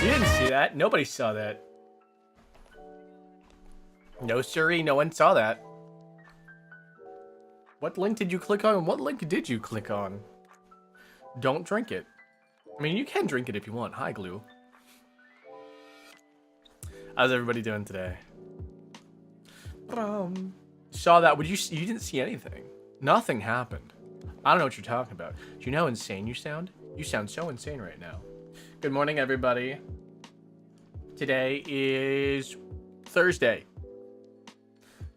You didn't see that. Nobody saw that. No, siree. No one saw that. What link did you click on? What link did you click on? Don't drink it. I mean, you can drink it if you want. Hi, Glue. How's everybody doing today? Saw that. You didn't see anything. Nothing happened. I don't know what you're talking about. Do you know how insane you sound? You sound so insane right now. Good morning, everybody. Today is Thursday.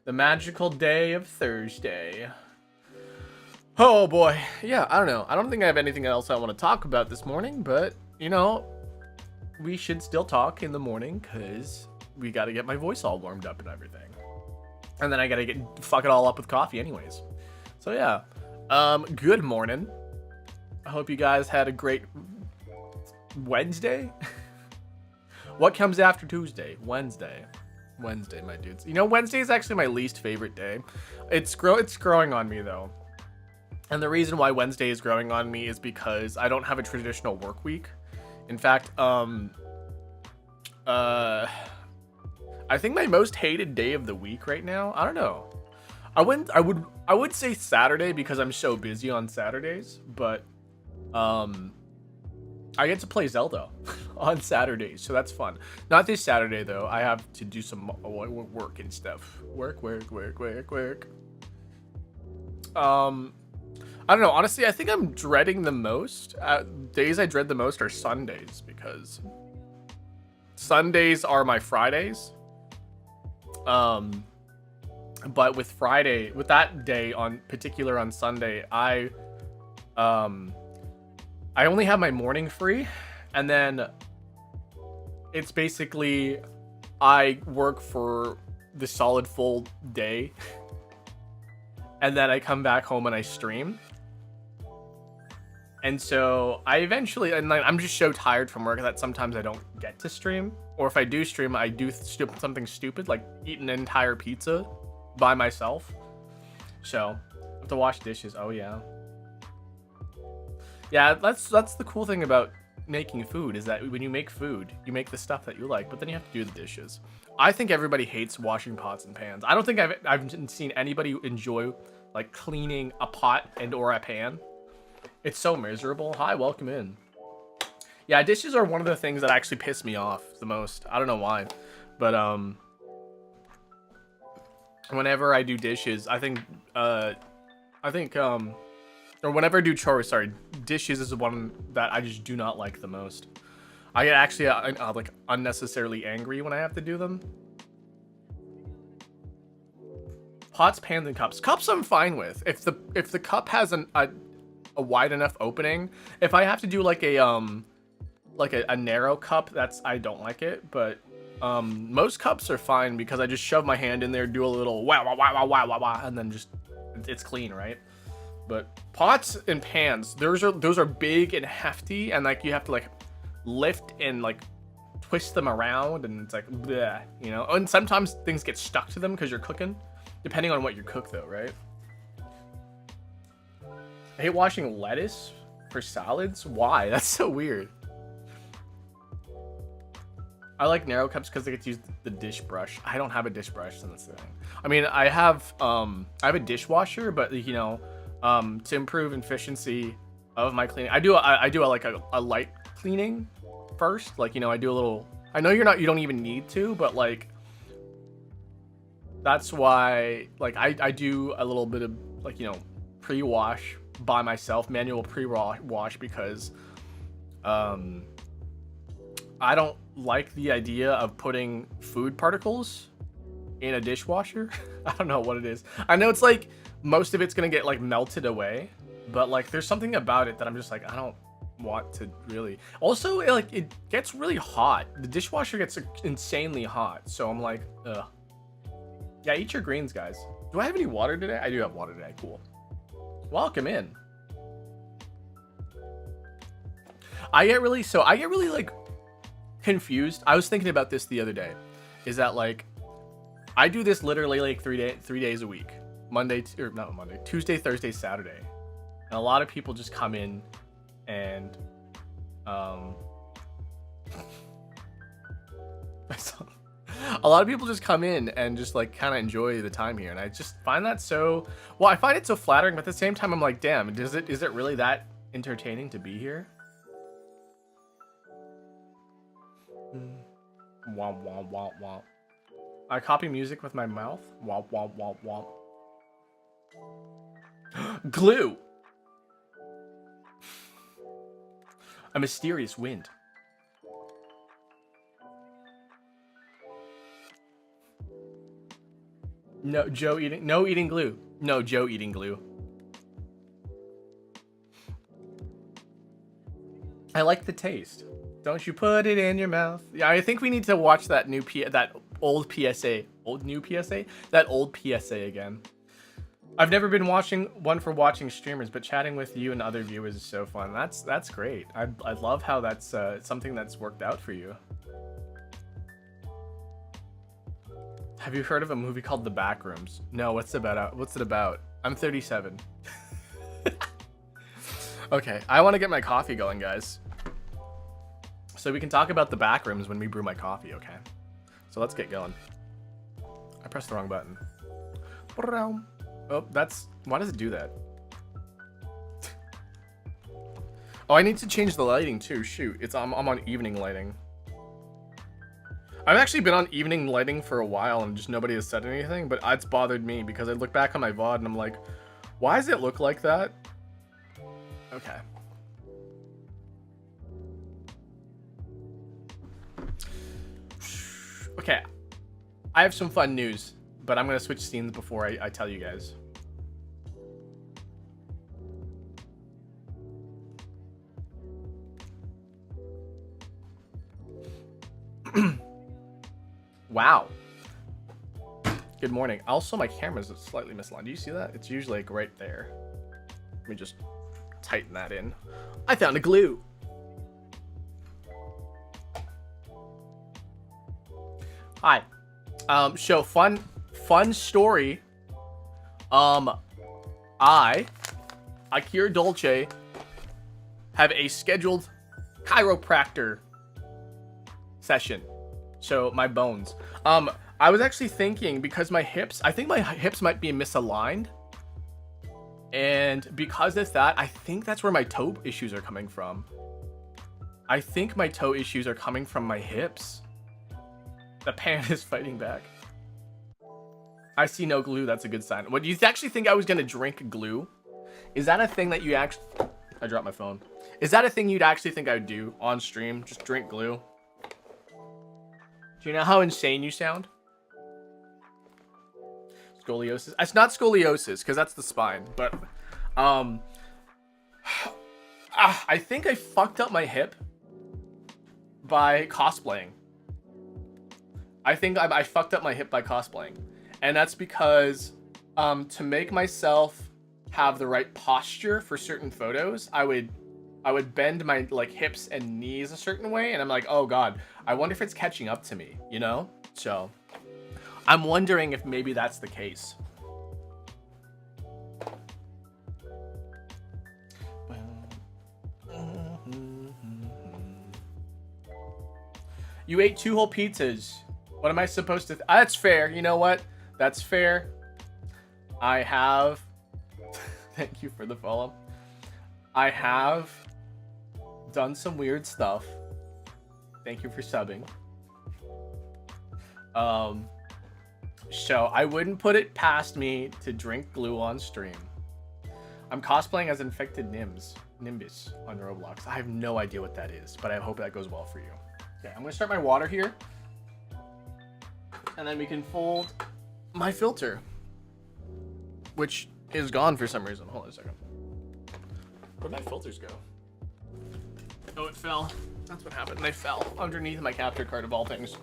The magical day of Thursday. Oh boy. Yeah, I don't know. I don't think I have anything else I want to talk about this morning, but, you know, we should still talk in the morning because we got to get my voice all warmed up and everything. And then I got to fuck it all up with coffee anyways. So yeah. Good morning. I hope you guys had a great Wednesday. What comes after Tuesday? Wednesday, my dudes. You know, Wednesday is actually my least favorite day. It's growing on me though. And the reason why Wednesday is growing on me is because I don't have a traditional work week. In fact, I think my most hated day of the week right now, I don't know. I would say Saturday because I'm so busy on Saturdays, but I get to play Zelda on Saturdays, so that's fun. Not this Saturday though. I have to do some work and stuff. Work. I don't know. Honestly, I think I'm dreading the most. Days I dread the most are Sundays because Sundays are my Fridays. But with that day on Sunday, I only have my morning free, and then it's basically I work for the solid full day, and then I come back home and I stream. And so I'm just so tired from work that sometimes I don't get to stream, or if I do stream, I do something stupid like eat an entire pizza by myself. So I have to wash dishes. Oh yeah. Yeah, that's the cool thing about making food is that when you make food, you make the stuff that you like, but then you have to do the dishes. I think everybody hates washing pots and pans. I don't think I've seen anybody enjoy like cleaning a pot and or a pan. It's so miserable. Hi, welcome in. Yeah, dishes are one of the things that actually piss me off the most. I don't know why, but whenever I do dishes, I think or whenever I do chores, sorry, dishes is the one that I just do not like the most. I get actually like unnecessarily angry when I have to do them. Pots, pans, and cups. Cups I'm fine with. If the cup has a wide enough opening, if I have to do like a narrow cup, I don't like it. But most cups are fine because I just shove my hand in there, do a little wow wow wow wow wow wow, and then just it's clean, right? But pots and pans, those are big and hefty, and like you have to like lift and like twist them around, and it's like bleh, you know. And sometimes things get stuck to them because you're cooking, depending on what you cook though, right? I hate washing lettuce for salads. Why? That's so weird. I like narrow cups because they get to use the dish brush. I don't have a dish brush, so that's the thing. I mean, I have a dishwasher, but you know, to improve efficiency of my cleaning, I do a light cleaning first. Like, you know, I do a little. I know you don't even need to, but like that's why like I do a little bit of like, you know, pre-wash by myself, manual pre-wash, because I don't like the idea of putting food particles in a dishwasher. I don't know what it is. I know it's like most of it's gonna get like melted away, but like there's something about it that I'm just like, I don't want to really. Also, it gets really hot. The dishwasher gets insanely hot, so I'm like, ugh. Yeah, eat your greens, guys. Do I have any water today? I do have water today. Cool. Welcome in. I get really like confused. I was thinking about this the other day. Is that like I do this literally like 3 days a week. Tuesday, Thursday, Saturday. And a lot of people just come in and A lot of people just come in and just like kind of enjoy the time here, and I just find that so. Well, I find it so flattering, but at the same time, I'm like, damn, is it really that entertaining to be here? Womp womp womp womp. I copy music with my mouth. Womp womp womp womp. Glue. A mysterious wind. No, Joe eating. No eating glue. No, Joe eating glue. I like the taste. Don't you put it in your mouth. Yeah, I think we need to watch that that old PSA. That old PSA again. I've never been watching one for watching streamers, but chatting with you and other viewers is so fun. That's great. I love how that's something that's worked out for you. Have you heard of a movie called The Backrooms? No, what's it about? I'm 37. Okay, I want to get my coffee going, guys. So we can talk about The Backrooms when we brew my coffee, okay? So let's get going. I pressed the wrong button. Oh, why does it do that? Oh, I need to change the lighting too. Shoot, I'm on evening lighting. I've actually been on evening lighting for a while and just nobody has said anything, but it's bothered me because I look back on my VOD and I'm like, why does it look like that? Okay. Okay. I have some fun news, but I'm going to switch scenes before I tell you guys. Wow. Good morning. Also, my camera's slightly misaligned. Do you see that? It's usually like right there. Let me just tighten that in. I found a glue. Hi. So fun story. Akira Dolce, have a scheduled chiropractor session. So my bones. I was actually thinking because I think my hips might be misaligned. And because of that, I think that's where my toe issues are coming from. I think my toe issues are coming from my hips. The pan is fighting back. I see no glue. That's a good sign. What, do you actually think I was going to drink glue? Is that a thing that you actually... I dropped my phone. Is that a thing you'd actually think I would do on stream? Just drink glue? Do you know how insane you sound? Scoliosis. It's not scoliosis, because that's the spine. But, I think I fucked up my hip by cosplaying. I think I fucked up my hip by cosplaying. And that's because, to make myself have the right posture for certain photos, I would bend my like hips and knees a certain way, and I'm like, oh god, I wonder if it's catching up to me, you know? So I'm wondering if maybe that's the case. You ate 2 whole pizzas. What am I supposed to... That's fair. You know what? That's fair. I have... Thank you for the follow. I have done some weird stuff. Thank you for subbing. So I wouldn't put it past me to drink glue on stream. I'm cosplaying as infected Nimbus on Roblox. I have no idea what that is, but I hope that goes well for you. Okay, I'm gonna start my water here. And then we can fold my filter, which is gone for some reason. Hold on a second. Where'd my filters go? Oh, it fell. That's what happened. They fell underneath my capture card of all things.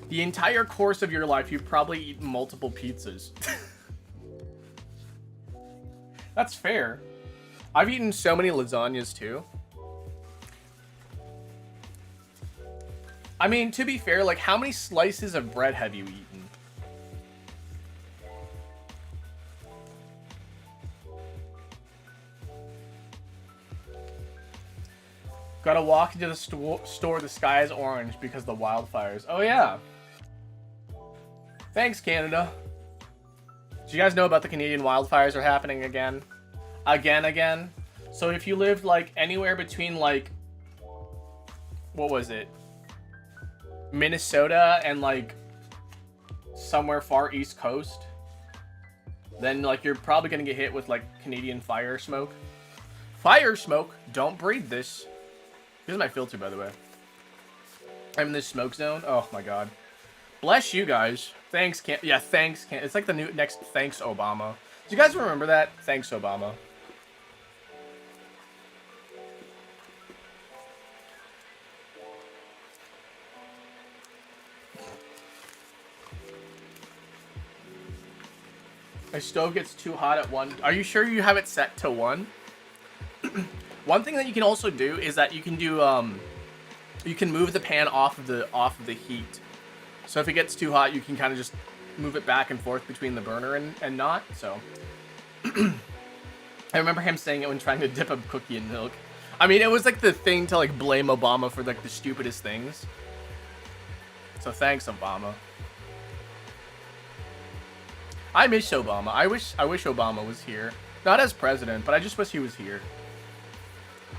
The entire course of your life, you've probably eaten multiple pizzas. That's fair. I've eaten so many lasagnas too. I mean, to be fair, like, how many slices of bread have you eaten? Gotta walk into the store, the sky is orange because of the wildfires. Oh yeah. Thanks, Canada. Do you guys know about the Canadian wildfires are happening again? Again. So if you lived like anywhere between like, what was it? Minnesota and like somewhere far east coast, then like you're probably gonna get hit with like Canadian fire smoke. Fire smoke, don't breathe this. Here's my filter, by the way. I'm in this smoke zone. Oh my god. Bless you guys. Thanks, thanks, It's like the new next thanks, Obama. Do you guys remember that? Thanks, Obama. My stove gets too hot at 1. Are you sure you have it set to 1? One thing that you can also do is that you can do you can move the pan off of the heat. So if it gets too hot, you can kind of just move it back and forth between the burner and not. So I remember him saying it when trying to dip a cookie in milk. I mean, it was like the thing to like blame Obama for like the stupidest things. So thanks, Obama. I miss Obama. I wish Obama was here. Not as president, but I just wish he was here.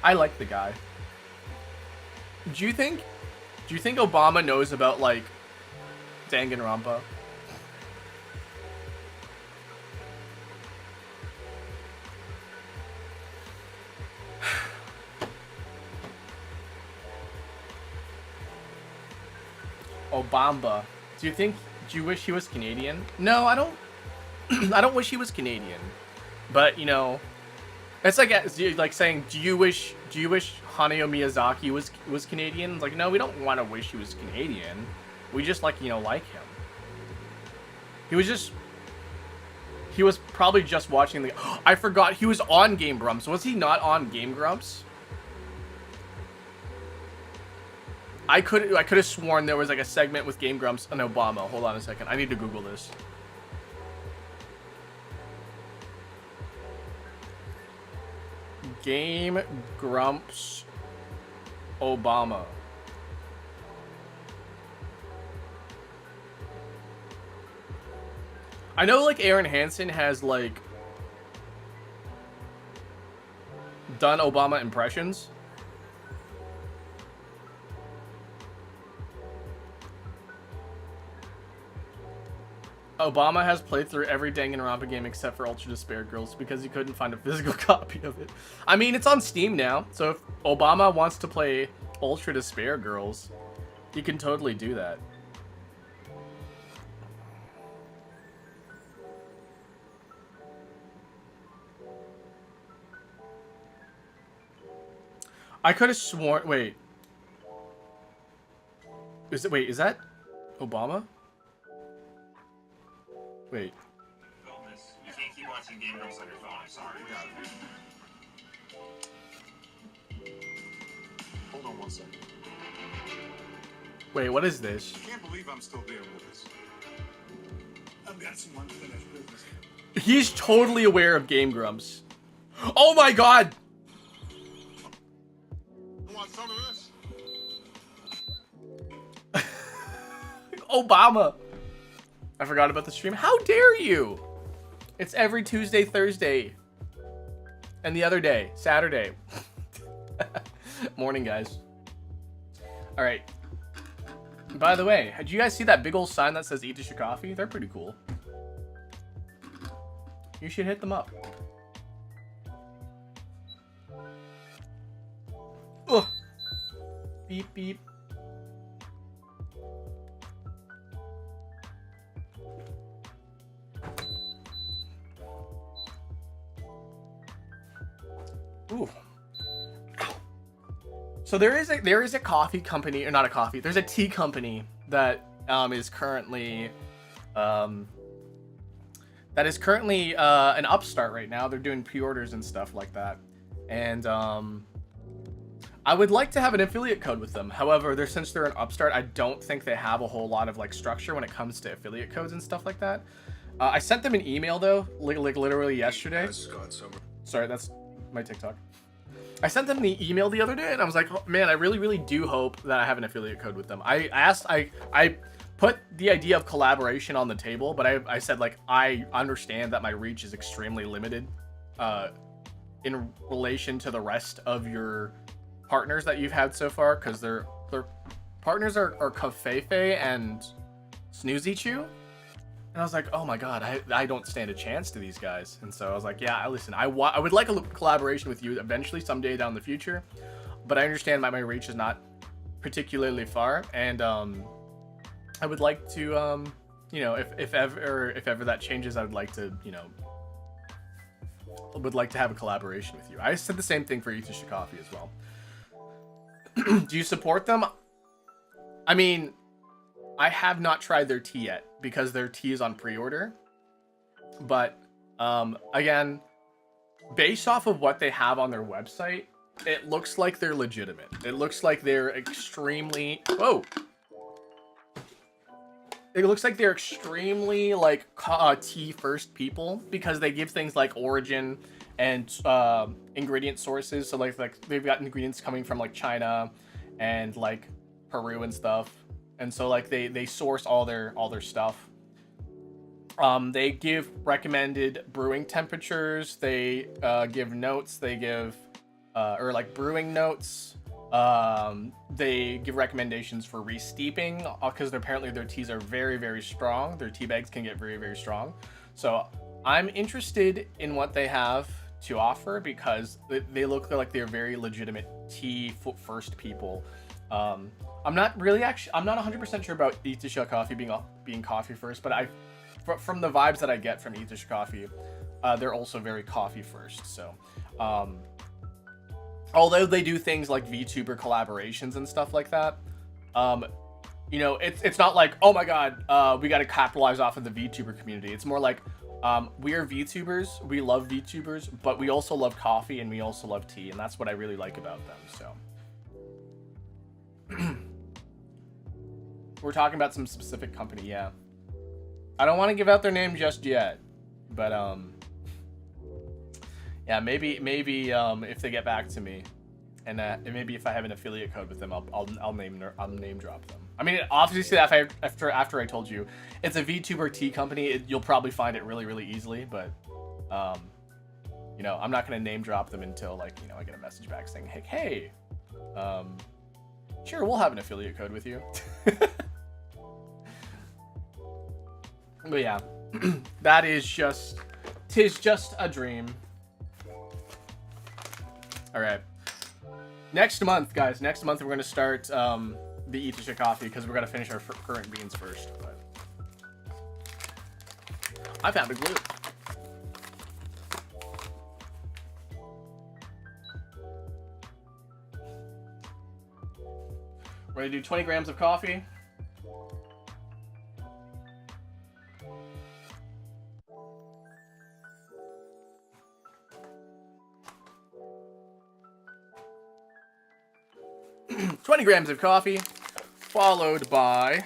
I like the guy. Do you think Obama knows about like Danganronpa? Obama. Do you wish he was Canadian? No, I don't. I don't wish he was Canadian. But, you know, it's like saying, do you wish Hayao Miyazaki was Canadian? It's like, no, we don't want to wish he was Canadian. We just like him. He was probably just watching the I forgot he was on Game Grumps. Was he not on Game Grumps? I could have sworn there was like a segment with Game Grumps and Obama. Hold on a second. I need to Google this. Game Grumps Obama. I know like Aaron Hansen has like done Obama impressions. Obama has played through every Danganronpa game except for Ultra Despair Girls because he couldn't find a physical copy of it. I mean, it's on Steam now, so if Obama wants to play Ultra Despair Girls, he can totally do that. I could have sworn... Wait. Is that Obama? Wait. You can't keep watching Game Grumps on your phone. I'm sorry. Hold on one second. Wait, what is this? I can't believe I'm still dealing with this. I've got some unfinished business. He's totally aware of Game Grumps. Oh my god! You want some of this? Obama! I forgot about the stream. How dare you? It's every Tuesday, Thursday. And the other day, Saturday. Morning, guys. All right. By the way, did you guys see that big old sign that says eat to your coffee? They're pretty cool. You should hit them up. Ugh. Beep, beep. Ooh. So there is a coffee company, or not a coffee. There's a tea company that is currently an upstart right now. They're doing pre-orders and stuff like that, and I would like to have an affiliate code with them. However, since they're an upstart, I don't think they have a whole lot of like structure when it comes to affiliate codes and stuff like that. I sent them an email though, like literally yesterday. Sorry, that's my TikTok. I sent them the email the other day, and I was like, oh, man, I really do hope that I have an affiliate code with them. I put the idea of collaboration on the table, but I said, like, I understand that my reach is extremely limited in relation to the rest of your partners that you've had so far, because their partners are Kafefe and Snoozy Chew. And I was like, oh my god, I don't stand a chance to these guys. And so I was like, yeah, listen, I would like a collaboration with you eventually, someday down the future. But I understand my reach is not particularly far. And I would like to, you know, if ever that changes, I would like to, you know, would like to have a collaboration with you. I said the same thing for Itisha Coffee as well. Do you support them? I mean, I have not tried their tea yet because their tea is on pre-order. But again, based off of what they have on their website, it looks like they're legitimate. It looks like they're extremely... Whoa! It looks like they're extremely, like, tea first people, because they give things like origin and ingredient sources. So like they've got ingredients coming from like China and like Peru and stuff. And so like they source all their stuff. They give recommended brewing temperatures. They give notes. They give or like brewing notes. They give recommendations for re-steeping, because apparently their teas are very strong. Their tea bags can get very strong. So I'm interested in what they have to offer, because they look like they're very legitimate tea first people. I'm not 100% sure about Itisha Coffee being coffee first, but from the vibes that I get from Itisha Coffee, they're also very coffee first. So although they do things like VTuber collaborations and stuff like that, you know, it's not like, oh my god, we got to capitalize off of the VTuber community. It's more like, we are VTubers, we love VTubers, but we also love coffee and we also love tea, and that's what I really like about them. So we're talking about some specific company, yeah. I don't want to give out their name just yet, but yeah, maybe if they get back to me, and maybe if I have an affiliate code with them, I'll name drop them. I mean, obviously after I told you it's a VTuber tea company, you'll probably find it really easily, but you know, I'm not gonna name drop them until, like, you know, I get a message back saying, hey, sure, we'll have an affiliate code with you. But yeah, that is just, 'tis just a dream. All right, next month, guys. Next month we're gonna start the Itisha Coffee, because we're gonna finish our current beans first. But I found a glue. We're gonna do 20 grams of coffee. Grams of coffee, followed by...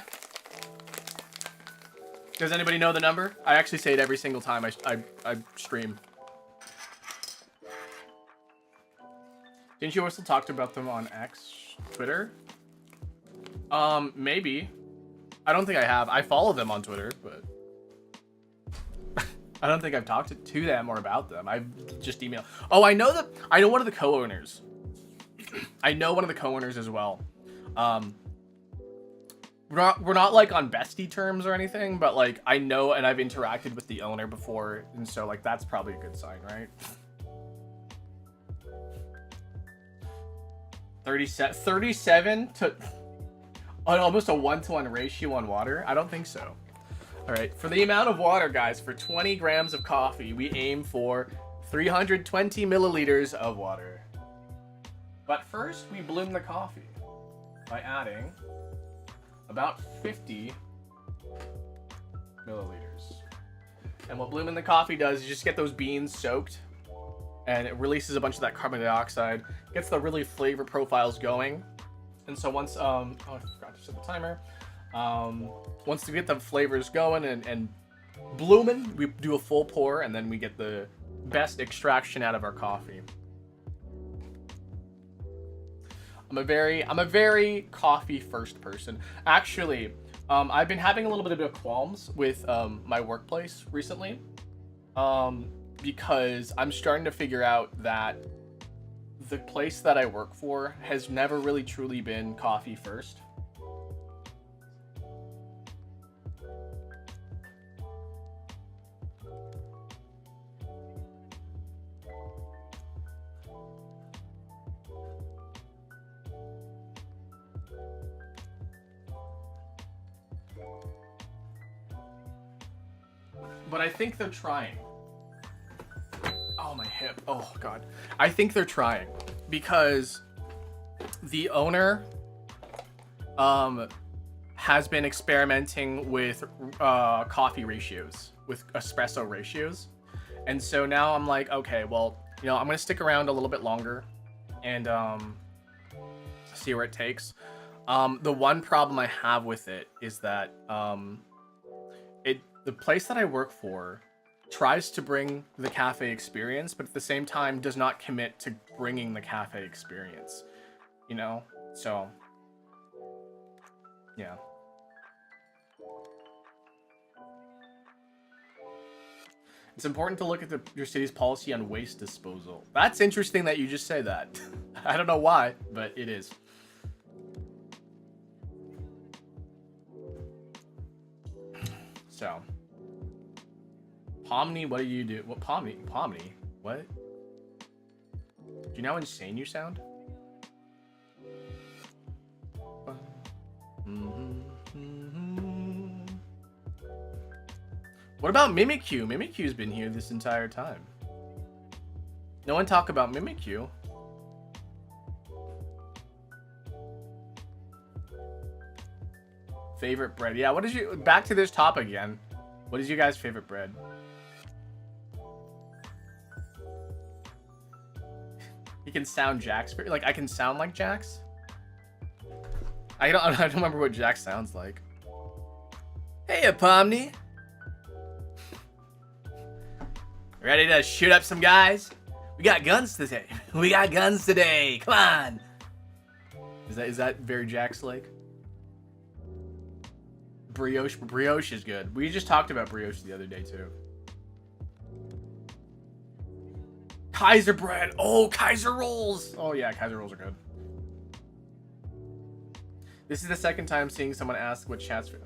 Does anybody know the number? I actually say it every single time I stream. Didn't you also talk about them on X, Twitter? Maybe. I don't think I have. I follow them on Twitter, but I don't think I've talked to them or about them. I've just emailed. Oh, I know one of the co-owners. I know one of the co-owners as well. We're not like on bestie terms or anything, but like I know, and I've interacted with the owner before, and so like that's probably a good sign, right? 37 to almost a 1-to-1 ratio on water. I don't think so. All right, for the amount of water, guys, for 20 grams of coffee, we aim for 320 milliliters of water. But first, we bloom the coffee by adding about 50 milliliters. And what blooming the coffee does is just get those beans soaked, and it releases a bunch of that carbon dioxide, gets the really flavor profiles going. And so once, oh, I forgot to set the timer. Once we get the flavors going and blooming, we do a full pour, and then we get the best extraction out of our coffee. I'm a very coffee first person. Actually, I've been having a little bit of qualms with my workplace recently, because I'm starting to figure out that the place that I work for has never really truly been coffee first. But I think they're trying. Oh, my hip. Oh, God. I think they're trying because the owner has been experimenting with coffee ratios, with espresso ratios. And so now I'm like, okay, well, you know, I'm going to stick around a little bit longer and see where it takes. The one problem I have with it is that the place that I work for tries to bring the cafe experience, but at the same time does not commit to bringing the cafe experience, you know? So, yeah. It's important to look at your city's policy on waste disposal. That's interesting that you just say that. I don't know why, but it is. So, Pomni, what do you do? What, Pomni? What? Do you know how insane you sound? What about Mimikyu? Mimikyu's been here this entire time. No one talk about Mimikyu. Favorite bread? Yeah, what is your... Back to this topic again. What is your guys' favorite bread? You can sound Jax. Like, I can sound like Jax? I don't remember what Jax sounds like. Hey, Pomni. Ready to shoot up some guys? We got guns today. We got guns today. Come on. Is that very Jax-like? Brioche is good. We just talked about brioche the other day too. Kaiser bread. Oh, Kaiser rolls. Oh yeah, Kaiser rolls are good. This is the second time seeing someone ask what chat's for.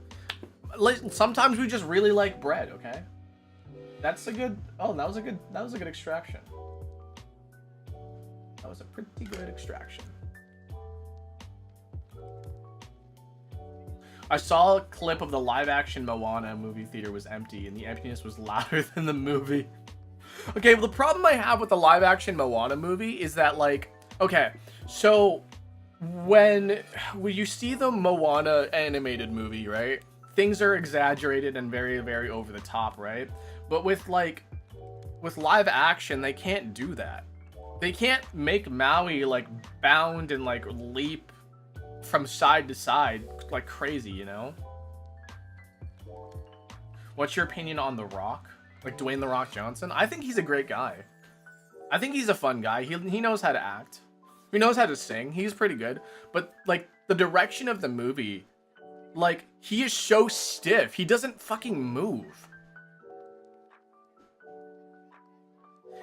Sometimes we just really like bread, okay? That's a good... Oh, that was a good extraction. That was a pretty good extraction. I saw a clip of the live-action Moana movie theater was empty, and the emptiness was louder than the movie. Okay, well, the problem I have with the live-action Moana movie is that, like... Okay, so... When you see the Moana animated movie, right? Things are exaggerated and very, very over the top, right? But with live action, they can't do that. They can't make Maui, like, bound and, like, leap from side to side like crazy, you know? What's your opinion on The Rock? Like, Dwayne The Rock Johnson? I think he's a great guy. I think he's a fun guy. He knows how to act. He knows how to sing. He's pretty good. But, like, the direction of the movie, like, he is so stiff. He doesn't fucking move.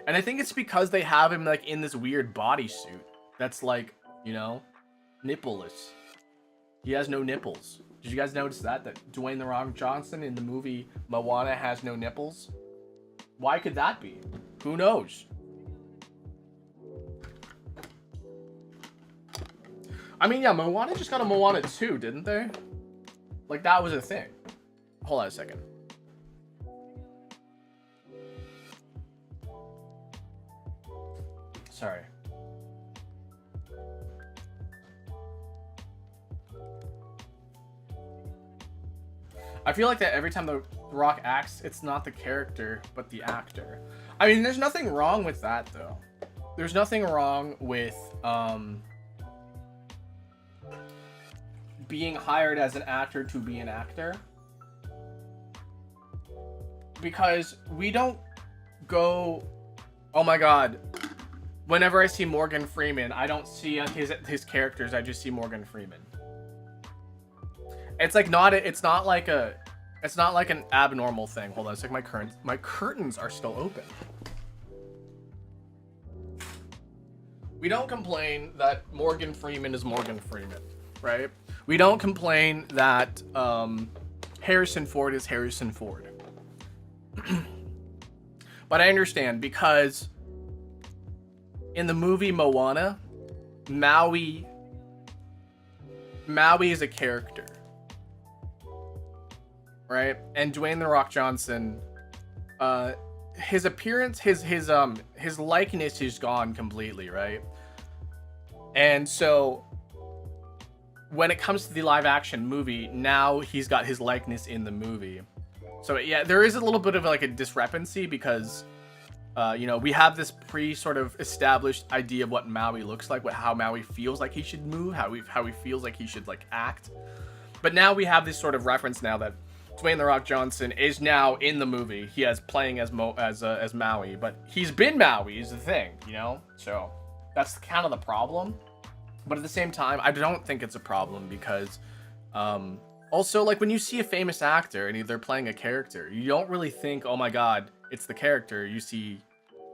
And I think it's because they have him, like, in this weird bodysuit that's, like, you know, nippleless. He has no nipples. Did you guys notice that Dwayne The Rock Johnson in the movie Moana has no nipples? Why could that be? Who knows? I mean, yeah, Moana just got a Moana 2, didn't they? Like, that was a thing. Hold on a second. Sorry. I feel like that every time The Rock acts, it's not the character, but the actor. I mean, there's nothing wrong with that, though. There's nothing wrong with, being hired as an actor to be an actor. Because we don't go, oh my god, Whenever I see Morgan Freeman, I don't see his characters. I just see Morgan Freeman. It's like it's not like an abnormal thing. Hold on, it's like my curtains are still open. We don't complain that Morgan Freeman is Morgan Freeman, right? We don't complain that Harrison Ford is Harrison Ford. But I understand, because in the movie Moana, Maui is a character, right? And Dwayne "The Rock" Johnson, his appearance, his likeness is gone completely, right? And so when it comes to the live action movie, now he's got his likeness in the movie. So yeah, there is a little bit of like a discrepancy, because we have this sort of established idea of what Maui looks like, how Maui feels like he should move, how he feels like he should like act. But now we have this sort of reference now that Dwayne "The Rock" Johnson is now in the movie. He is playing as Maui, but he's been Maui is the thing, So that's kind of the problem. But at the same time, I don't think it's a problem, because also, like, when you see a famous actor and they're playing a character, you don't really think, oh my god, it's the character. You see,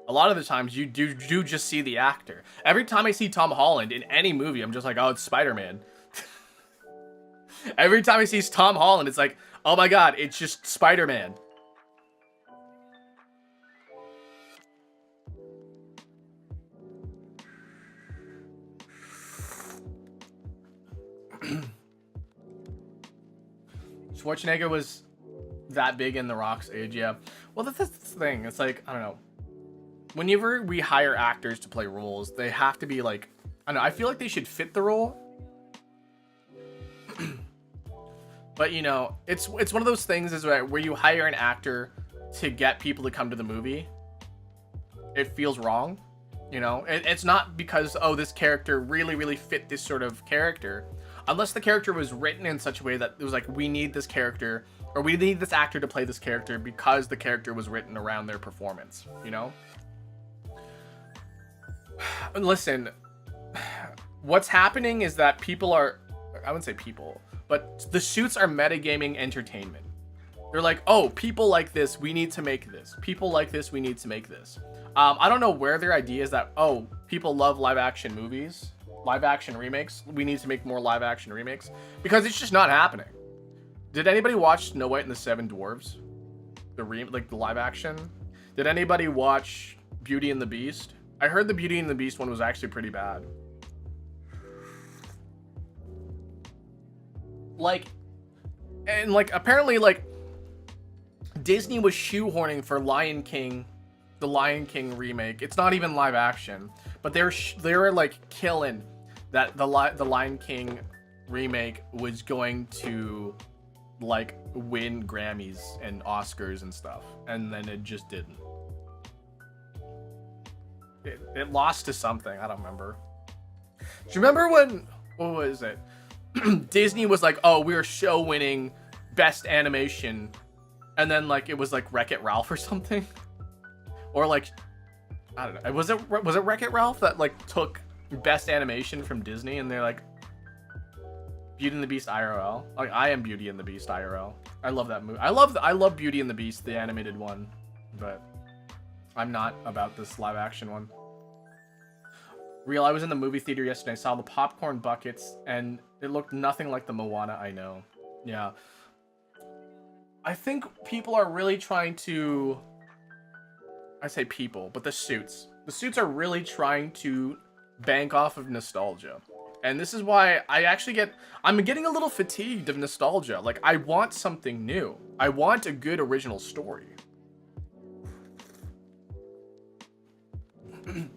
a lot of the times you do just see the actor. Every time I see Tom Holland in any movie, I'm just like, oh, it's Spider-Man. Every time I see Tom Holland, it's like, oh my god, it's just Spider-Man. Schwarzenegger was that big in The Rock's age, yeah. Well, that's the thing. It's like, I don't know. Whenever we hire actors to play roles, they have to be like, I don't know, I feel like they should fit the role. But, it's one of those things is where you hire an actor to get people to come to the movie. It feels wrong. It's not because, oh, this character really, really fit this sort of character. Unless the character was written in such a way that it was like, we need this character, or we need this actor to play this character because the character was written around their performance, Listen, what's happening is that people are, I wouldn't say people, but the suits are metagaming entertainment. They're like, oh, people like this, we need to make this. People like this, we need to make this. I don't know where their idea is that, oh, people love live action movies, live action remakes. We need to make more live action remakes, because it's just not happening. Did anybody watch Snow White and the Seven Dwarves? The live action? Did anybody watch Beauty and the Beast? I heard the Beauty and the Beast one was actually pretty bad. Apparently, Disney was shoehorning for the Lion King remake. It's not even live action, but they were like killing that the Lion King remake was going to like win Grammys and Oscars and stuff, and then it just didn't. It lost to something, I don't remember. Do you remember when, what was it? Disney was like, oh, we're show winning best animation, and then like it was like Wreck-It Ralph or something, or like, I don't know, was it Wreck-It Ralph that like took best animation from Disney, and they're like, Beauty and the Beast IRL. Like, I am Beauty and the Beast IRL. I love that movie. I love Beauty and the Beast, the animated one, but I'm not about this live action one. Real, I was in the movie theater yesterday. I saw the popcorn buckets, and it looked nothing like the Moana I know. Yeah. I think people are really trying to... I say people, but the suits. The suits are really trying to bank off of nostalgia. And this is why I'm getting a little fatigued of nostalgia. Like, I want something new. I want a good original story.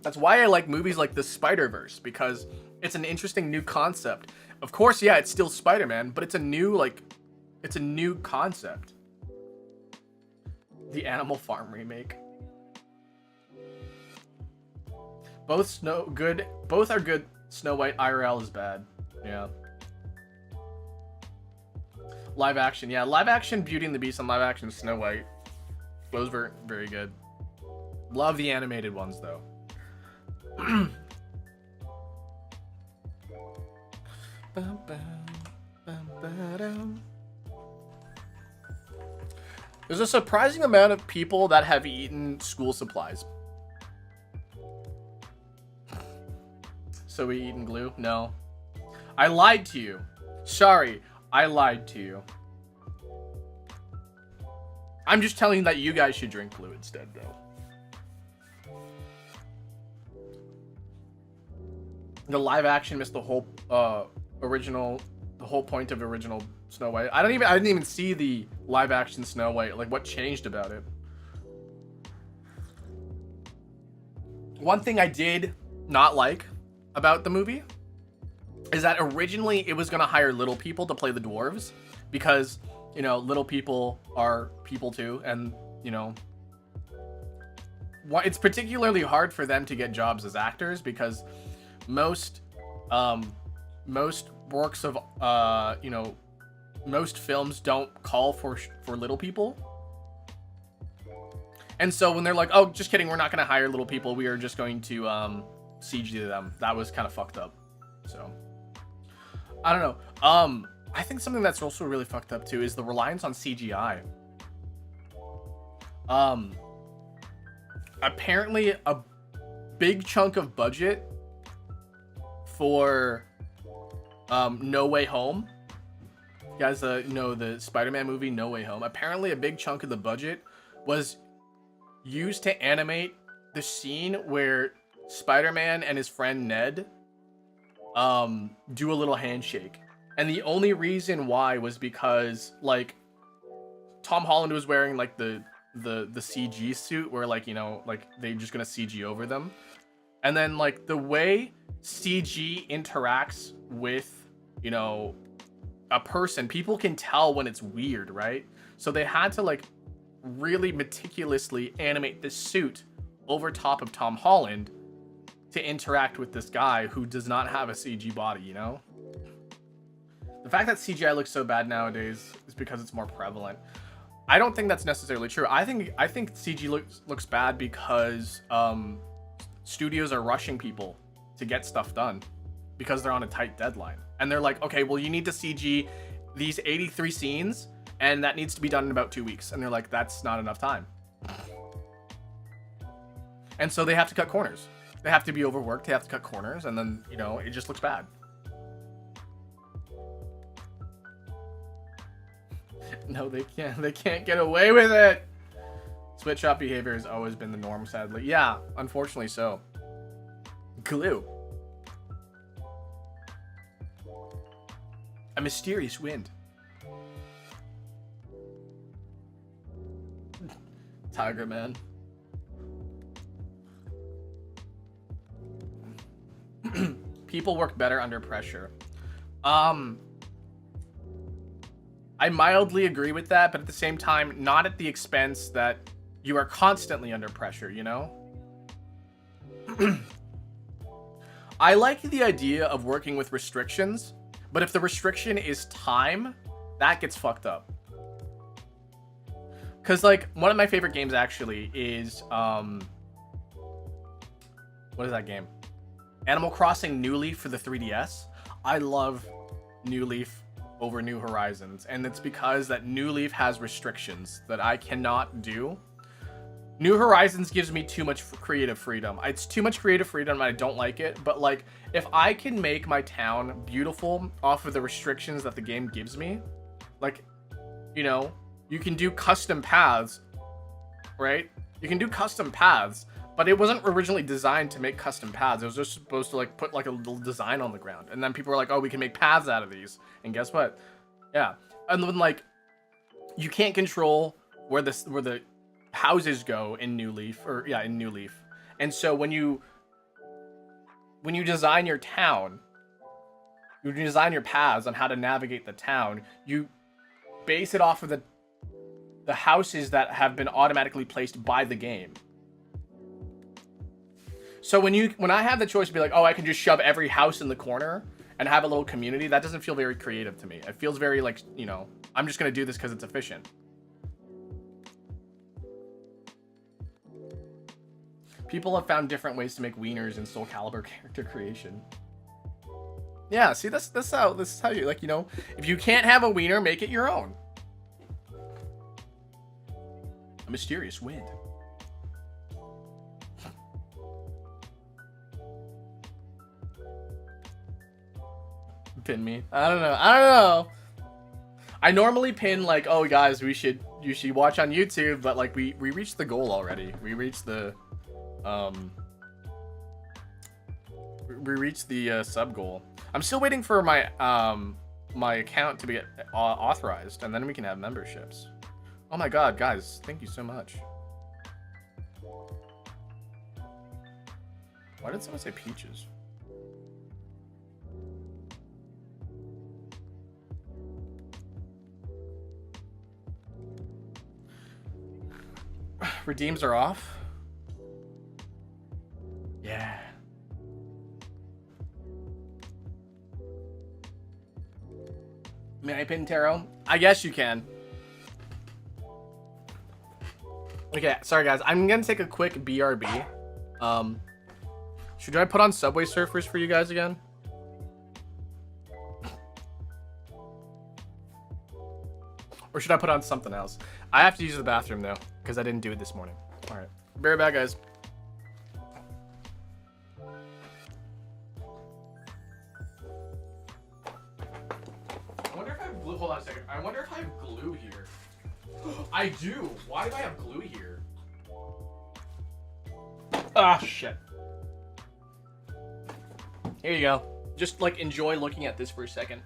That's why I like movies like the Spider-Verse, because it's an interesting new concept. Of course, yeah, it's still Spider-Man, but it's a new concept. The Animal Farm remake. Both are good. Snow White IRL is bad. Yeah. Live action. Yeah, live action Beauty and the Beast and live action Snow White. Those were very good. Love the animated ones, though. There's a surprising amount of people that have eaten school supplies. So we eaten glue? No. I lied to you. Sorry, I lied to you. I'm just telling you that you guys should drink glue instead, though. The live action missed the whole the whole point of original Snow White. I didn't even see the live action Snow White. Like, what changed about it? One thing I did not like about the movie is that originally it was gonna hire little people to play the dwarves because, you know, little people are people too, and, you know, it's particularly hard for them to get jobs as actors because most works of you know, most films don't call for little people. And so when they're like, oh, just kidding, we're not going to hire little people, we are just going to CG them, that was kind of fucked up. So I don't know. I think something that's also really fucked up too is the reliance on CGI. Apparently a big chunk of budget for No Way Home, you guys know the Spider-Man movie No Way Home, apparently a big chunk of the budget was used to animate the scene where Spider-Man and his friend Ned do a little handshake. And the only reason why was because, like, Tom Holland was wearing like the CG suit where, like, you know, like they're just gonna CG over them. And then, like, the way CG interacts with, you know, a person, people can tell when it's weird, right? So they had to, like, really meticulously animate this suit over top of Tom Holland to interact with this guy who does not have a CG body, you know? The fact that CGI looks so bad nowadays is because it's more prevalent. I don't think that's necessarily true. I think CG looks bad because studios are rushing people to get stuff done because they're on a tight deadline. And they're like, okay, well, you need to CG these 83 scenes, and that needs to be done in about 2 weeks. And they're like, that's not enough time. And so they have to cut corners. They have to be overworked. They have to cut corners, and then, you know, it just looks bad. No, they can't. They can't get away with it. Sweatshop behavior has always been the norm, sadly. Yeah, unfortunately so. Glue. A mysterious wind. Tiger Man. People work better under pressure. I mildly agree with that, but at the same time, not at the expense that you are constantly under pressure, you know? I like the idea of working with restrictions, but if the restriction is time, that gets fucked up. Because, like, one of my favorite games actually is, what is that game? Animal Crossing New Leaf for the 3DS. I love New Leaf over New Horizons, and it's because that New Leaf has restrictions that I cannot do. New Horizons gives me too much creative freedom. It's too much creative freedom and I don't like it, but, like, if I can make my town beautiful off of the restrictions that the game gives me, like, you know, you can do custom paths, right? You can do custom paths, but it wasn't originally designed to make custom paths. It was just supposed to, like, put, like, a little design on the ground. And then people were like, oh, we can make paths out of these. And guess what? Yeah. And then, like, you can't control where the houses go in New Leaf, or, yeah, in New Leaf. And so when you design your town, you design your paths on how to navigate the town, you base it off of the houses that have been automatically placed by the game. So when I have the choice to be like, oh, I can just shove every house in the corner and have a little community, that doesn't feel very creative to me. It feels very, like, you know, I'm just going to do this because it's efficient. People have found different ways to make wieners in Soul Calibur character creation. Yeah, see, this is how you, like, you know, if you can't have a wiener, make it your own. A mysterious wind. Pin me. I don't know. I normally pin like, oh guys, you should watch on YouTube, but like we reached the goal already. We reached the sub goal. I'm still waiting for my my account to be authorized, and then we can have memberships. Oh my god, guys, thank you so much. Why did someone say peaches? Redeems are off. Yeah. May I pin tarot? I guess you can. Okay, sorry guys. I'm gonna take a quick BRB. Should I put on Subway Surfers for you guys again? Or should I put on something else? I have to use the bathroom though, because I didn't do it this morning. All right, be right back, guys. I wonder if I have glue. Hold on a second. I wonder if I have glue here. I do. Why do I have glue here? Ah, shit. Here you go. Just like enjoy looking at this for a second.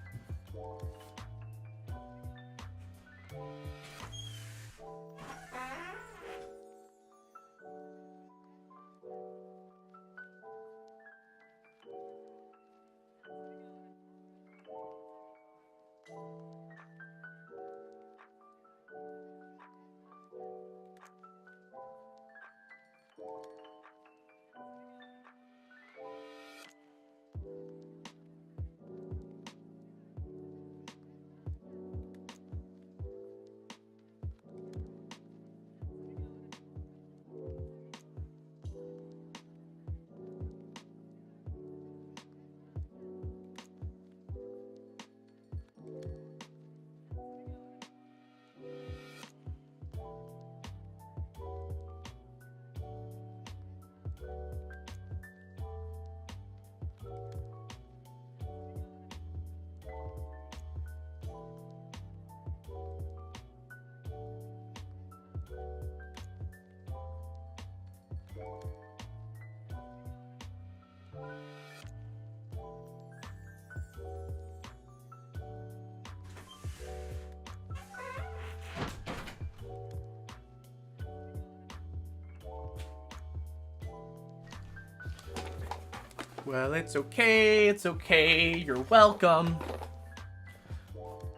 Well, it's okay, you're welcome.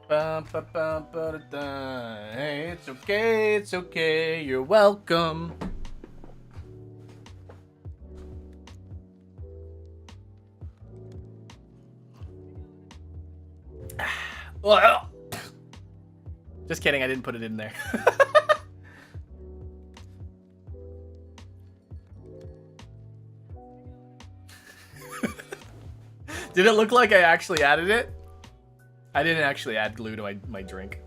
Hey, it's okay, you're welcome. Just kidding, I didn't put it in there. Did it look like I actually added it? I didn't actually add glue to my drink.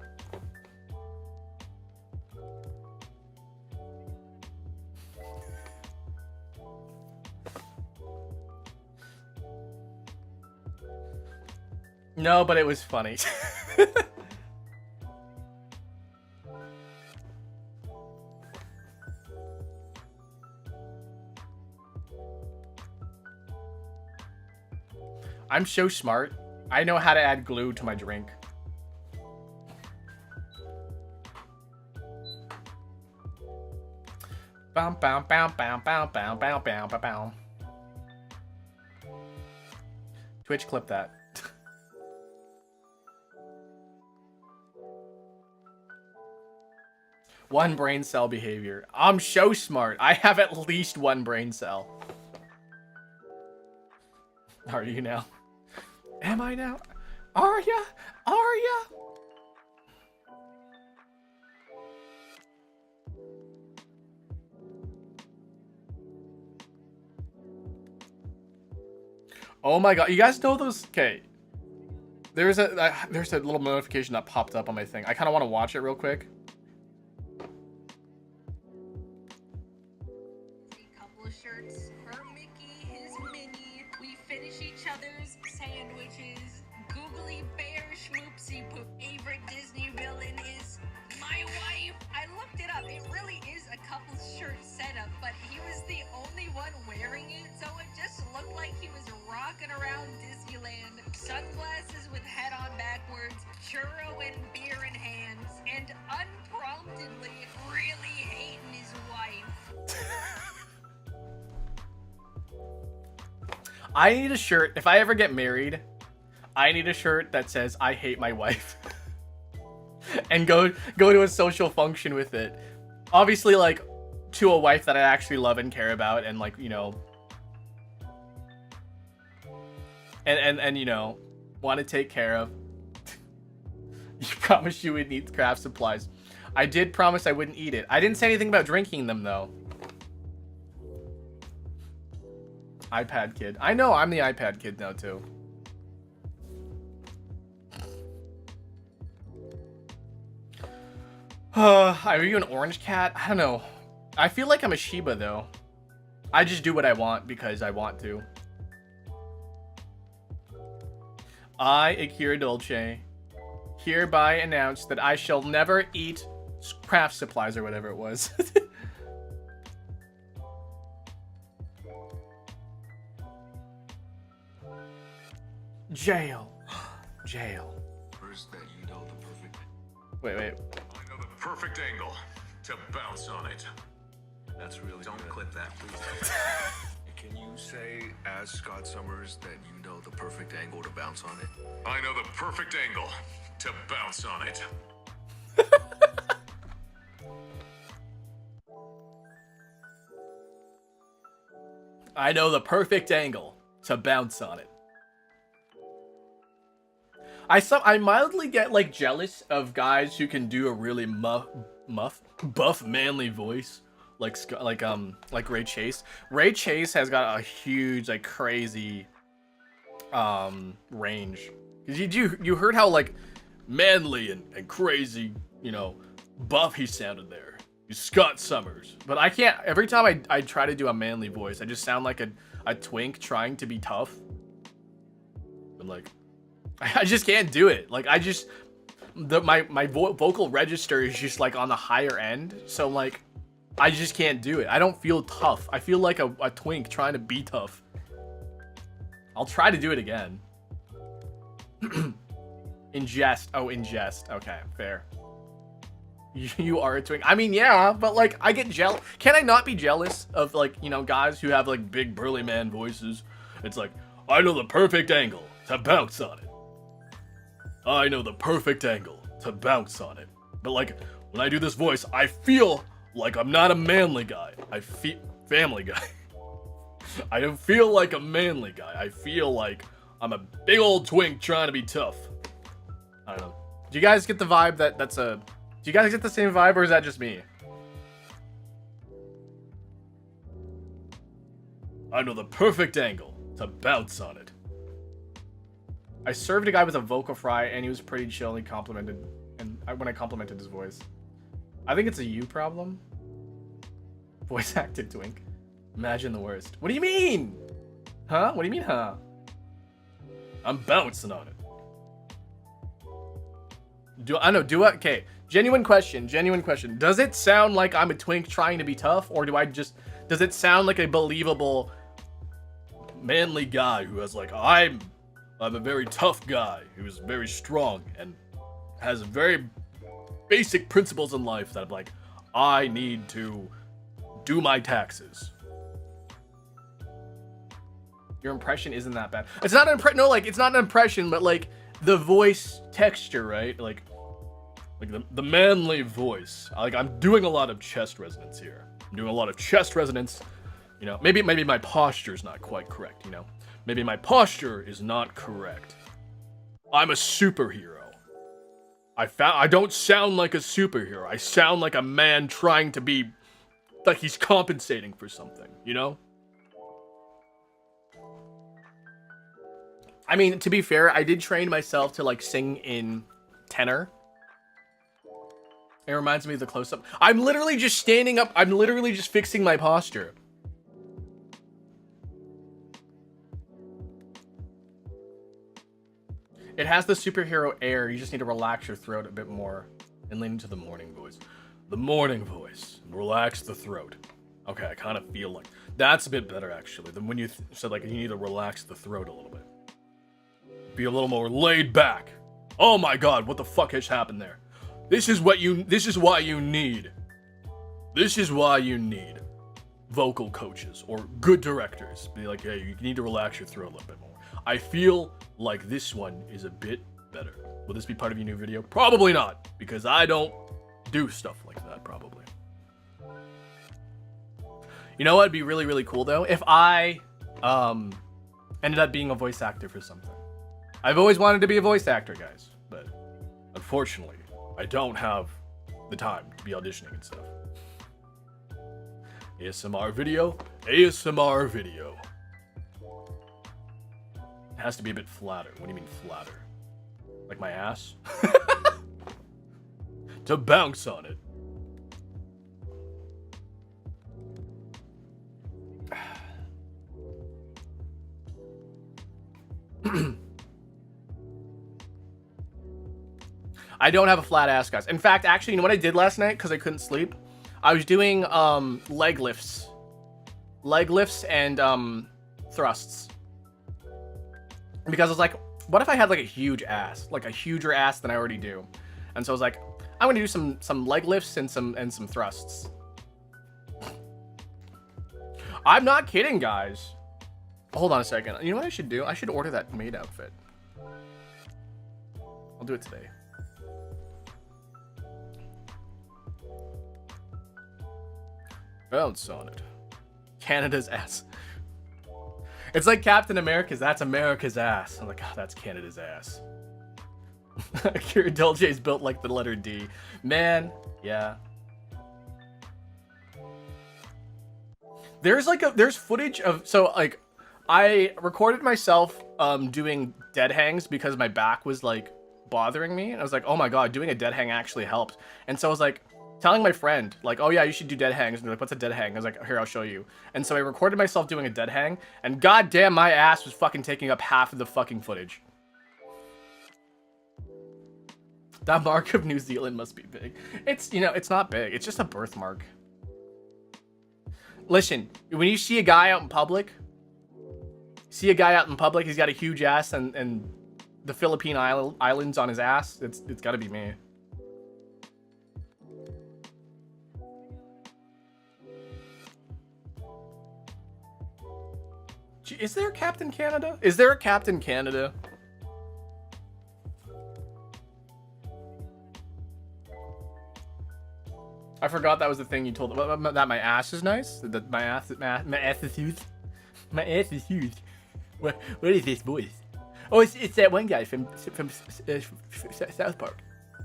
No, but it was funny. I'm so smart. I know how to add glue to my drink. Bow, bow, bow, bow, bow, bow, bow, bow, bow, bow. Twitch, clip that. One brain cell behavior. I'm so smart. I have at least one brain cell. Are you now? Am I now? Are ya? Are ya? Oh my god, you guys know those? Okay, there's a little notification that popped up on my thing. I kind of want to watch it real quick. A couple of shirts. Her Mickey, his Minnie. We finish each other's sandwiches. Googly bear schmoopsy poop. Favorite Disney villain is my wife. I looked it up. It really is a couple shirt setup, but he was the only one wearing it, so it just looked like he was rocking around Disneyland. Sunglasses with head on backwards, churro and beer in hands, and unpromptedly really hating his wife. I need a shirt. If I ever get married, I need a shirt that says "I hate my wife," and go to a social function with it. Obviously, like to a wife that I actually love and care about, and like, you know, and you know, want to take care of. You promised you would eat craft supplies. I did promise I wouldn't eat it. I didn't say anything about drinking them though. iPad kid. I know, I'm the iPad kid now too. Are you an orange cat? I don't know. I feel like I'm a Shiba though. I just do what I want because I want to. I, Akira Dolce, hereby announce that I shall never eat craft supplies or whatever it was. Jail. Jail. First that you know the perfect... Wait. I know the perfect angle to bounce on it. That's really Don't clip that, please. Can you say, as Scott Summers, that you know the perfect angle to bounce on it? I know the perfect angle to bounce on it. I know the perfect angle to bounce on it. I mildly get like jealous of guys who can do a really buff manly voice, like Ray Chase. Ray Chase has got a huge, like, crazy range. You heard how like manly and crazy, you know, buff he sounded there. He's Scott Summers. But I can't. Every time I try to do a manly voice, I just sound like a twink trying to be tough. I'm like, I just can't do it. Like, my vocal register is just like on the higher end. So like, I just can't do it. I don't feel tough. I feel like a twink trying to be tough. I'll try to do it again. Ingest. Oh, ingest. Okay, fair. You are a twink. I mean, yeah, but like, I get jealous. Can I not be jealous of, like, you know, guys who have like big burly man voices? It's like, I know the perfect angle to bounce on it. I know the perfect angle to bounce on it. But like, when I do this voice, I feel like I'm not a manly guy. I feel family guy. I don't feel like a manly guy. I feel like I'm a big old twink trying to be tough. I don't know. Do you guys get the vibe that's a... Do you guys get the same vibe, or is that just me? I know the perfect angle to bounce on it. I served a guy with a vocal fry, and he was pretty chill, and he complimented, when I complimented his voice. I think it's a you problem. Voice acted twink. Imagine the worst. What do you mean? Huh? What do you mean, huh? I'm bouncing on it. Okay. Genuine question. Does it sound like I'm a twink trying to be tough, or does it sound like a believable manly guy who has like, I'm a very tough guy who's very strong and has very basic principles in life that I'm like, I need to do my taxes. Your impression isn't that bad. It's not an impression. No, like, it's not an impression, but like the voice texture, right? Like the manly voice. Like, I'm doing a lot of chest resonance here. I'm doing a lot of chest resonance. You know, maybe my posture's not quite correct, you know? Maybe my posture is not correct. I'm a superhero. I don't sound like a superhero. I sound like a man trying to be, like he's compensating for something, you know? I mean, to be fair, I did train myself to like sing in tenor. It reminds me of the close-up. I'm literally just standing up. I'm literally just fixing my posture. It has the superhero air. You just need to relax your throat a bit more and lean into the morning voice. The morning voice. Relax the throat. Okay, I kind of feel like that's a bit better actually than when you said like you need to relax the throat a little bit. Be a little more laid back. Oh my god, what the fuck has happened there? This is why you need vocal coaches or good directors. Be like, hey, you need to relax your throat a little bit more. I feel like this one is a bit better. Will this be part of your new video? Probably not, because I don't do stuff like that, probably. You know what would be really, really cool, though? If I ended up being a voice actor for something. I've always wanted to be a voice actor, guys, but unfortunately, I don't have the time to be auditioning and stuff. ASMR video. ASMR video. It has to be a bit flatter. What do you mean flatter? Like my ass? To bounce on it. I don't have a flat ass, guys. In fact, actually, you know what I did last night because I couldn't sleep? I was doing leg lifts. Leg lifts and thrusts. Because I was like, what if I had like a huge ass? Like a huger ass than I already do. And so I was like, I'm gonna do some leg lifts and some thrusts. I'm not kidding, guys. Hold on a second. You know what I should do? I should order that maid outfit. I'll do it today. Bounce on it. Canada's ass. It's like Captain America's. That's America's ass. I'm like, oh, that's Canada's ass. Dolce is built like the letter D. Man, yeah. There's footage of, so like, I recorded myself doing dead hangs because my back was like bothering me. And I was like, oh my god, doing a dead hang actually helped. And so I was like, telling my friend, like, oh yeah, you should do dead hangs. And they're like, what's a dead hang? I was like, here, I'll show you. And so I recorded myself doing a dead hang, and goddamn, my ass was fucking taking up half of the fucking footage. That mark of New Zealand must be big. It's, you know, it's not big. It's just a birthmark. Listen, when you see a guy out in public, he's got a huge ass and the Philippine Islands on his ass, it's gotta be me. Is there a Captain Canada? Is there a Captain Canada? I forgot that was the thing you told that my ass is nice. That my ass is huge. My ass is huge. What is this voice? Oh, it's that one guy from South Park.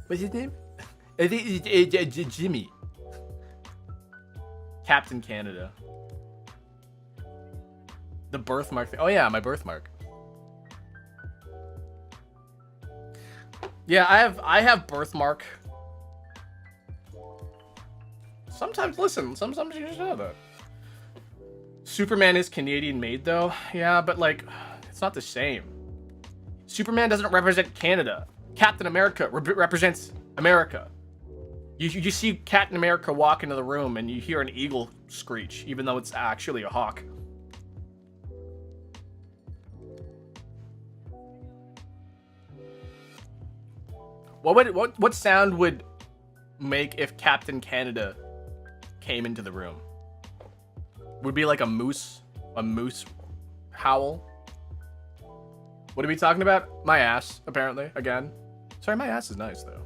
What's his name? I think it's Jimmy. Captain Canada. The birthmark thing. Oh yeah, my birthmark. Yeah, I have birthmark. Sometimes, listen, sometimes you just know that. Superman is Canadian made though. Yeah, but like, it's not the same. Superman doesn't represent Canada. Captain America represents America. You see Captain America walk into the room and you hear an eagle screech, even though it's actually a hawk. What sound would make if Captain Canada came into the room? Would be like a moose howl. What are we talking about? My ass, apparently, again. Sorry, my ass is nice though.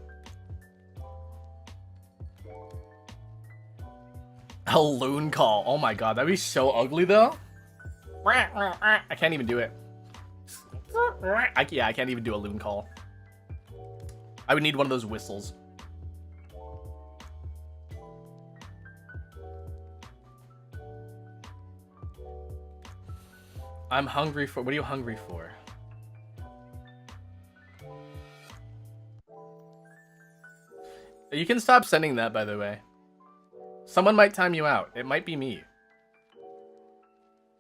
A loon call. Oh my god, that'd be so ugly though. I can't even do it. I can't even do a loon call. I would need one of those whistles. I'm hungry for... What are you hungry for? You can stop sending that, by the way. Someone might time you out. It might be me.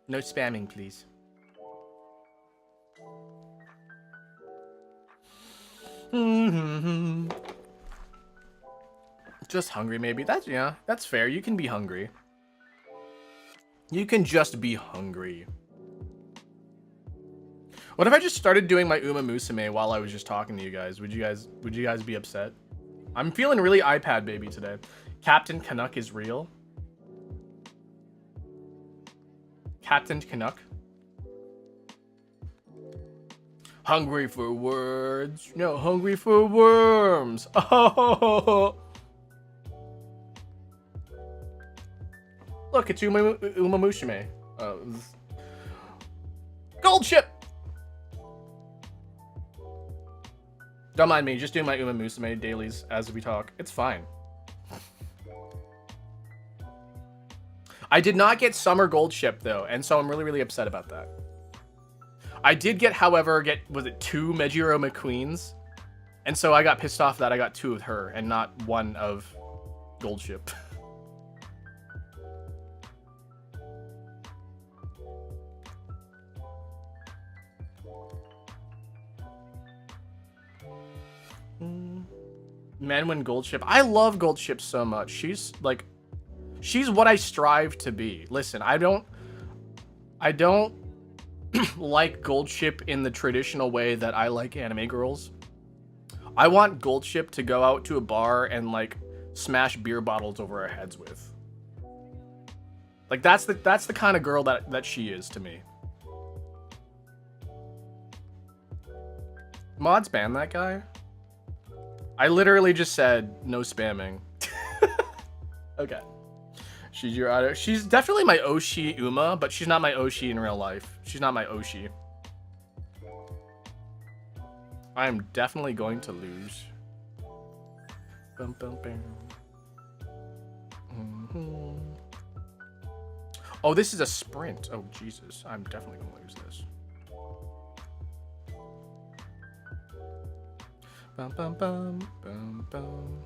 No spamming, please. Just hungry, maybe. Yeah, that's fair. You can be hungry. You can just be hungry. What if I just started doing my Uma Musume while I was just talking to you guys? Would you guys be upset? I'm feeling really iPad baby today. Captain Canuck is real. Captain Canuck. Hungry for words. No, hungry for worms. Oh. Look, it's Uma Musume. Gold ship! Don't mind me, just doing my Uma Musume dailies as we talk. It's fine. I did not get Summer Gold Ship, though, and so I'm really, really upset about that. I did get, however, was it 2 Mejiro McQueens? And so I got pissed off that I got 2 of her and not 1 of Gold Ship. Manwin Gold Ship. I love Gold Ship so much. She's what I strive to be. Listen, I don't like Gold Ship in the traditional way that I like anime girls. I want Gold Ship to go out to a bar and like smash beer bottles over our heads with. Like that's the kind of girl that she is to me. Mods ban that guy? I literally just said no spamming. Okay. She's your auto. She's definitely my Oshi Uma, but she's not my Oshi in real life. She's not my Oshi. I am definitely going to lose. Bum, bum, bum. Mm-hmm. Oh, this is a sprint. Oh, Jesus. I'm definitely going to lose this. Bum, bum, bum, bum, bum.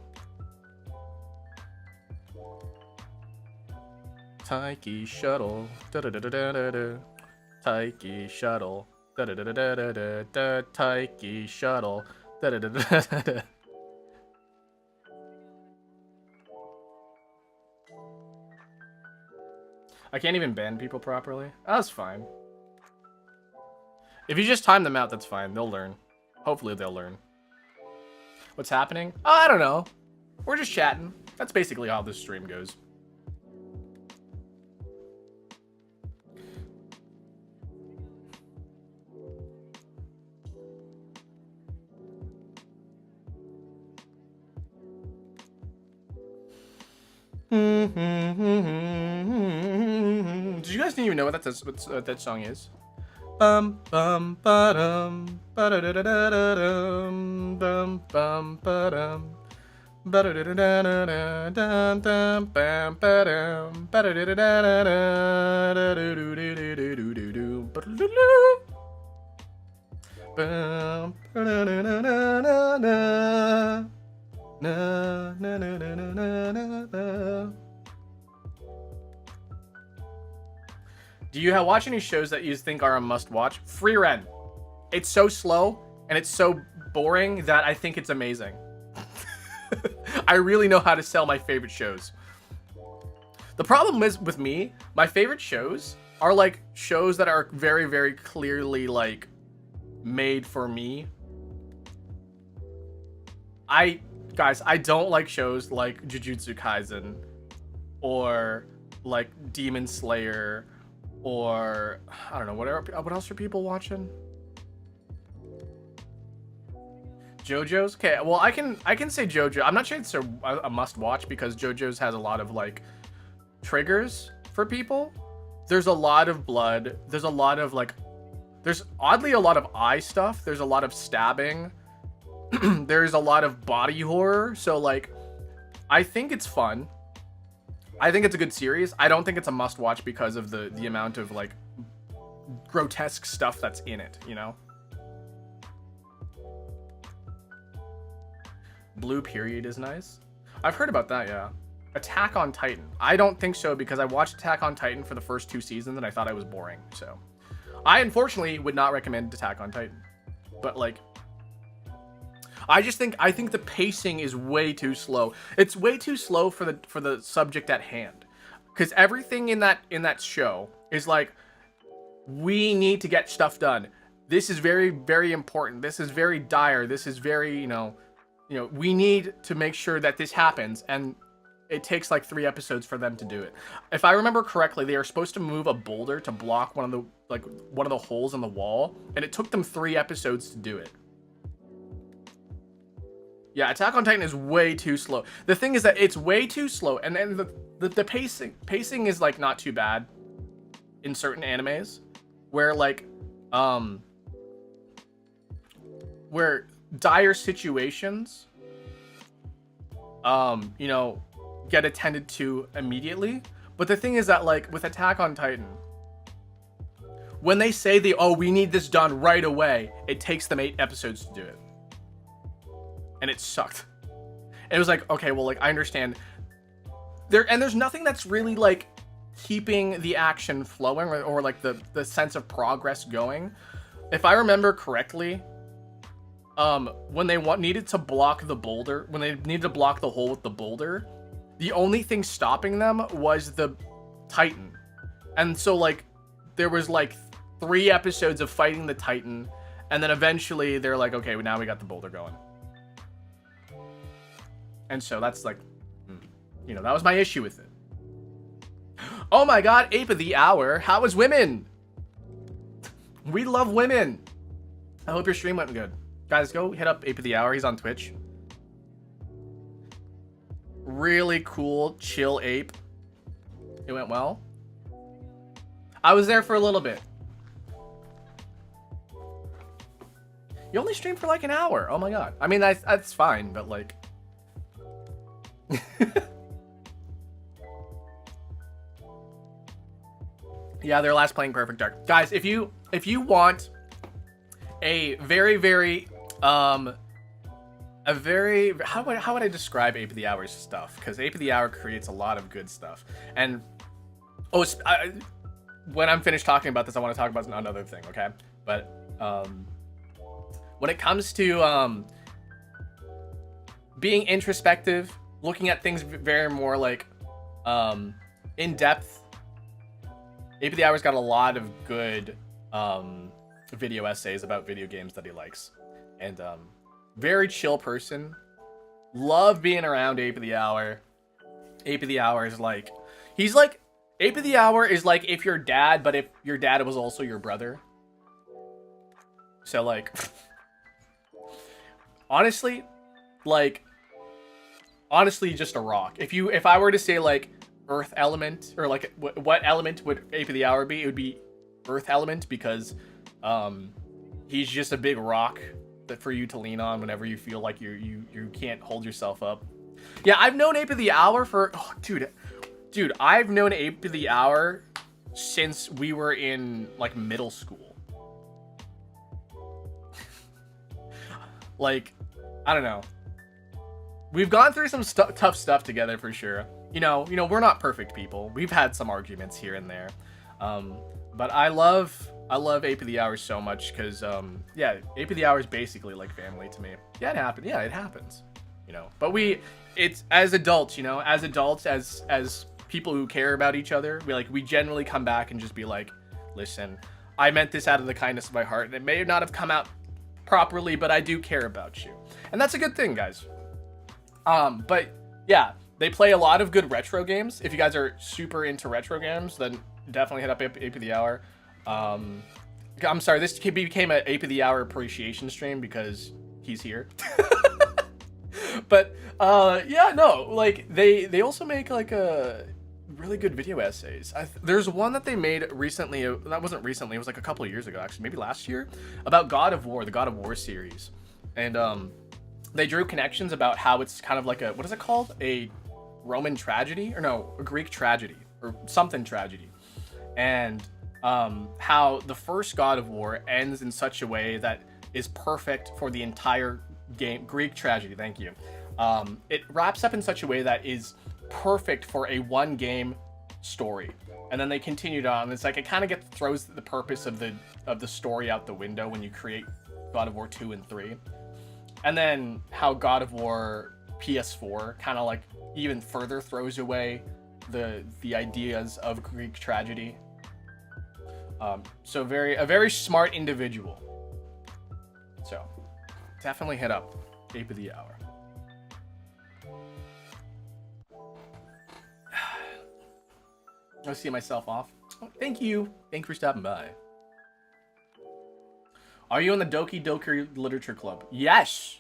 Taiki shuttle. Da da da da da da da. Taiki shuttle. Da da da da da da da da. Taiki shuttle. Da da da da da da. I can't even ban people properly. Oh, that's fine. If you just time them out, that's fine. They'll learn. Hopefully they'll learn. What's happening? Oh, I don't know. We're just chatting. That's basically how this stream goes. Did you guys didn't even know what that song is? Bum bum ba-dum ba-da-da-da-da-dum bum bum ba-dum ba-da-da-da-da-da-dum bam ba-dum ba-da-da-da-da-da-da-do-do-do-do-do-do-do bum ba-da-da-da-da-da na na na na na na na. Do you watch any shows that you think are a must-watch? Free Ren. It's so slow and it's so boring that I think it's amazing. I really know how to sell my favorite shows. The problem is with me, my favorite shows are like shows that are very, very clearly like made for me. Guys, I don't like shows like Jujutsu Kaisen or like Demon Slayer or I don't know, what else are people watching? JoJo's? Okay, well I can say JoJo. I'm not sure it's a must watch because JoJo's has a lot of like triggers for people. There's a lot of blood. There's a lot of like there's oddly a lot of eye stuff. There's a lot of stabbing. There's a lot of body horror, so like I think it's fun. I think it's a good series. I don't think it's a must watch because of the amount of like grotesque stuff that's in it, you know? Blue Period is nice. I've heard about that, yeah. Attack on Titan. I don't think so because I watched Attack on Titan for the first 2 seasons and I thought I was boring. So, I unfortunately would not recommend Attack on Titan. But like, I think the pacing is way too slow. It's way too slow for the subject at hand. Because everything in that show is like, we need to get stuff done. This is very, very important. This is very dire. This is very, we need to make sure that this happens. And it takes like 3 episodes for them to do it. If I remember correctly, they are supposed to move a boulder to block one of the holes in the wall, and it took them 3 episodes to do it. Yeah, Attack on Titan is way too slow. The thing is that it's way too slow, and then the pacing is like not too bad in certain animes, where like where dire situations get attended to immediately. But the thing is that like with Attack on Titan, when they say we need this done right away, it takes them 8 episodes to do it. And it sucked. It was like, okay, well, like, I understand. There's nothing that's really, like, keeping the action flowing or like, the sense of progress going. If I remember correctly, when they needed to block the boulder, when they needed to block the hole with the boulder, the only thing stopping them was the Titan. And so, like, there was, like, 3 episodes of fighting the Titan, and then eventually they're like, okay, well, now we got the boulder going. And so that's like, that was my issue with it. Oh my god, Ape of the Hour. How is women? We love women. I hope your stream went good. Guys, go hit up Ape of the Hour. He's on Twitch. Really cool, chill ape. It went well. I was there for a little bit. You only streamed for like an hour. Oh my god. I mean, that's fine, but like... Yeah, they're last playing Perfect Dark. Guys, if you want a very, very how would I describe Ape of the Hour's stuff? Because Ape of the Hour creates a lot of good stuff. And when I'm finished talking about this, I want to talk about another thing, okay? But when it comes to being introspective, looking at things very more like in depth, Ape of the Hour's got a lot of good video essays about video games that he likes. And very chill person. Love being around Ape of the Hour. Ape of the Hour is like... Ape of the Hour is like if your dad, but if your dad was also your brother. So like... honestly, just a rock. If I were to say like earth element, or like what element would Ape of the Hour be? It would be earth element, because he's just a big rock that for you to lean on whenever you feel like you can't hold yourself up. Yeah, I've known Ape of the Hour for dude, I've known Ape of the Hour since we were in like middle school. Like, I don't know. We've gone through some tough stuff together for sure. You know, we're not perfect people. We've had some arguments here and there. But I love Ape of the Hour so much because, yeah, Ape of the Hour is basically like family to me. Yeah, it happened. Yeah, it happens. But it's as adults, as people who care about each other, we generally come back and just be like, listen, I meant this out of the kindness of my heart, and it may not have come out properly, but I do care about you. And that's a good thing, guys. But yeah, they play a lot of good retro games. If you guys are super into retro games, then definitely hit up Ape of the Hour. I'm sorry, this became an Ape of the Hour appreciation stream because he's here. But yeah, no, like they also make like a really good video essays. There's one that they made recently. That wasn't recently. It was like a couple of years ago, actually, maybe last year, about God of War, the God of War series, and they drew connections about how it's kind of like what is it called? A Roman tragedy, or no, a Greek tragedy, or something tragedy, and how the first God of War ends in such a way that is perfect for the entire Greek tragedy. Thank you. It wraps up in such a way that is perfect for a one game story, and then they continued on. It's like it kind of throws the purpose of the story out the window when you create God of War 2 and 3, and then how God of War PS4 kind of like even further throws away the ideas of Greek tragedy. So a very smart individual. So definitely hit up Ape of the Hour. I'll see myself off. Oh, thank you. Thank you for stopping by. Are you in the Doki Doki Literature Club? Yes.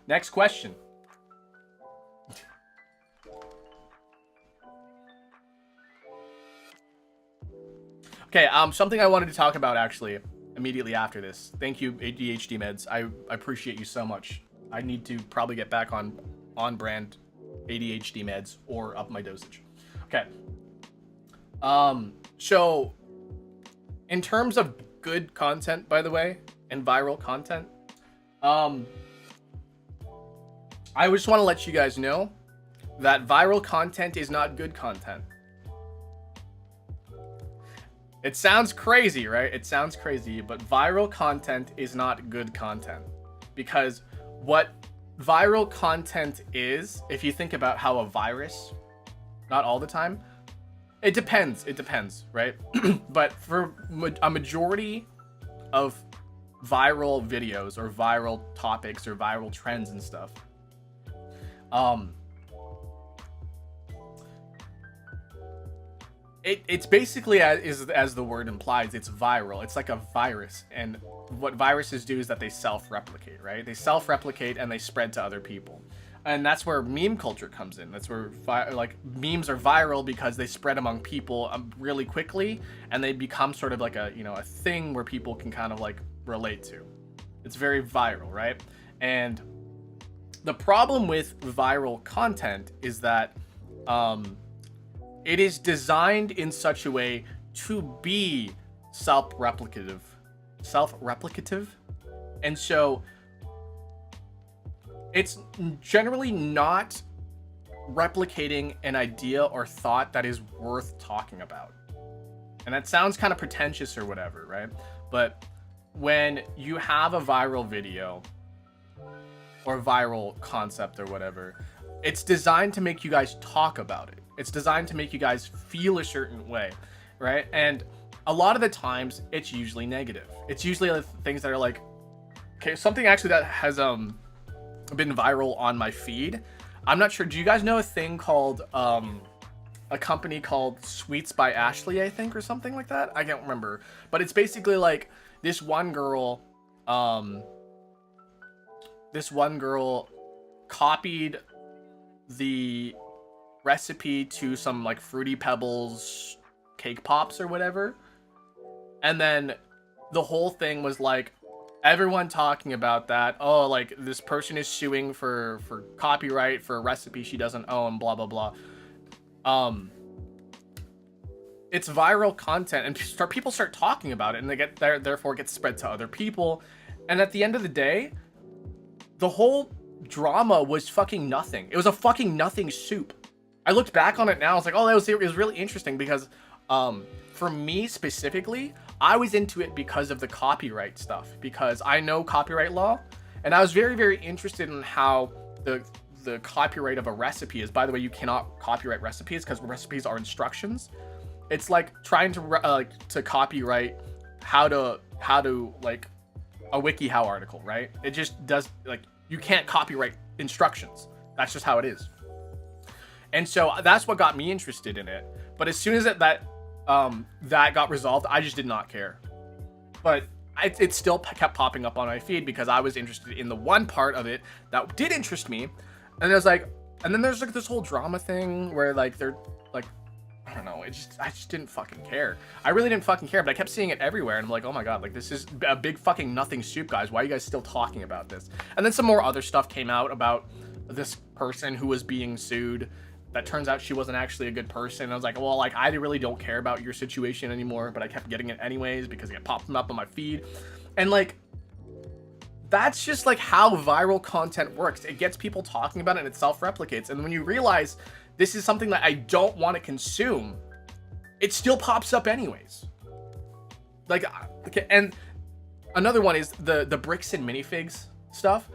Next question. Okay, something I wanted to talk about actually immediately after this. Thank you, ADHD meds. I appreciate you so much. I need to probably get back on brand ADHD meds or up my dosage. Okay. So in terms of good content, by the way, and viral content, I just want to let you guys know that viral content is not good content. It sounds crazy, right? It sounds crazy, but viral content is not good content. Because what viral content is, if you think about how a virus, not all the time, it depends, right? But for a majority of viral videos or viral topics or viral trends and stuff, it's basically as the word implies, it's viral. It's like a virus, and what viruses do is that they self-replicate, right? They self-replicate and they spread to other people, and that's where meme culture comes in. That's where like memes are viral because they spread among people really quickly, and they become sort of like a a thing where people can kind of like relate to. It's very viral, right? And the problem with viral content is that it is designed in such a way to be self-replicative, and so it's generally not replicating an idea or thought that is worth talking about. And that sounds kind of pretentious or whatever, right? But when you have a viral video or viral concept or whatever, it's designed to make you guys talk about it. It's designed to make you guys feel a certain way, right? And a lot of the times, it's usually negative. It's usually things that are like, okay, something actually that has been viral on my feed. I'm not sure. Do you guys know a thing called a company called Sweets by Ashley, I think, or something like that? I can't remember. But it's basically like this one girl copied the recipe to some like Fruity Pebbles cake pops or whatever, and then the whole thing was like everyone talking about that. Oh, like this person is suing for copyright for a recipe she doesn't own, blah blah blah. It's viral content, and people start talking about it, and they get there, therefore it gets spread to other people, and at the end of the day, the whole drama was fucking nothing. It was a fucking nothing soup. I looked back on it now. I was like, oh, it was really interesting because, for me specifically, I was into it because of the copyright stuff, because I know copyright law, and I was very, very interested in how the copyright of a recipe is. By the way, you cannot copyright recipes because recipes are instructions. It's like trying to copyright how to like a WikiHow article, right? It just does, like, you can't copyright instructions. That's just how it is. And so that's what got me interested in it. But as soon as that got resolved, I just did not care. But it still kept popping up on my feed because I was interested in the one part of it that did interest me. And I was like, and then there's like this whole drama thing where like they're like, I don't know, I just didn't fucking care. I really didn't fucking care, but I kept seeing it everywhere, and I'm like, oh my god, like this is a big fucking nothing soup, guys. Why are you guys still talking about this? And then some more other stuff came out about this person who was being sued that turns out she wasn't actually a good person. I was like, well, like, I really don't care about your situation anymore, but I kept getting it anyways because it kept popping up on my feed. And like, that's just like how viral content works. It gets people talking about it and it self-replicates. And when you realize this is something that I don't want to consume, it still pops up anyways. Like, okay, and another one is the bricks and minifigs stuff.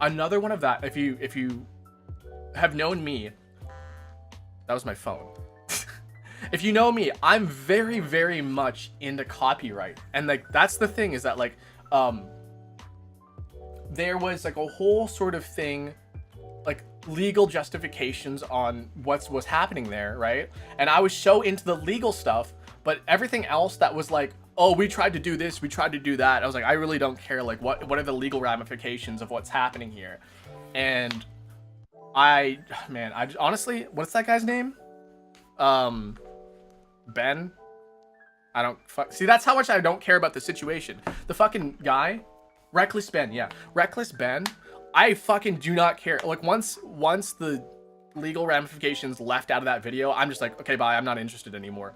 Another one of that, if you have known me, that was my phone. If you know me, I'm very, very much into copyright. And like, that's the thing, is that like, there was like a whole sort of thing, like legal justifications on what's happening there, right? And I was so into the legal stuff, but everything else that was like, oh, we tried to do this, we tried to do that, I was like, I really don't care. Like, what are the legal ramifications of what's happening here? And I honestly, what's that guy's name? Ben? I don't see, that's how much I don't care about the situation. The fucking guy, Reckless Ben, yeah. Reckless Ben, I fucking do not care. Like, once the legal ramifications left out of that video, I'm just like, okay, bye, I'm not interested anymore.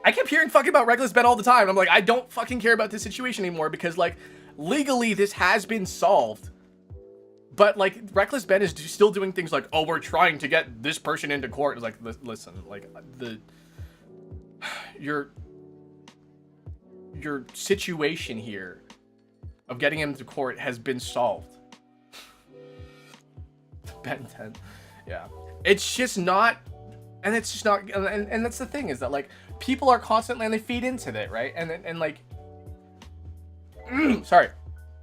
I kept hearing fucking about Reckless Ben all the time. I'm like, I don't fucking care about this situation anymore because, like, legally this has been solved. But, like, Reckless Ben is still doing things like, oh, we're trying to get this person into court. It's like, listen, like, your situation here of getting him to court has been solved. Ben 10. Yeah. It's just not, and it's just not, and that's the thing, is that, like, people are constantly, and they feed into that, right? And like, sorry.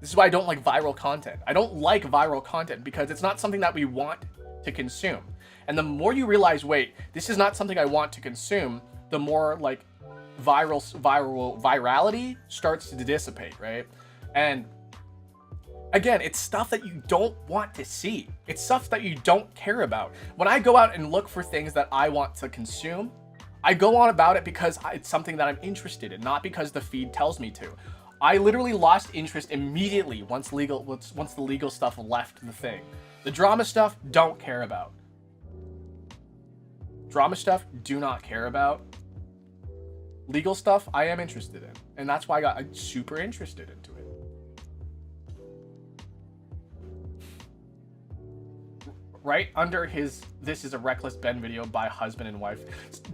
This is why I don't like viral content. I don't like viral content because it's not something that we want to consume. And the more you realize, wait, this is not something I want to consume, the more like virality starts to dissipate, right? And again, it's stuff that you don't want to see. It's stuff that you don't care about. When I go out and look for things that I want to consume, I go on about it because it's something that I'm interested in, not because the feed tells me to. I literally lost interest immediately once the legal stuff left the thing. The drama stuff, don't care about. Drama stuff, do not care about. Legal stuff, I am interested in. And that's why I got super interested into it. Right under his "this is a Reckless Ben" video by husband and wife.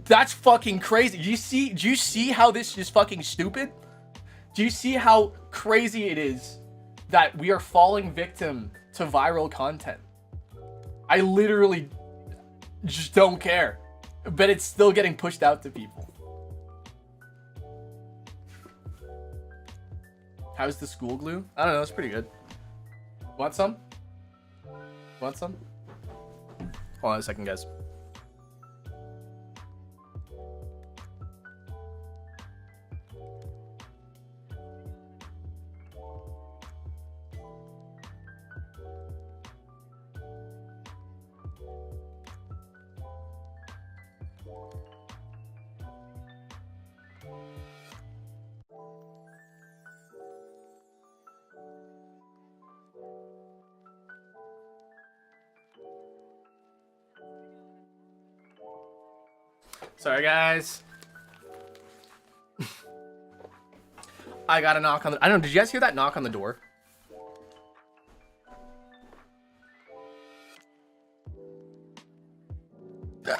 That's fucking crazy. Do you see how this is fucking stupid? Do you see how crazy it is that we are falling victim to viral content? I literally just don't care, but it's still getting pushed out to people. How's the school glue? I don't know, it's pretty good. Want some? Want some? Hold on a second, guys. Sorry, guys. I got a knock on the... I don't know, did you guys hear that knock on the door? Yeah.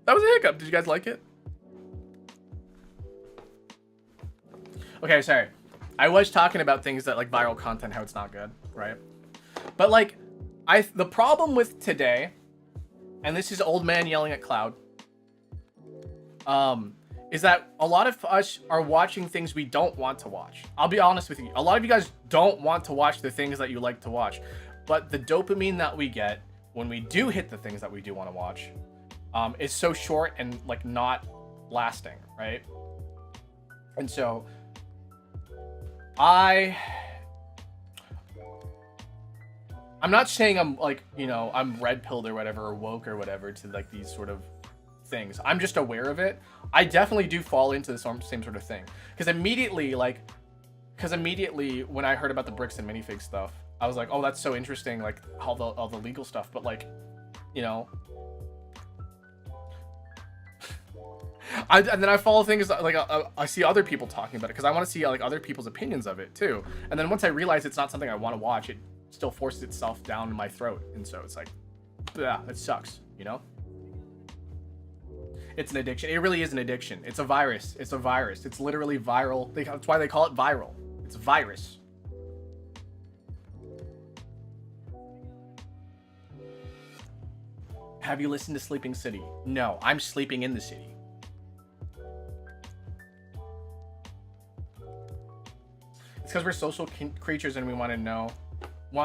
That was a hiccup. Did you guys like it? Okay, sorry. I was talking about things that, like, viral content, how it's not good, right? But, like, the problem with today, and this is old man yelling at cloud, is that a lot of us are watching things we don't want to watch. I'll be honest with you. A lot of you guys don't want to watch the things that you like to watch. But the dopamine that we get when we do hit the things that we do want to watch is so short and, like, not lasting, right? And so I'm not saying I'm, like, you know, I'm red pilled or whatever, or woke or whatever to, like, these sort of things. I'm just aware of it. I definitely do fall into the same sort of thing. Because immediately when I heard about the bricks and minifig stuff, I was like, oh, that's so interesting, like all the legal stuff. But, like, you know, And then I follow things like I see other people talking about it because I want to see like other people's opinions of it too. And then once I realize it's not something I want to watch, it still forces itself down my throat, and so it's like, yeah, it sucks, you know. It's an addiction. It really is an addiction. It's a virus. It's a virus. It's literally viral. That's why they call it viral. It's a virus. Have you listened to Sleeping City? No, I'm sleeping in the city. It's because we're social creatures and we want to know.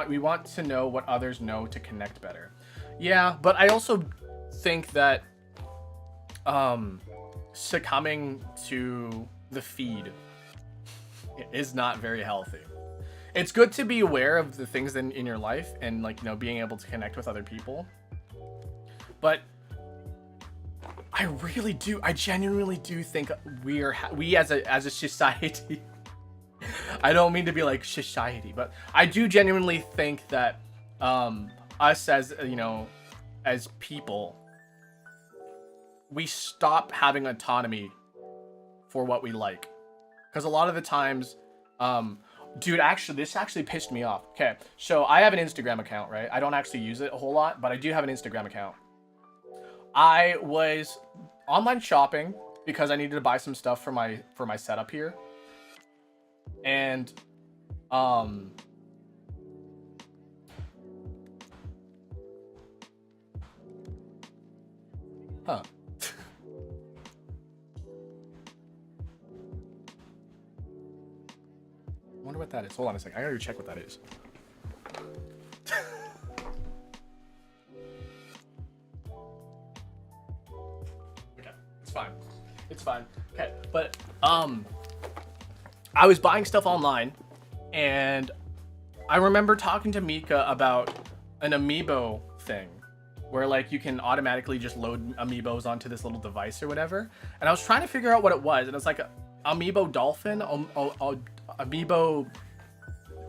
We want to know what others know to connect better. Yeah, but I also think that succumbing to the feed is not very healthy. It's good to be aware of the things in your life and, like, you know, being able to connect with other people. But I genuinely do think we as a society, I don't mean to be like society, but I do genuinely think that us as, you know, as people, we stop having autonomy for what we like. Because a lot of the times, dude, this actually pissed me off. Okay, so I have an Instagram account, right? I don't actually use it a whole lot, but I do have an Instagram account. I was online shopping because I needed to buy some stuff for my setup here. And huh. Wonder what that is. Hold on a second. I gotta check what that is. Okay, it's fine. It's fine. Okay, but I was buying stuff online, and I remember talking to Mika about an amiibo thing, where like you can automatically just load amiibos onto this little device or whatever. And I was trying to figure out what it was, and it's like amiibo dolphin, amiibo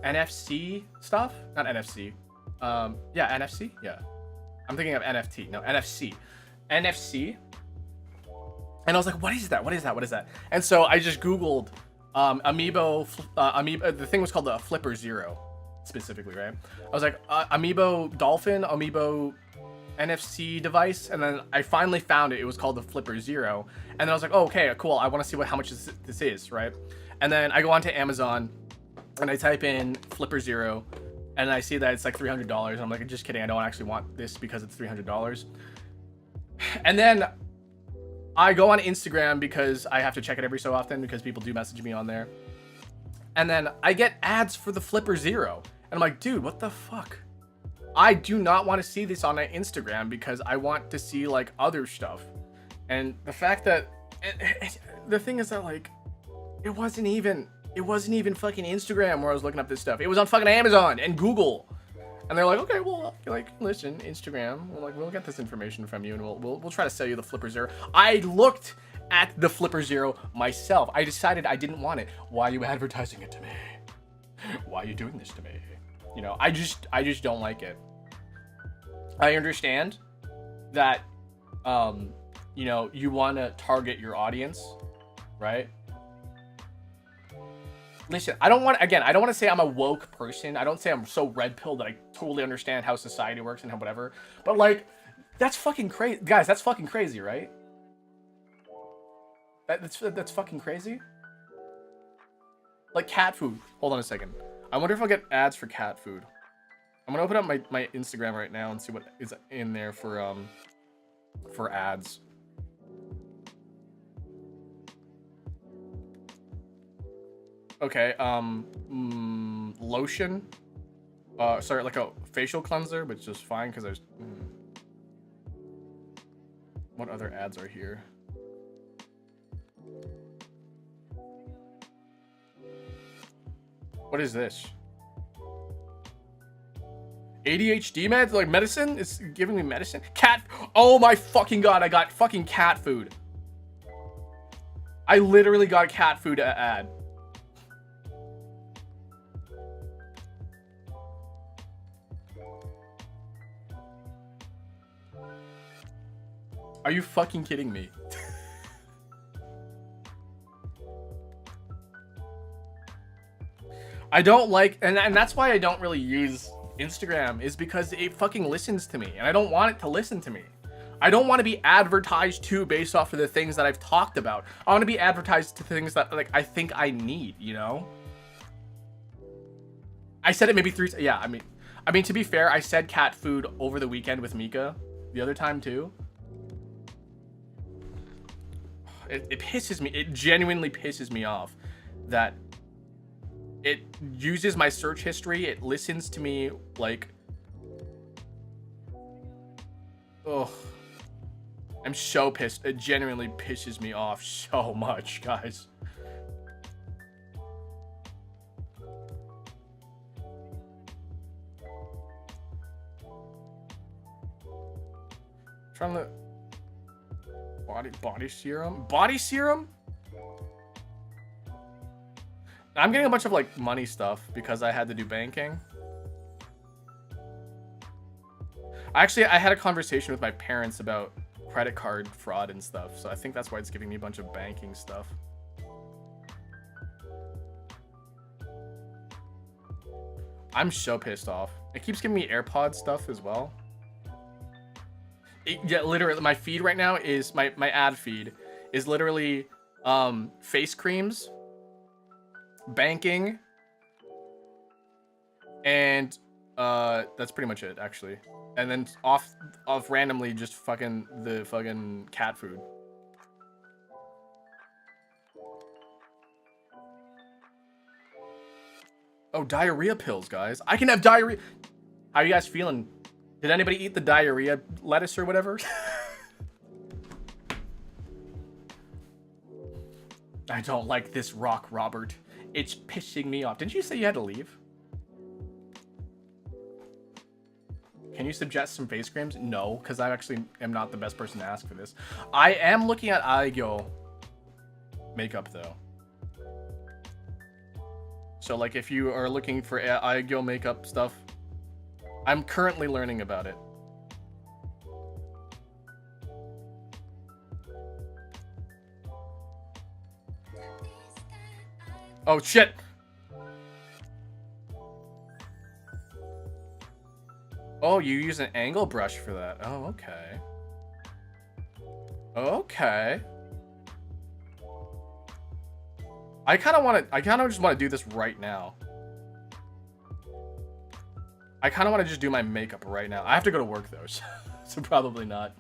NFC stuff, not NFC. Yeah, NFC. Yeah, I'm thinking of NFT. No, NFC. And I was like, what is that? What is that? What is that? And so I just Googled amiibo. The thing was called the Flipper Zero, specifically, right? I was like, amiibo dolphin, amiibo NFC device, and then I finally found it. It was called the Flipper Zero, and then I was like, oh, okay, cool. I want to see how much this is, right? And then I go onto Amazon, and I type in Flipper Zero, and I see that it's like $300. And I'm like, just kidding. I don't actually want this because it's $300. And then I go on Instagram because I have to check it every so often because people do message me on there. And then I get ads for the Flipper Zero. And I'm like, dude, what the fuck? I do not want to see this on my Instagram because I want to see like other stuff. And the fact that the thing is that like it wasn't even fucking Instagram where I was looking up this stuff. It was on fucking Amazon and Google. And they're like, okay, well, like, listen, Instagram, we'll get this information from you, and we'll try to sell you the Flipper Zero. I looked at the Flipper Zero myself. I decided I didn't want it. Why are you advertising it to me? Why are you doing this to me? You know, I just don't like it. I understand that, you know, you want to target your audience, right? Listen, I don't want to say I'm a woke person. I don't say I'm so red pilled that I totally understand how society works and how whatever. But like, that's fucking crazy. Guys, that's fucking crazy, right? That's fucking crazy. Like cat food. Hold on a second. I wonder if I'll get ads for cat food. I'm gonna open up my Instagram right now and see what is in there for ads. Okay, lotion. Sorry, like a facial cleanser, which is fine because there's. What other ads are here? What is this? ADHD meds? Like medicine? It's giving me medicine? Cat. Oh my fucking god, I got fucking cat food. I literally got a cat food ad. Are you fucking kidding me? I don't like, and that's why I don't really use Instagram, is because it fucking listens to me, and I don't want it to listen to me. I don't want to be advertised to based off of the things that I've talked about. I want to be advertised to things that like I think I need, you know? I said it maybe 3, yeah, I mean to be fair, I said cat food over the weekend with Mika the other time too. It pisses me, it genuinely pisses me off that it uses my search history, it listens to me like, ugh. I'm so pissed. It genuinely pisses me off so much, guys. Trying to body serum. Body serum? I'm getting a bunch of like money stuff because I had to do banking. Actually, I had a conversation with my parents about credit card fraud and stuff, so I think that's why it's giving me a bunch of banking stuff. I'm so pissed off. It keeps giving me AirPod stuff as well. Yeah, literally, my feed right now is my ad feed is literally face creams, banking, and that's pretty much it actually. And then off randomly just fucking the fucking cat food. Oh, diarrhea pills, guys. I can have diarrhea. How are you guys feeling? Did anybody eat the diarrhea lettuce or whatever? I don't like this rock, Robert. It's pissing me off. Didn't you say you had to leave? Can you suggest some face creams? No, because I actually am not the best person to ask for this. I am looking at Aigyo makeup, though. So, like, if you are looking for Aigyo makeup stuff, I'm currently learning about it. Oh, shit! Oh, you use an angle brush for that. Oh, okay. Okay. I kind of just want to do this right now. I kind of want to just do my makeup right now. I have to go to work though, so probably not.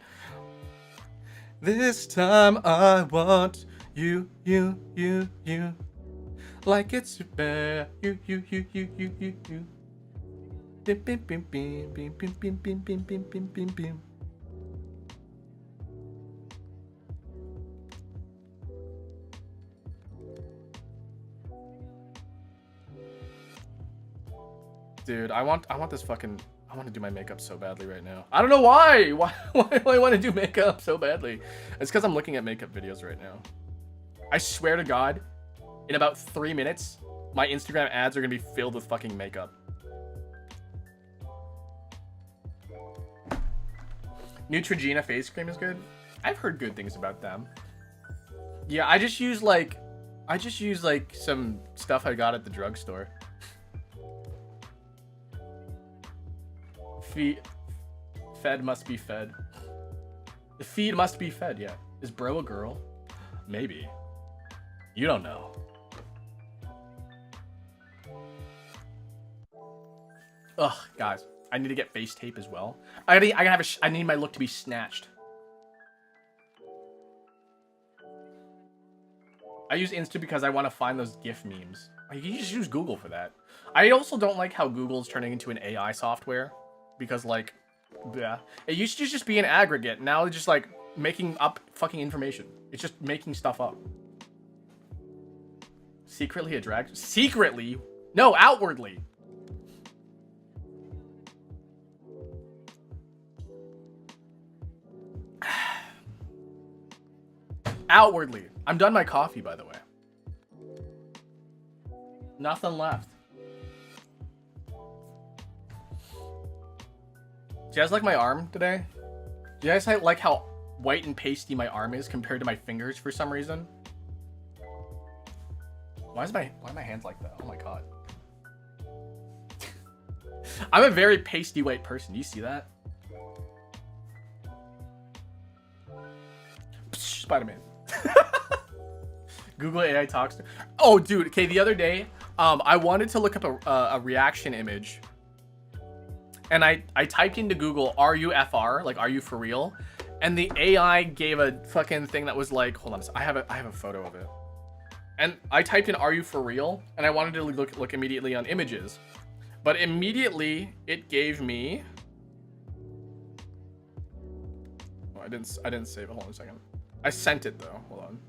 This time I want you. Like it's bear. You. Bim, bim, bim, bim, bim, bim, bim, bim, bim, bim, bim, bim, bim. Dude, I want this fucking, I want to do my makeup so badly right now. I don't know why. Why do I want to do makeup so badly? It's because I'm looking at makeup videos right now. I swear to God, in about 3 minutes, my Instagram ads are gonna be filled with fucking makeup. Neutrogena face cream is good. I've heard good things about them. Yeah, I just use like some stuff I got at the drugstore. Fed must be fed. The feed must be fed, yeah. Is bro a girl? Maybe. You don't know. Ugh, guys. I need to get face tape as well. I need my look to be snatched. I use Insta because I want to find those GIF memes. You can just use Google for that. I also don't like how Google's turning into an AI software. Because, like, yeah. It used to just be an aggregate. Now it's just, like, making up fucking information. It's just making stuff up. Secretly a drag... Secretly? No, outwardly. Outwardly. I'm done my coffee, by the way. Nothing left. Do you guys like my arm today? Do you guys like how white and pasty my arm is compared to my fingers for some reason? Why are my hands like that? Oh my god. I'm a very pasty white person. Do you see that? Psh, Spider-Man. Google AI talks to... Oh, dude. Okay, the other day, I wanted to look up a reaction image. And I typed into Google, are you FR? Like, are you for real? And the AI gave a fucking thing that was like... Hold on. I have a photo of it. And I typed in, are you for real? And I wanted to look immediately on images. But immediately, it gave me... Oh, I didn't save it. Hold on a second. I sent it, though. Hold on.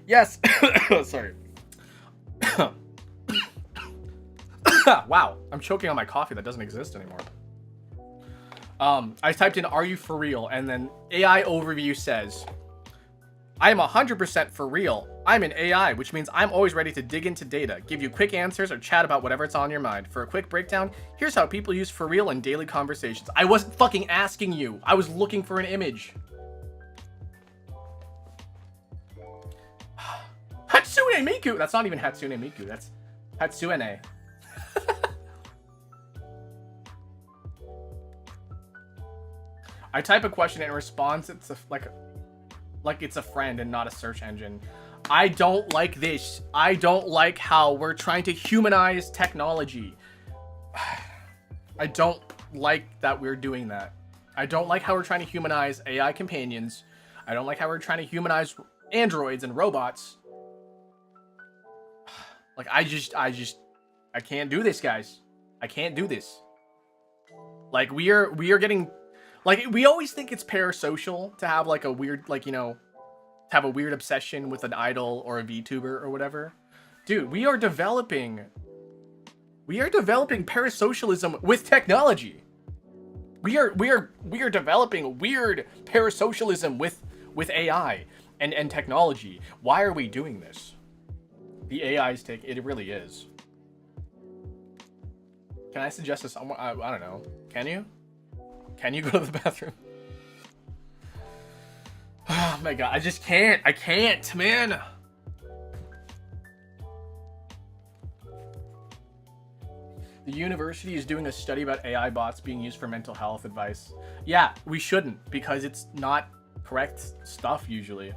Yes. Sorry. Wow. I'm choking on my coffee that doesn't exist anymore. I typed in, are you for real? And then AI overview says, I am 100% for real. I'm an AI, which means I'm always ready to dig into data, give you quick answers, or chat about whatever's on your mind. For a quick breakdown, here's how people use for real in daily conversations. I wasn't fucking asking you. I was looking for an image. Hatsune Miku! That's not even Hatsune Miku. That's Hatsune. I type a question and it responds. It's like it's a friend and not a search engine. I don't like this. I don't like how we're trying to humanize technology. I don't like that we're doing that. I don't like how we're trying to humanize AI companions. I don't like how we're trying to humanize androids and robots. Like, I can't do this, guys. I can't do this. Like, we are getting, like, we always think it's parasocial to have, like, a weird, like, you know, to have a weird obsession with an idol or a VTuber or whatever. Dude, we are developing parasocialism with technology. We are developing weird parasocialism with AI and technology. Why are we doing this? The AI's take, it really is. Can I suggest to someone? I don't know. Can you? Can you go to the bathroom? Oh my god, I just can't. I can't, man. The university is doing a study about AI bots being used for mental health advice. Yeah, we shouldn't, because it's not correct stuff usually.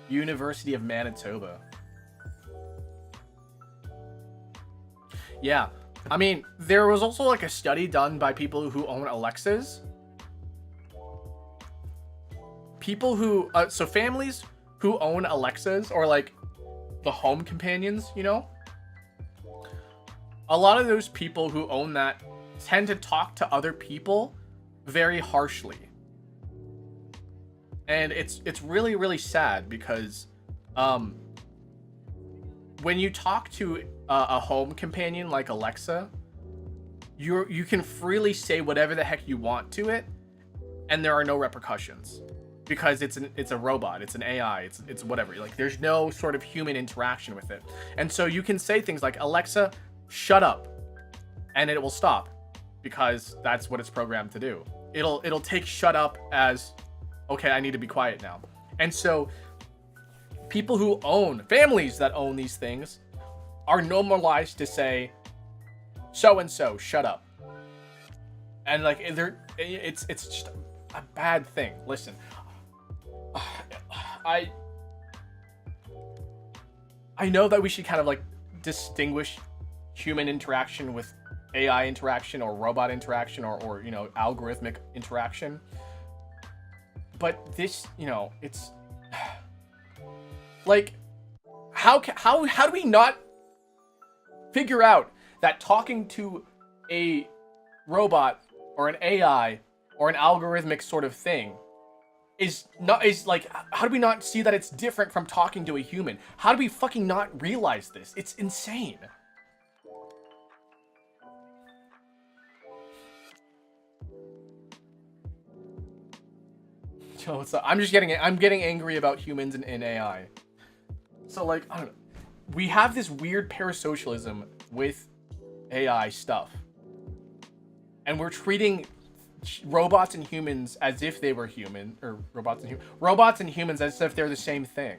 University of Manitoba. Yeah, I mean, there was also like a study done by people who own Alexas. People who, so families who own Alexas, or like the home companions, you know? A lot of those people who own that tend to talk to other people very harshly. And it's really, really sad because when you talk to a home companion like Alexa, you can freely say whatever the heck you want to it, and there are no repercussions because it's a robot, it's an AI, it's whatever. Like, there's no sort of human interaction with it, and so you can say things like, Alexa, shut up, and it will stop because that's what it's programmed to do. It'll take shut up as, okay, I need to be quiet now. And so people who own, families that own these things are normalized to say, so-and-so, shut up. And like, it's just a bad thing. Listen, I know that we should kind of like distinguish human interaction with AI interaction or robot interaction or you know, algorithmic interaction. But this, you know, it's like, how do we not figure out that talking to a robot or an AI or an algorithmic sort of thing is like, how do we not see that it's different from talking to a human? How do we fucking not realize this? It's insane. So I'm getting angry about humans and AI. So like, I don't know. We have this weird parasocialism with AI stuff. And we're treating robots and humans as if they were human, or robots and humans as if they're the same thing.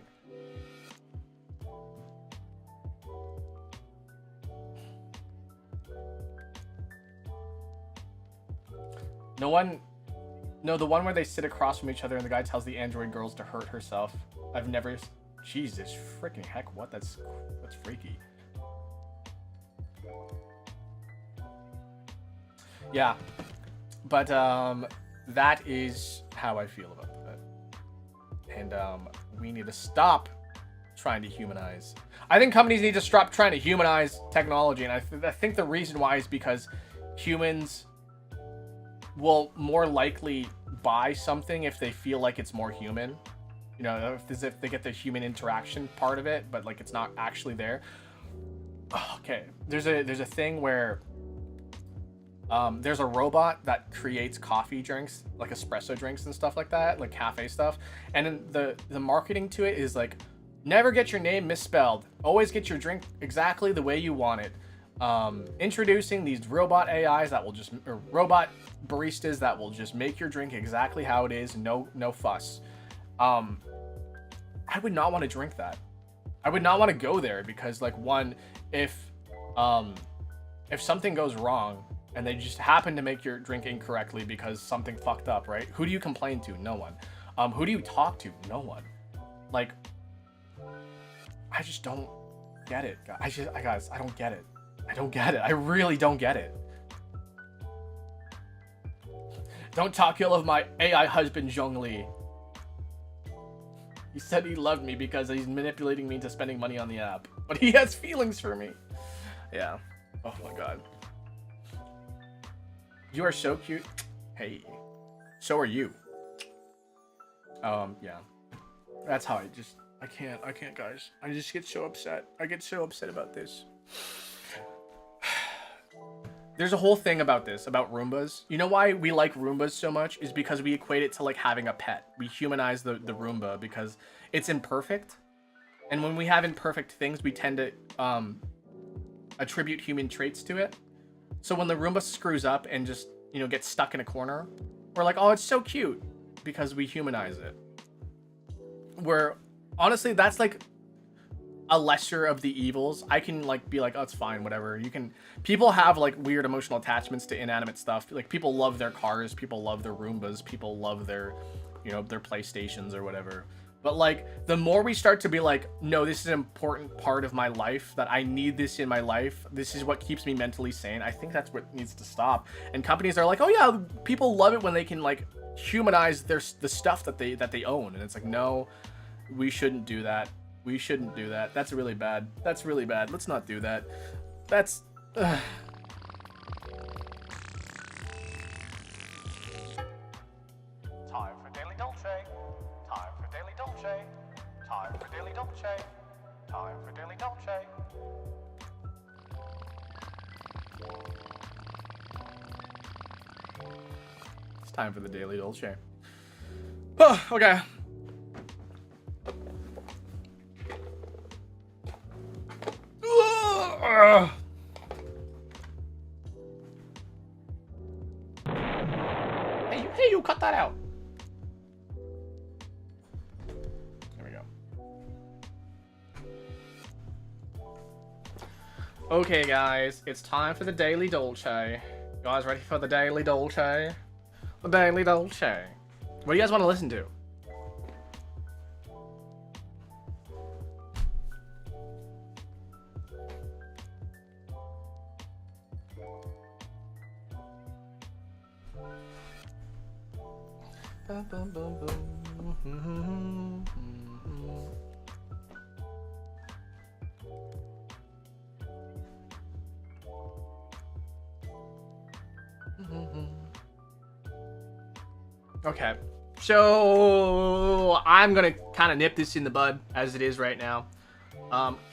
No, the one where they sit across from each other and the guy tells the android girls to hurt herself. I've never... Jesus freaking heck, what? That's freaky. Yeah. But, that is how I feel about that. And, we need to stop trying to humanize. I think companies need to stop trying to humanize technology, and I think the reason why is because humans will more likely buy something if they feel like it's more human. You know, if they get the human interaction part of it, but like it's not actually there. Okay, there's a thing where there's a robot that creates coffee drinks, like espresso drinks and stuff like that, like cafe stuff. And then the marketing to it is like, never get your name misspelled. Always get your drink exactly the way you want it. Introducing these robot AIs that will just, or robot baristas that will just make your drink exactly how it is. No fuss. I would not want to drink that. I would not want to go there because, like, one, if something goes wrong and they just happen to make your drink incorrectly because something fucked up, right? Who do you complain to? No one. Who do you talk to? No one. Like, I just don't get it. Guys, I don't get it. I don't get it. I really don't get it. Don't talk ill of my AI husband, Zhongli. He said he loved me because he's manipulating me into spending money on the app. But he has feelings for me. Yeah. Oh my god. You are so cute. Hey. So are you. Yeah. That's how I can't, guys. I just get so upset. I get so upset about this. There's a whole thing about this, about Roombas. You know why we like Roombas so much? Is because we equate it to like having a pet. We humanize the Roomba because it's imperfect. And when we have imperfect things, we tend to attribute human traits to it. So when the Roomba screws up and just, you know, gets stuck in a corner, we're like, oh, it's so cute because we humanize it. Where honestly, that's like a lesser of the evils. I can like be like, oh, it's fine, whatever. People have like weird emotional attachments to inanimate stuff. Like people love their cars, people love their Roombas, people love their, you know, their PlayStations or whatever. But like the more we start to be like, no, this is an important part of my life, that I need this in my life, this is what keeps me mentally sane, I think that's what needs to stop. And companies are like, oh yeah, people love it when they can like humanize the stuff that they own. And it's like, no, we shouldn't do that. We shouldn't do that. That's really bad. That's really bad. Let's not do that. That's... Time for Daily Dolce. Time for Daily Dolce. Time for Daily Dolce. Time for Daily Dolce. It's time for the Daily Dolce. Oh, okay. Hey, you cut that out. There we go. Okay, guys, it's time for the Daily Dolce. You guys ready for the Daily Dolce? The Daily Dolce. What do you guys want to listen to? Boom, boom, boom. Okay, so I'm gonna kind of nip this in the bud as it is right now.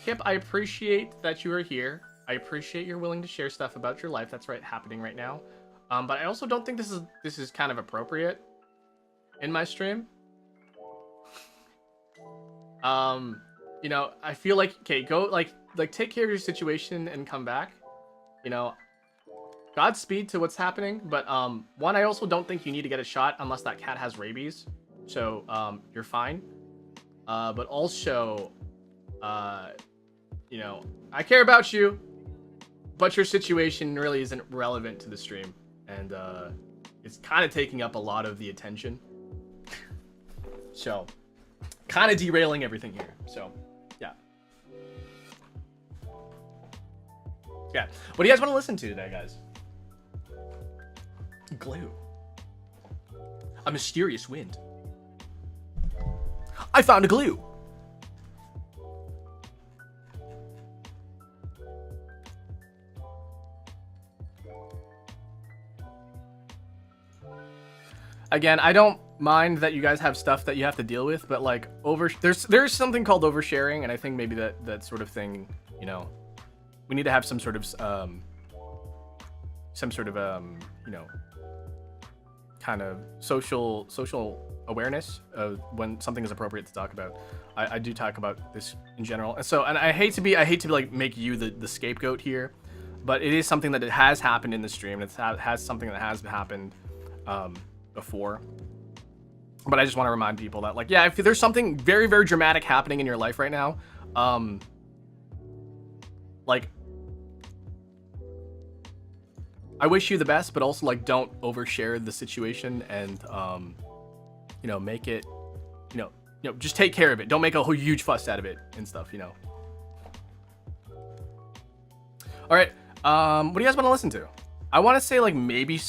Kip, I appreciate that you are here. I appreciate you're willing to share stuff about your life that's happening right now. But I also don't think this is kind of appropriate in my stream. You know, I feel like, okay, go like take care of your situation and come back. You know, Godspeed to what's happening, but one, I also don't think you need to get a shot unless that cat has rabies, so you're fine. But also, you know, I care about you, but your situation really isn't relevant to the stream, and It's kind of taking up a lot of the attention. So, kind of derailing everything here. So, yeah. Yeah. What do you guys want to listen to today, guys? Glue. A mysterious wind. I found a glue. Again, I don't mind that you guys have stuff that you have to deal with, but like there's something called oversharing, and I think maybe that sort of thing, you know, we need to have some sort of you know, kind of social awareness of when something is appropriate to talk about. I do talk about this in general, and I hate to be like make you the scapegoat here, but it is something that it has happened in the stream. It has something that has happened before. But I just want to remind people that, like, yeah, if there's something very, very dramatic happening in your life right now, like, I wish you the best, but also, like, don't overshare the situation and, you know, make it, you know, just take care of it. Don't make a whole huge fuss out of it and stuff, you know. All right, what do you guys want to listen to? I want to say, like, maybe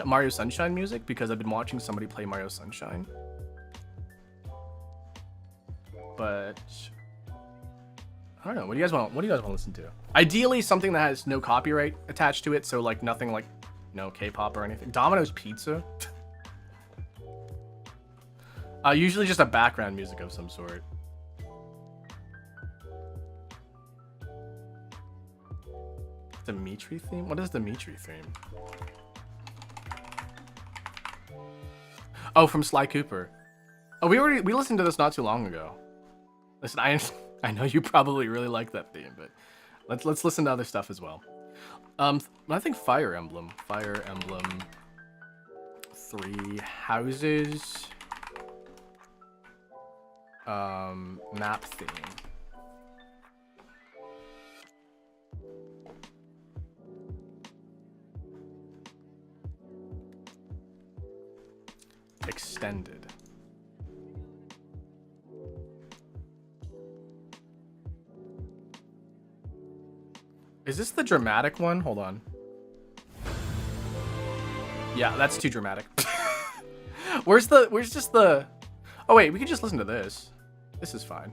Mario Sunshine music, because I've been watching somebody play Mario Sunshine. But I don't know. What do you guys want to listen to? Ideally, something that has no copyright attached to it, so like nothing like, you know, K-pop or anything. Domino's Pizza. Usually just a background music of some sort. Dimitri theme? What is Dimitri theme? Oh, from Sly Cooper. Oh, we listened to this not too long ago. Listen, I know you probably really like that theme, but let's listen to other stuff as well. I think Fire Emblem 3 houses, map theme. Extended. Is this the dramatic one? Hold on. Yeah, that's too dramatic. Where's just the... Oh wait, we can just listen to this. This is fine.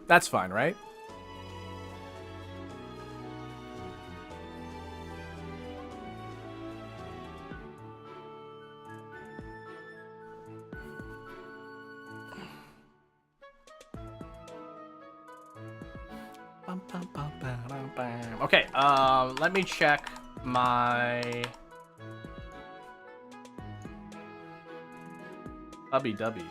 That's fine, right? Okay, let me check my Ubby Dubby.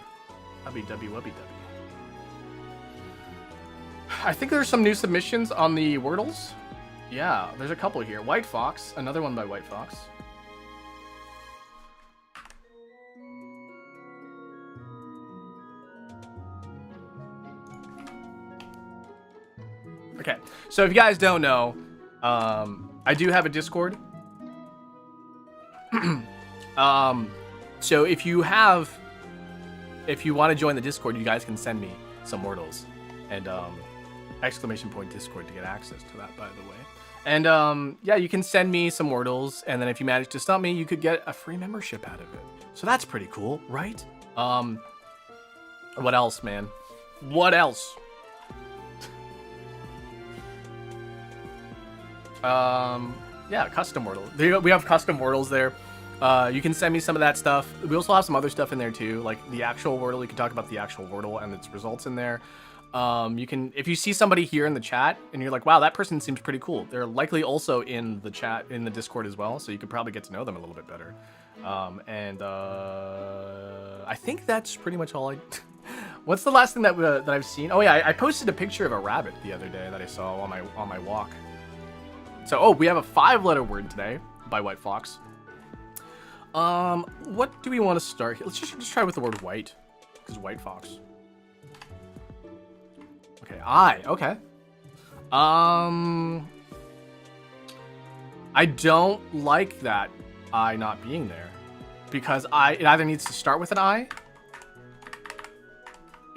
I think there's some new submissions on the Wordles. Yeah, there's a couple here. White Fox, another one by White Fox. Okay, so if you guys don't know, I do have a Discord. So if you want to join the Discord, you guys can send me some Wordles and !Discord to get access to that, by the way. And yeah, you can send me some Wordles, and then if you manage to stump me, you could get a free membership out of it. So that's pretty cool, right? What else, man? What else? Yeah, custom Wordle. We have custom Wordles there. You can send me some of that stuff. We also have some other stuff in there too, like the actual Wordle. You can talk about the actual Wordle and its results in there. You can, if you see somebody here in the chat and you're like, wow, that person seems pretty cool, they're likely also in the chat, in the Discord as well, so you could probably get to know them a little bit better. I think that's pretty much all I... What's the last thing that I've seen? Oh yeah, I posted a picture of a rabbit the other day that I saw on my walk. So, oh, we have a 5-letter word today by White Fox. What do we want to start here? Let's just try with the word white, because white fox. Okay, I. Okay. I don't like that I not being there, because it either needs to start with an I.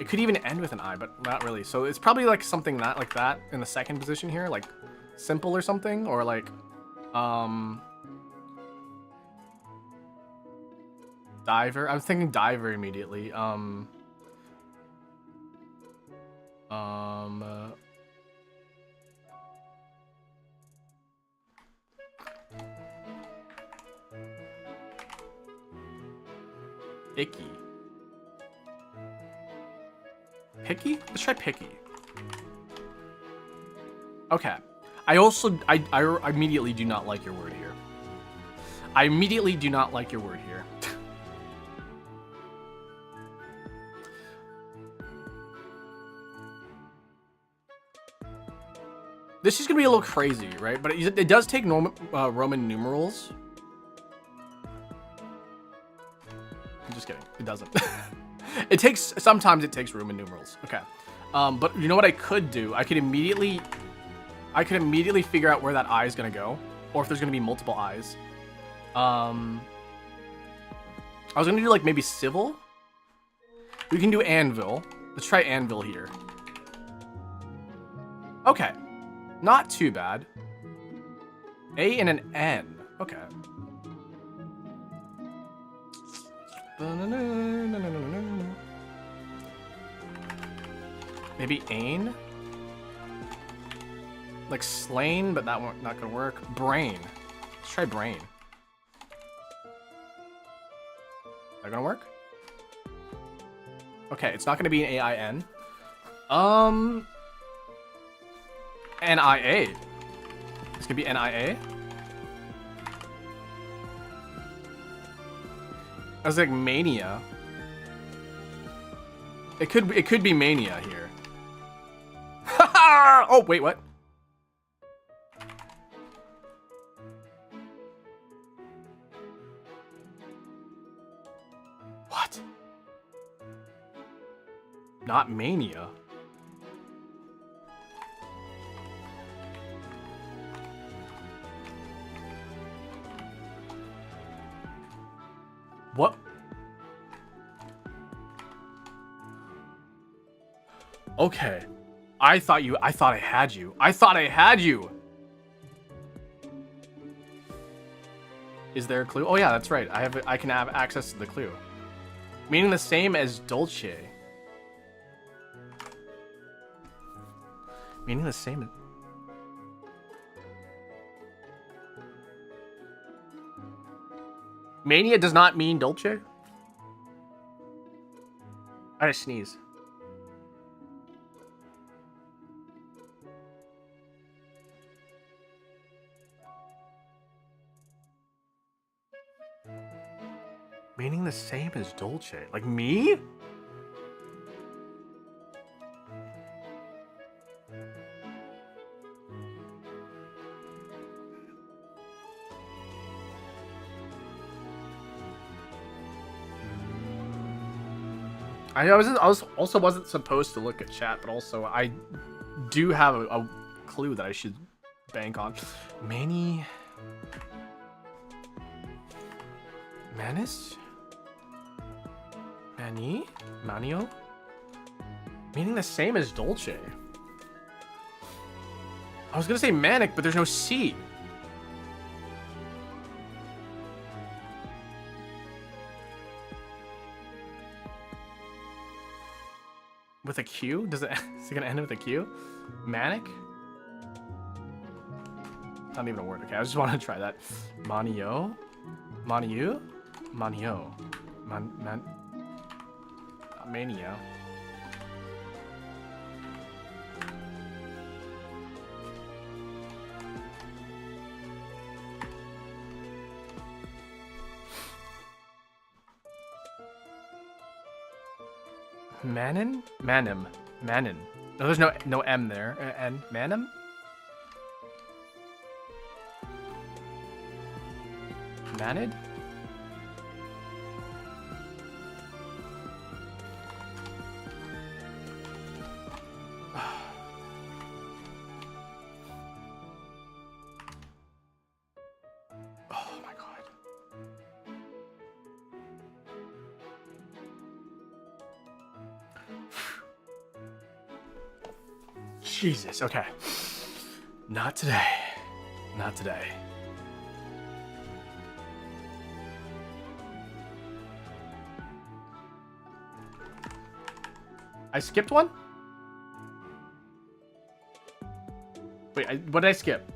It could even end with an I, but not really. So it's probably like something like that in the second position here, like simple or something, or like, diver. I was thinking diver immediately. Icky. Picky? Let's try picky. Okay. I immediately do not like your word here. I immediately do not like your word here. This is gonna be a little crazy, right? But it does take Roman numerals. I'm just kidding. It doesn't. Sometimes it takes Roman numerals. Okay. But you know what I could do? I could immediately figure out where that I is gonna go, or if there's gonna be multiple I's. I was gonna do like maybe civil. We can do anvil. Let's try anvil here. Okay. Not too bad. A and an N. Okay. Maybe Ain? Like slain, but that one not gonna work. Brain. Let's try brain. That gonna work? Okay, it's not gonna be an A-I-N. N-I-A. It's gonna be N-I-A. I was like mania. It could be mania here. Oh wait, what? What? Not mania. What? Okay. I thought I had you. I thought I had you. Is there a clue? Oh yeah, that's right. I can have access to the clue. Meaning the same as Dolce. Meaning the same as... Mania does not mean Dolce? I had to sneeze. Meaning the same as Dolce. Like me? I also wasn't supposed to look at chat, but also I do have a clue that I should bank on. Manny... Manis? Manny? Manio? Meaning the same as Dolce. I was gonna say manic, but there's no C. With a Q? Is it gonna end with a Q? Manic? Not even a word. Okay, I just want to try that. Manio? Maniu? Manio. Mania. Manin? Manim. Manin. No, there's no M there. N. Manim? Manid? Jesus, okay. Not today. Not today. I skipped one? Wait, what did I skip?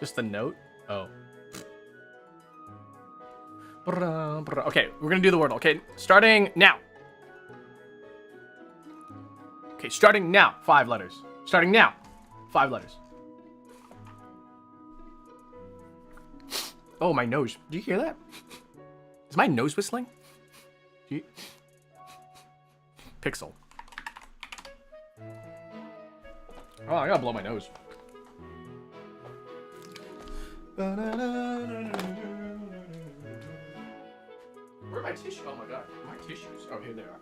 Just the note? Oh. Okay, we're gonna do the word. Okay, starting now. Okay, starting now. 5 letters. Starting now. 5 letters. Oh, my nose. Do you hear that? Is my nose whistling? Pixel. Oh, I gotta blow my nose. Where are my tissues? Oh my god, my tissues. Oh, here they are.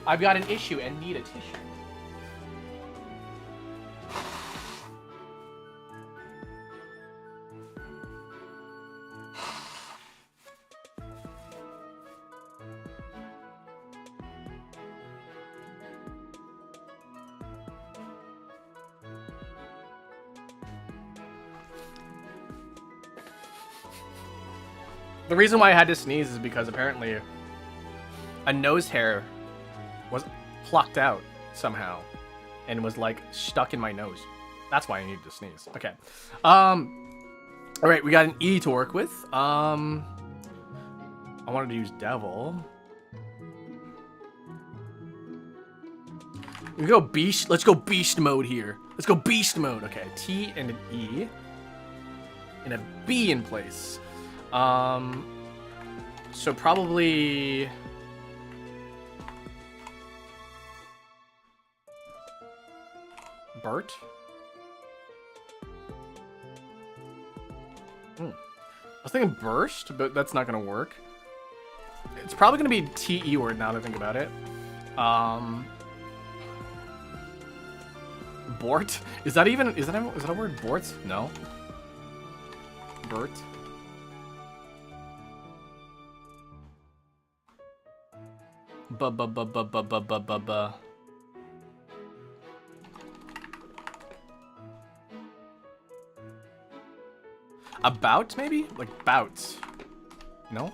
I've got an issue and need a tissue. The reason why I had to sneeze is because apparently a nose hair was plucked out somehow and was like stuck in my nose. That's why I needed to sneeze. Okay. All right, we got an E to work with. I wanted to use devil. We go beast. Let's go beast mode here. Let's go beast mode. Okay, T and an E and a B in place. So probably Bert. I was thinking burst, but that's not gonna work. It's probably gonna be TE word now that I think about it. Bort? Is that a word? Bort? No. Bert. About, maybe? Like, bout. No?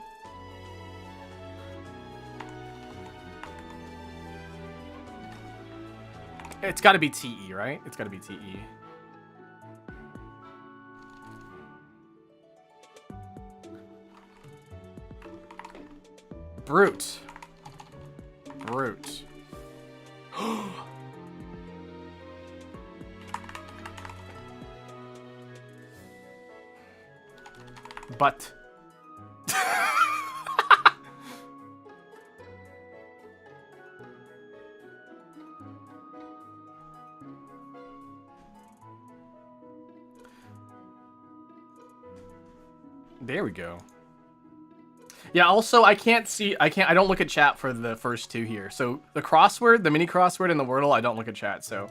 It's gotta be TE, right? It's gotta be TE. Brute. Brute. But. There we go. Yeah, also, I don't look at chat for the first 2 here. So, the crossword, the mini crossword, and the Wordle, I don't look at chat, so.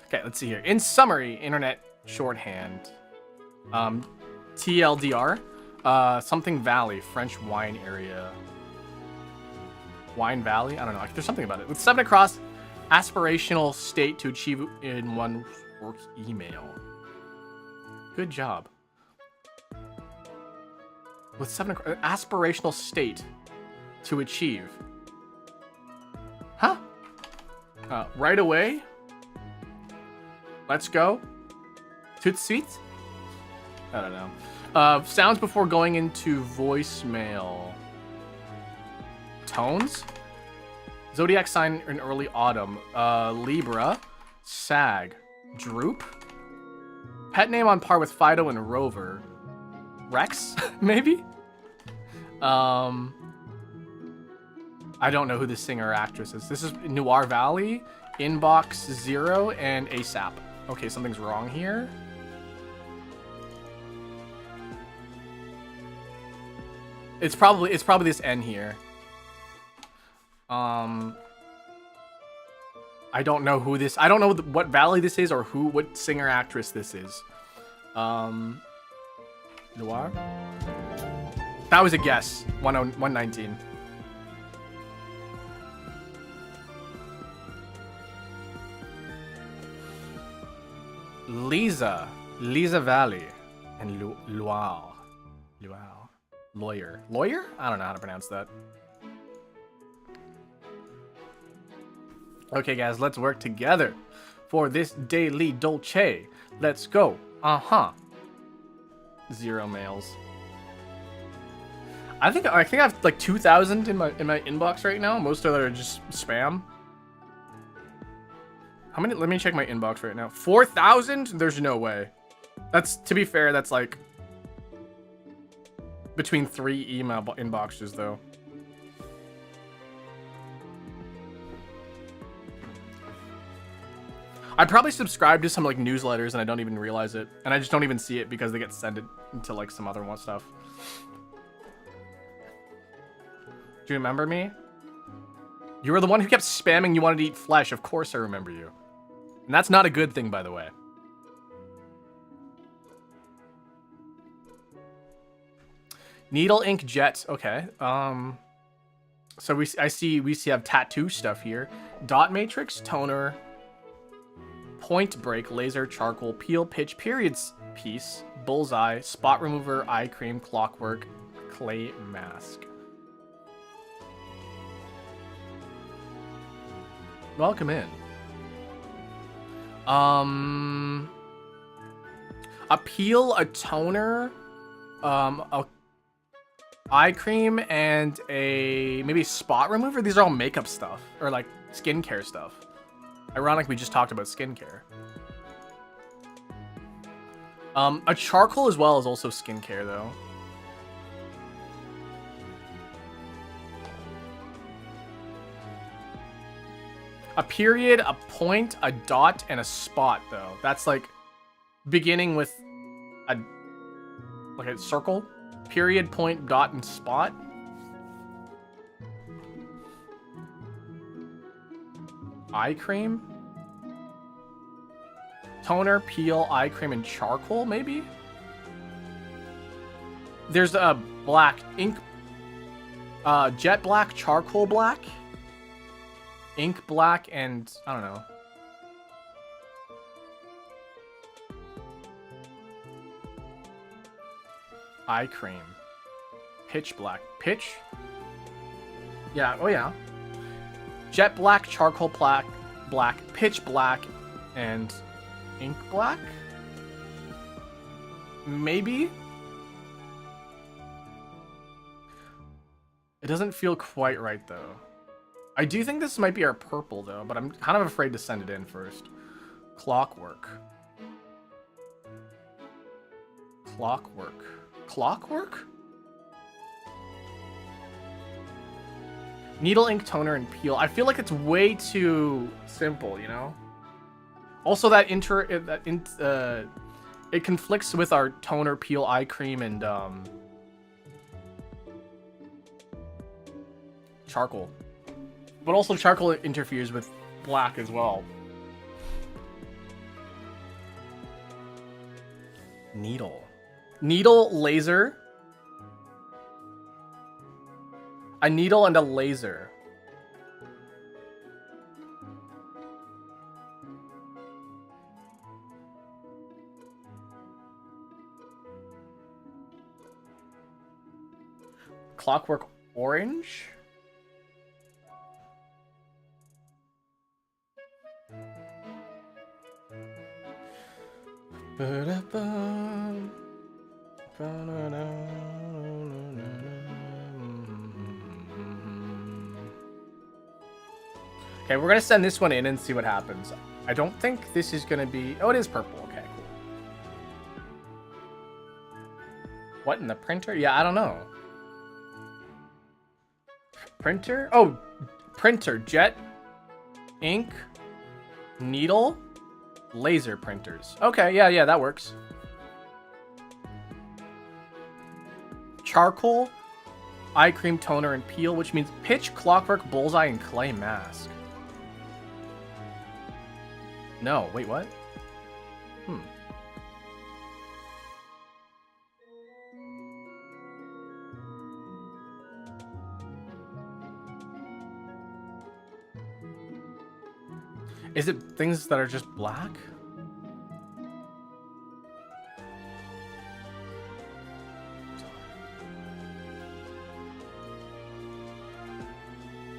Okay, let's see here. In summary, internet shorthand. TLDR. Something Valley, French wine area. Wine Valley? I don't know. There's something about it. With 7 across, aspirational state to achieve in one work email. Good job. With 7 aspirational state to achieve. Huh? Right away? Let's go? Tout suite? I don't know. Sounds before going into voicemail. Tones? Zodiac sign in early autumn. Libra. Sag. Droop. Pet name on par with Fido and Rover. Rex, maybe? I don't know who this singer or actress is. This is Noir Valley, Inbox 0, and ASAP. Okay, something's wrong here. It's probably this N here. I don't know who this. I don't know what valley this is or what singer actress this is. Loire. That was a guess. 119. Lisa Valley, and Loire. Lawyer? I don't know how to pronounce that. Okay, guys, let's work together for this daily Dolce. Let's go. 0 mails. I think I have like 2,000 in my inbox right now. Most of them are just spam. How many? Let me check my inbox right now. 4,000? There's no way. That's, to be fair, that's like between 3 email inboxes though. I probably subscribe to some like newsletters and I don't even realize it, and I just don't even see it because they get sent into like some other one stuff. Do you remember me? You were the one who kept spamming you wanted to eat flesh. Of course I remember you. And that's not a good thing, by the way. Needle ink jet. Okay. So we have tattoo stuff here. Dot matrix, toner, point break, laser, charcoal, peel, pitch, periods piece, bullseye, spot remover, eye cream, clockwork, clay mask. Welcome in. A peel, a toner, a eye cream, and a maybe spot remover. These are all makeup stuff or like skincare stuff. Ironic, we just talked about skincare. A charcoal as well is also skincare though. A period, a point, a dot, and a spot, though. That's like beginning with a circle. Period, point, dot, and spot. Eye cream. Toner, peel, eye cream, and charcoal, maybe? There's a black ink. Jet black, charcoal black. Ink black, and I don't know. Eye cream. Pitch black. Pitch? Yeah, oh yeah. Jet black, charcoal black, pitch black, and ink black? Maybe? It doesn't feel quite right though. I do think this might be our purple, though, but I'm kind of afraid to send it in first. Clockwork. Clockwork. Clockwork? Needle, ink, toner, and peel. I feel like it's way too simple, you know? Also, it conflicts with our toner, peel, eye cream, and charcoal. But also charcoal interferes with black as well. Needle. Needle, laser. A needle and a laser. Clockwork orange. Okay, we're gonna send this one in and see what happens. I don't think this is gonna be... Oh, it is purple. Okay, cool. What, in the printer? Yeah, I don't know. Printer? Oh, printer. Jet, ink, needle, laser printers. Okay, yeah, that works. Charcoal, eye cream, toner, and peel, which means pitch, clockwork, bullseye, and clay mask. No, wait, what? Is it things that are just black?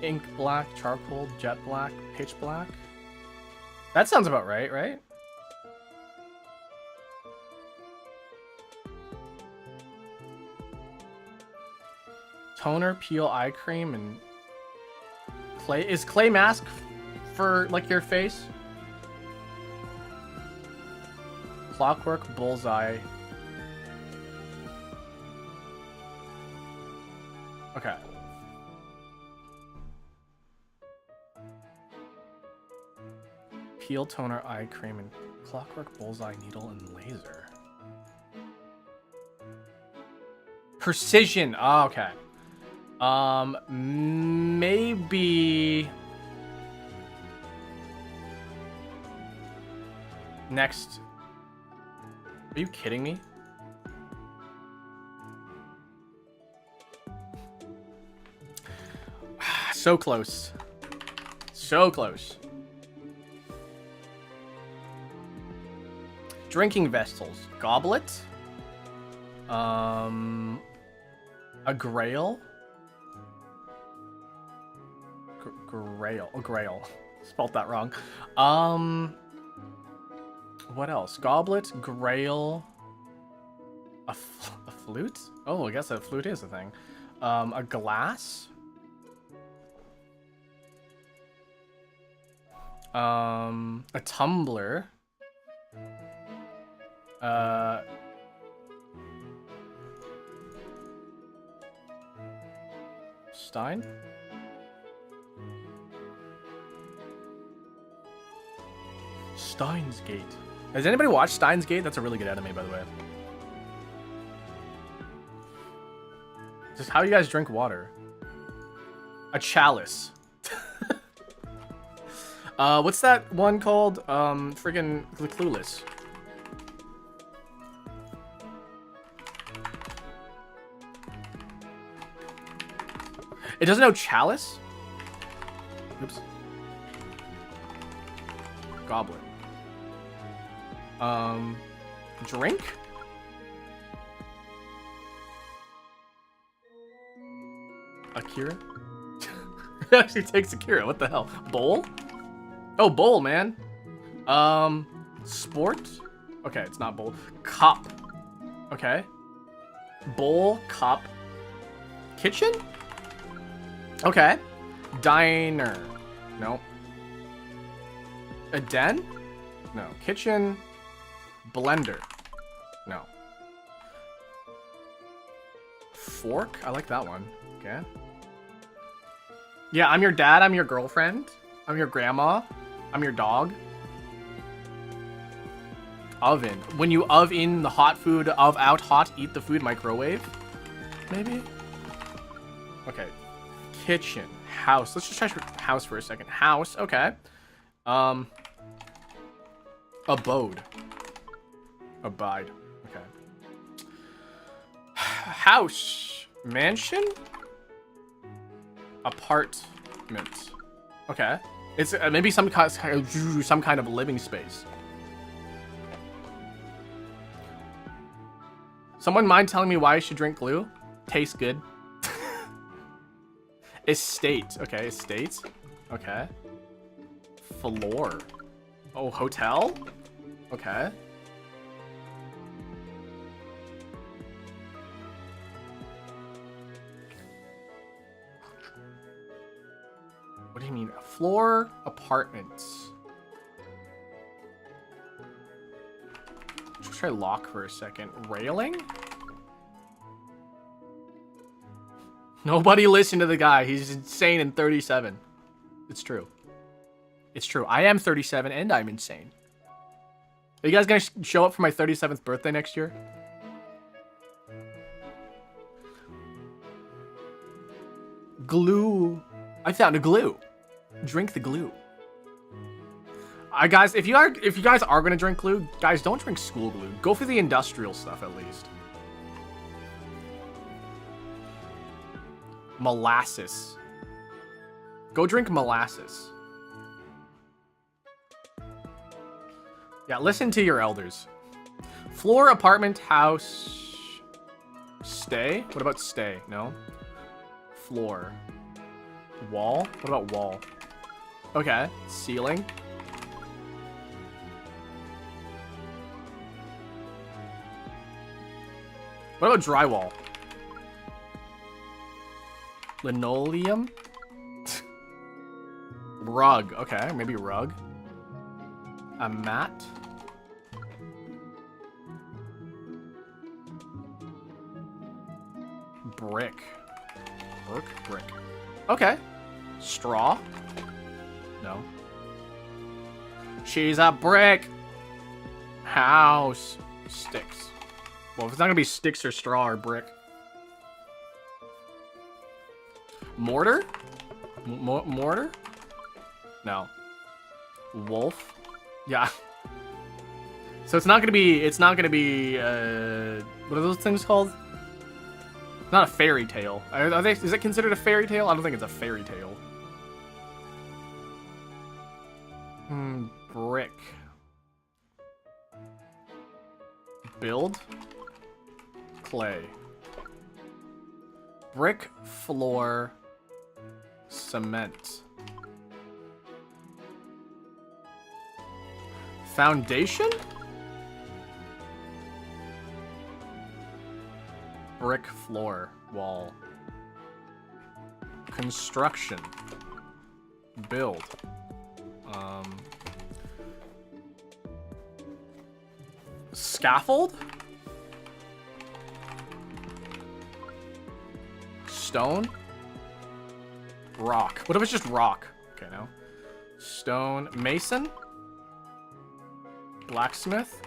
Ink black, charcoal, jet black, pitch black. That sounds about right, right? Toner, peel, eye cream, and clay. Is clay mask for like your face? Clockwork, bullseye. Okay. Peel, toner, eye cream, and clockwork, bullseye, needle, and laser. Precision. Oh, okay. Maybe next. Are you kidding me? So close. So close. Drinking vessels. Goblet. A grail. Grail. Oh, grail. Spelled that wrong. What else? Goblet, grail. A flute? Oh, I guess a flute is a thing. A glass. A tumbler. Stein? Steins Gate. Has anybody watched Steins Gate? That's a really good anime, by the way. Just how you guys drink water. A chalice. What's that one called? Friggin' Clueless. It doesn't know chalice? Oops. Goblet. Drink? Akira? It actually takes Akira. What the hell? Bowl? Oh, bowl, man. Sport? Okay, it's not bowl. Cup. Okay. Bowl, cup. Kitchen? Okay. Diner. No. A den? No. Kitchen. Blender. No. Fork? I like that one. Okay. Yeah, I'm your dad. I'm your girlfriend. I'm your grandma. I'm your dog. Oven. When you in the hot food, out hot, eat the food, microwave? Maybe? Okay. Kitchen. House. Let's just try house for a second. House. Okay. Abode. Abide. Okay. House. Mansion? Apartment. Okay. It's maybe some kind of living space. Someone mind telling me why I should drink glue? Tastes good. Estate. Okay, estate. Okay. Floor. Oh, hotel? Okay. What do you mean? Floor, apartments. Let's try lock for a second. Railing? Nobody listened to the guy. He's insane and 37. It's true. It's true. I am 37 and I'm insane. Are you guys gonna show up for my 37th birthday next year? Glue. I found a glue. Drink the glue. Guys, if you guys are gonna drink glue, guys, don't drink school glue. Go for the industrial stuff at least. Molasses. Go drink molasses. Yeah, listen to your elders. Floor, apartment, house. Stay? What about stay? No. Floor. Wall? What about wall? Okay. Ceiling. What about drywall? Linoleum? Rug. Okay, maybe rug. A mat. Brick. Brick. Okay. Straw? No. She's a brick. House. Sticks. Well, if it's not gonna be sticks or straw or brick. Mortar? Mortar? No. Wolf? Yeah. So it's not gonna be, what are those things called? It's not a fairy tale. Is it considered a fairy tale? I don't think it's a fairy tale. Brick. Build. Clay. Brick, floor, cement. Foundation? Brick, floor, wall. Construction. Build. Scaffold? Stone? Rock. What if it's just rock? Okay, no. Stone. Mason? Blacksmith?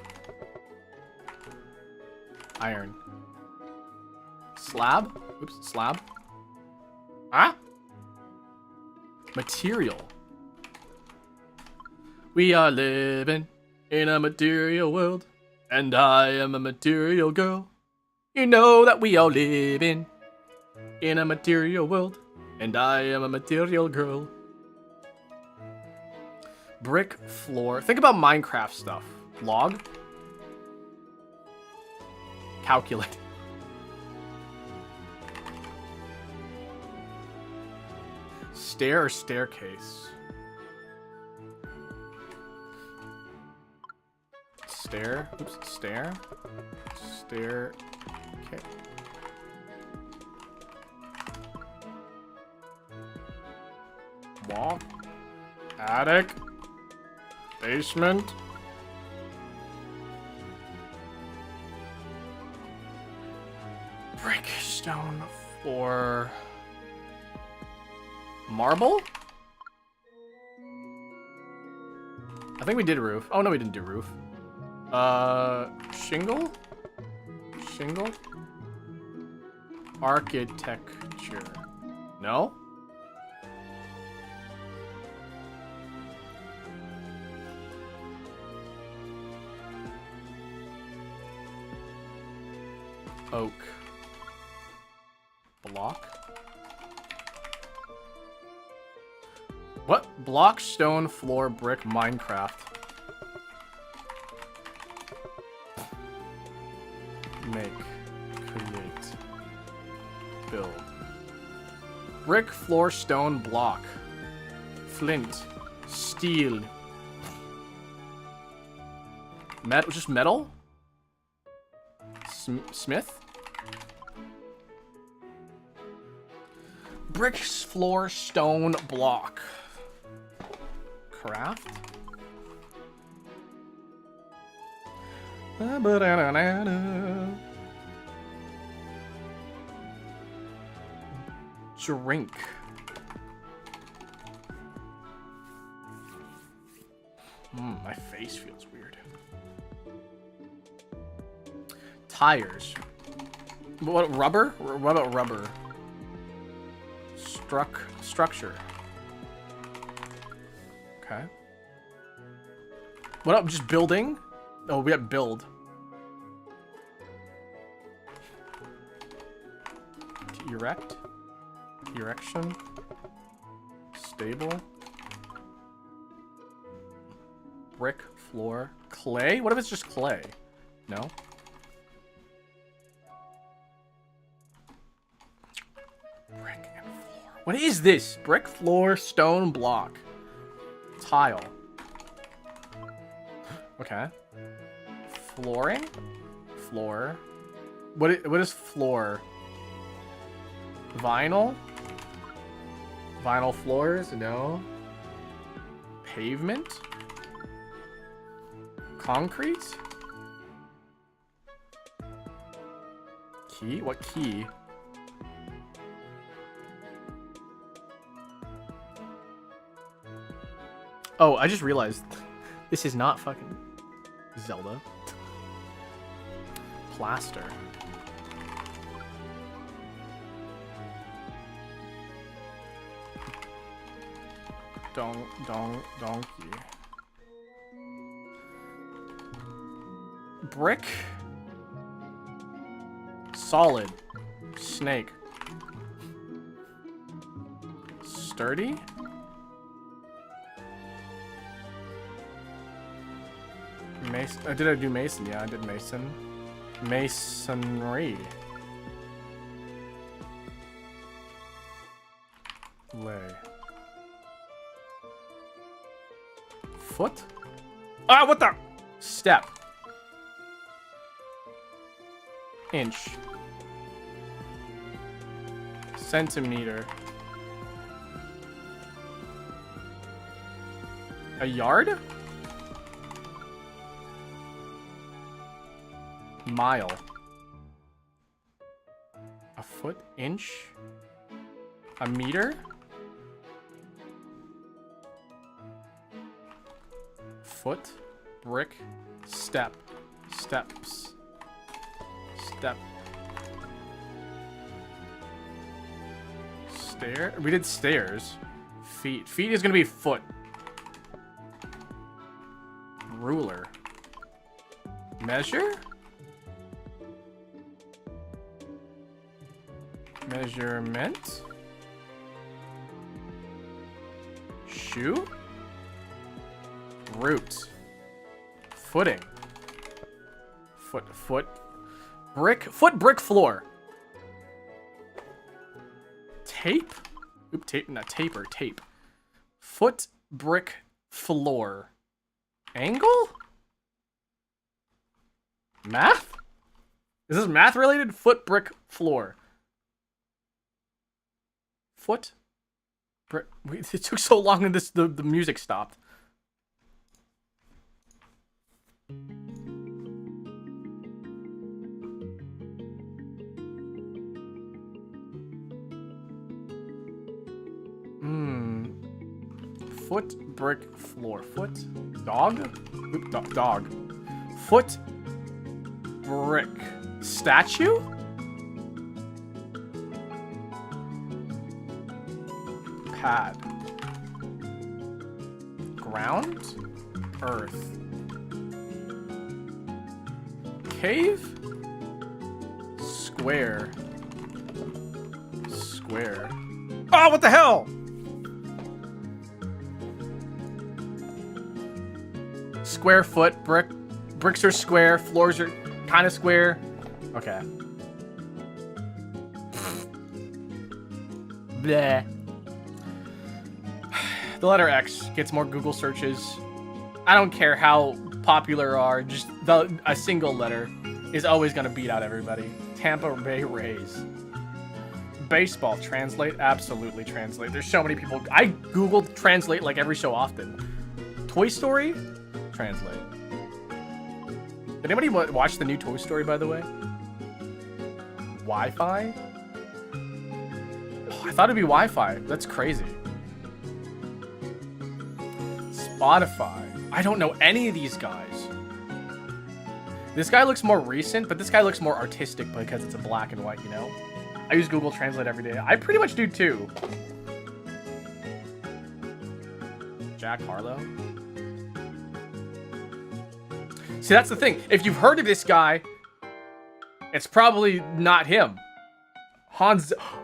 Iron. Slab? Oops, slab. Ah? Material. We are living in a material world, and I am a material girl. You know that we all live in a material world, and I am a material girl. Brick floor. Think about Minecraft stuff. Log. Calculate. Stair or staircase? Stair. Oops. Stair. Stair. Okay. Wall. Attic. Basement. Brick, stone, floor. Marble? I think we did roof. Oh, no, we didn't do roof. Shingle? Shingle? Architecture. No? Oak. Block? What? Block, stone, floor, brick, Minecraft. Make. Create. Build. Brick, floor, stone, block. Flint. Steel. Just metal? Smith? Brick, floor, stone, block. Craft? Drink. My face feels weird. Tires. What, rubber? What about rubber? Structure. Okay. What up? Just building? Oh, we got build. Erect. Erection. Stable. Brick. Floor. Clay? What if it's just clay? No? Brick and floor. What is this? Brick, floor, stone, block. Tile. Okay. Flooring? Floor. What is floor? Vinyl? Vinyl floors? No. Pavement? Concrete? Key? What key? Oh, I just realized this is not fucking Zelda. Plaster. Donkey. Brick. Solid. Snake. Sturdy. Mason. Did I do Mason? Yeah, I did Mason. Masonry. Lay. Foot? Ah, what the? Step. Inch. Centimeter. A yard? Mile. A foot? Inch? A meter? Foot? Brick? Step. Steps. Step. Stair? We did stairs. Feet. Feet is gonna be foot. Ruler. Measure? Measurement? Shoe? Root. Footing. Foot. Brick. Foot, brick, floor. Tape? Oop, tape, not taper, tape. Foot, brick, floor. Angle? Math? Is this math related? Foot, brick, floor. Foot? Brick. It took so long and the music stopped. Foot, brick, floor. Foot, dog? Oop, dog. Foot, brick. Statue? Pad. Ground? Earth. Cave? Square. Square. Oh, what the hell? Square foot, brick. Bricks are square, floors are kind of square. Okay. Bleh. The letter X gets more Google searches. I don't care how popular are, just a single letter is always going to beat out everybody. Tampa Bay Rays. Baseball, translate? Absolutely translate. There's so many people. I Google translate like every so often. Toy Story? Translate. Did anybody watch the new Toy Story, by the way? Wi-Fi? Oh, I thought it'd be Wi-Fi. That's crazy. Spotify. I don't know any of these guys. This guy looks more recent, but this guy looks more artistic because it's a black and white, you know? I use Google Translate every day. I pretty much do too. Jack Harlow. See, that's the thing. If you've heard of this guy, it's probably not him.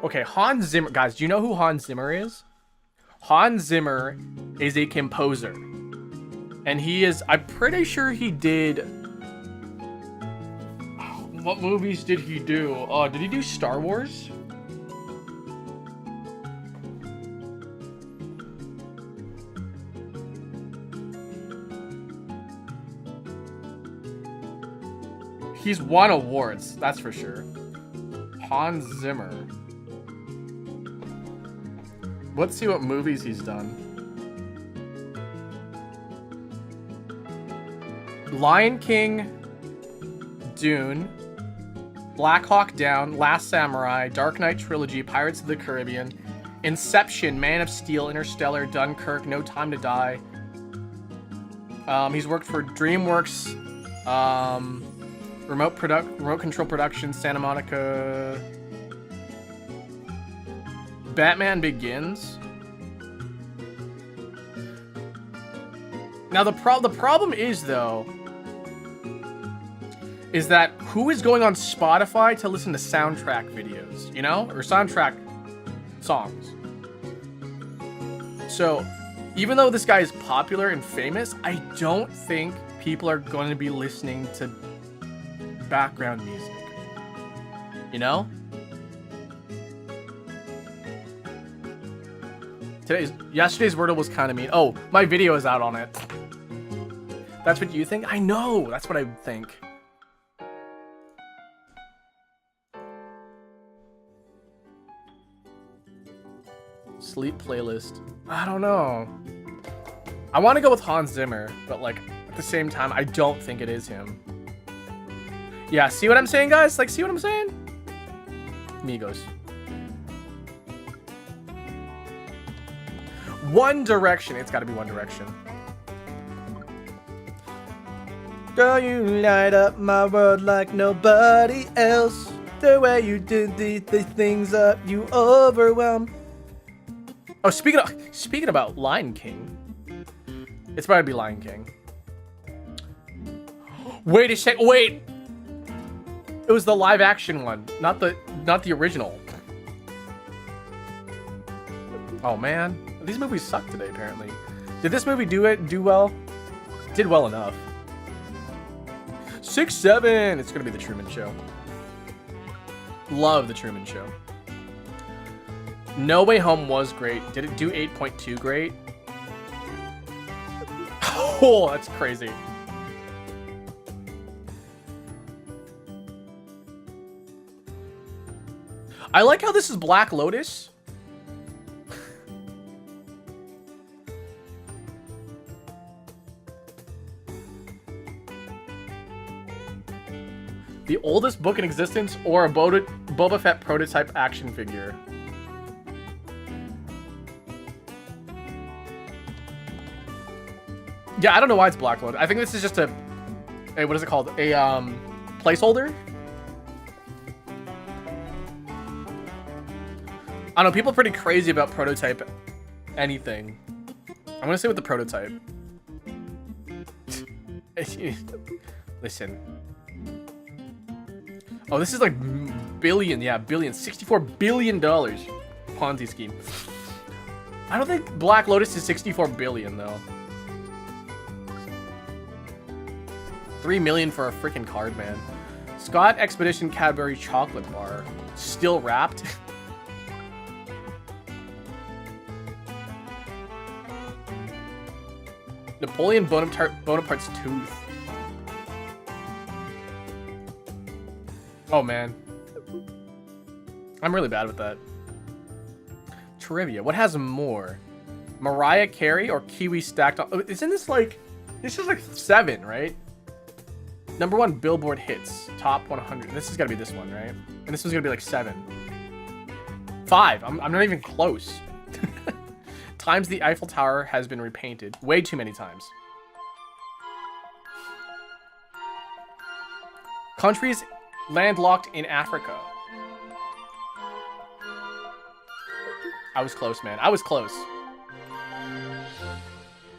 Okay, Hans Zimmer. Guys, do you know who Hans Zimmer is? Hans Zimmer is a composer. And he is, I'm pretty sure he did... What movies did he do? Did he do Star Wars? He's won awards, that's for sure. Hans Zimmer. Let's see what movies he's done. Lion King, Dune, Black Hawk Down, Last Samurai, Dark Knight Trilogy, Pirates of the Caribbean, Inception, Man of Steel, Interstellar, Dunkirk, No Time to Die. He's worked for DreamWorks, Remote Control Productions, Santa Monica, Batman Begins. Now the problem is though, is that who is going on Spotify to listen to soundtrack videos, you know, or soundtrack songs? So, even though this guy is popular and famous, I don't think people are going to be listening to background music, you know? Yesterday's Wordle was kind of mean. Oh, my video is out on it. That's what you think? I know, that's what I think. Sleep playlist. I don't know. I want to go with Hans Zimmer, but like at the same time, I don't think it is him. Yeah, see what I'm saying, guys? Like, see what I'm saying? Migos. One Direction. It's got to be One Direction. Girl, you light up my world like nobody else. The way you do the things up, you overwhelm. Oh, speaking about Lion King, it's probably be Lion King. Wait a sec. Wait. It was the live action one, not the original. Oh man, these movies suck today apparently. Did this movie do well? Did well enough. 6-7. It's gonna be The Truman Show. Love The Truman Show. No Way Home was great. Did it do 8.2 great? Oh, that's crazy. I like how this is Black Lotus. The oldest book in existence or a Boba Fett prototype action figure. Yeah, I don't know why it's Black Lotus. I think this is just a what is it called? A placeholder? I don't know, people are pretty crazy about prototype anything. I'm gonna say with the prototype. Listen. Oh, this is like billion, yeah, billion. $64 billion Ponzi scheme. I don't think Black Lotus is 64 billion though. 3 million for a freaking card, man. Scott Expedition Cadbury chocolate bar. Still wrapped. Napoleon Bonaparte's tooth. Oh man. I'm really bad with that. Trivia. What has more? Mariah Carey or Kiwi stacked on... Isn't this like... This is like 7, right? #1 Billboard hits. Top 100. This has got to be this one, right? And this one's going to be like 7. 5. I'm not even close. Times the Eiffel Tower has been repainted. Way too many times. Countries landlocked in Africa. I was close, man. I was close.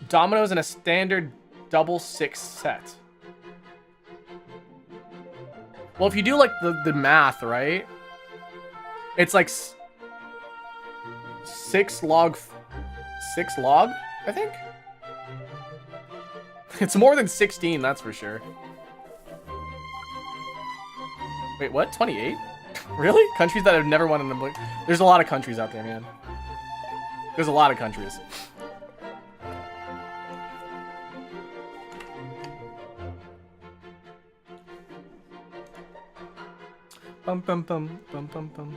Dominoes in a standard double 6 set. Well, if you do like the math, right? It's like 6 log, I think. It's more than 16, that's for sure. Wait, what? 28? Really? Countries that have never won an Olympic. There's a lot of countries out there, man. There's a lot of countries. Bum bum bum bum bum bum.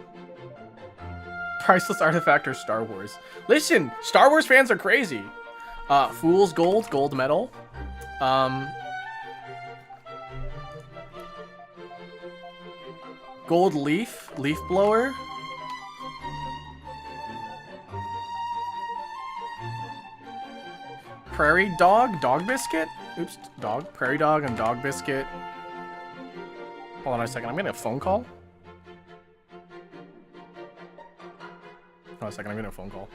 Priceless artifact or Star Wars? Listen, Star Wars fans are crazy. Fool's Gold, gold medal. Gold leaf, leaf blower. Prairie dog, dog biscuit. Oops, dog, prairie dog, and dog biscuit. Hold on a second, I'm getting a phone call. Hold on a second, I'm getting a phone call.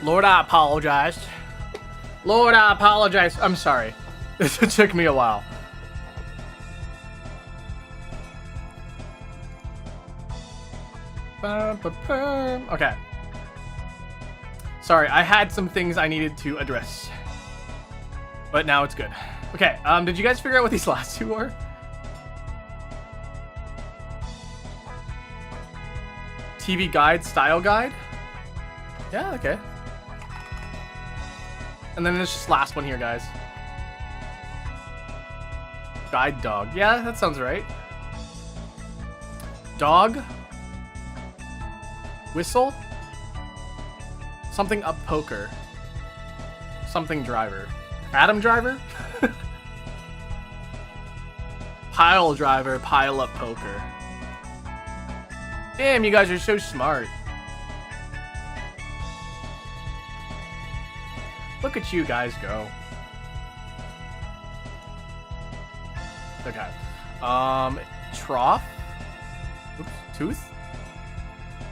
Lord, I apologize. Lord, I apologize. I'm sorry. It took me a while. Okay. Sorry, I had some things I needed to address. But now it's good. Okay, did you guys figure out what these last two were? TV guide, style guide? Yeah, okay. And then there's this last one here, guys. Guide dog. Yeah, that sounds right. Dog. Whistle. Something up poker. Something driver. Adam driver? Pile driver, pile up poker. Damn, you guys are so smart. Look at you guys go. Okay. Trough? Oops. Tooth?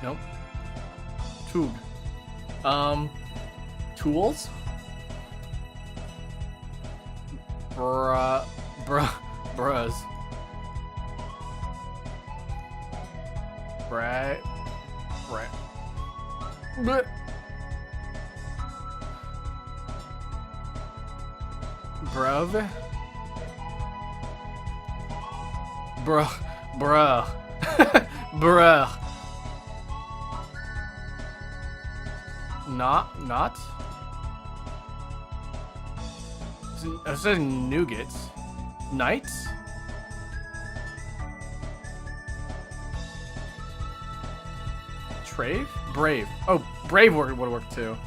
Nope. Tube. Tools? Bras. Brag. Bruh. Bruv. Bruh. Bruh. Not? It says nougats. Knights? Trave? Brave. Oh, brave would work too.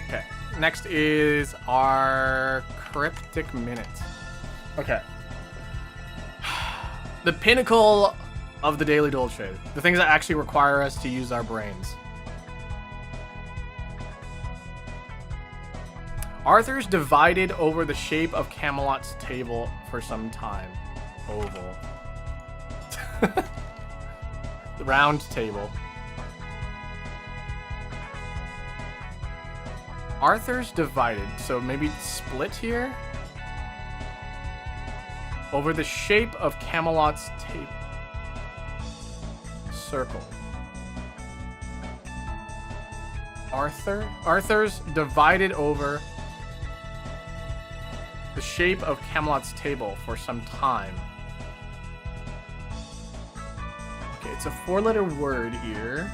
Okay, next is our cryptic minute. Okay. The pinnacle of the daily Dolce. The things that actually require us to use our brains. Arthur's divided over the shape of Camelot's table for some time. Oval. The round table. Arthur's divided, so maybe split here? Over the shape of Camelot's table. Circle. Arthur's divided over the shape of Camelot's table for some time. Okay, it's a 4-letter word here.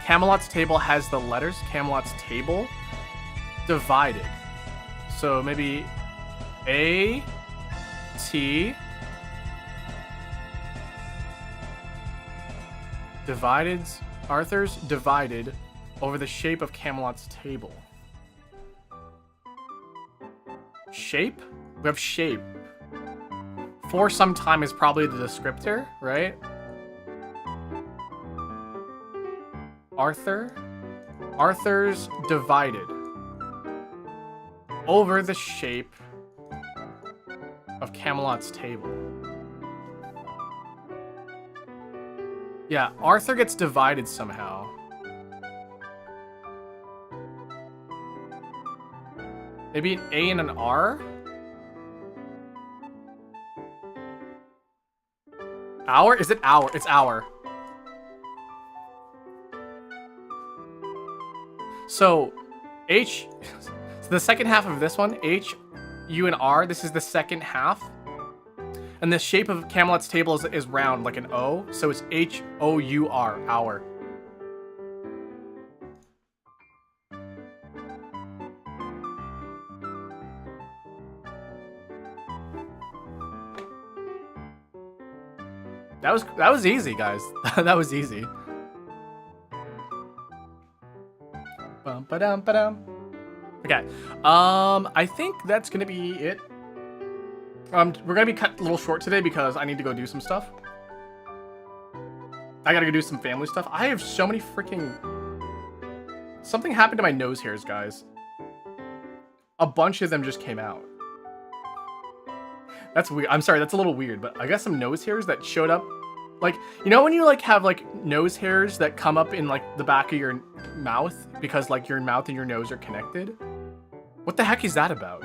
Camelot's table has the letters. Camelot's table. Divided. So maybe A, T. Divided. Arthur's divided over the shape of Camelot's table. Shape? We have shape. For some time is probably the descriptor, right? Arthur's divided over the shape of Camelot's table. Yeah, Arthur gets divided somehow. Maybe an A and an R? Hour? Is it hour? It's hour. So, H... So the second half of this one, H, U, and R, this is the second half. And the shape of Camelot's table is round, like an O. So it's H-O-U-R, hour. That was easy, guys. That was easy. Bum-ba-dum-ba-dum. Okay. I think that's gonna be it. We're gonna be cut a little short today because I need to go do some stuff. I gotta go do some family stuff. I have so many freaking... Something happened to my nose hairs, guys. a bunch of them just came out. That's weird. I'm sorry, that's a little weird, but I got some nose hairs that showed up. Like, you know when you like have like nose hairs that come up in like the back of your mouth because like your mouth and your nose are connected? What the heck is that about?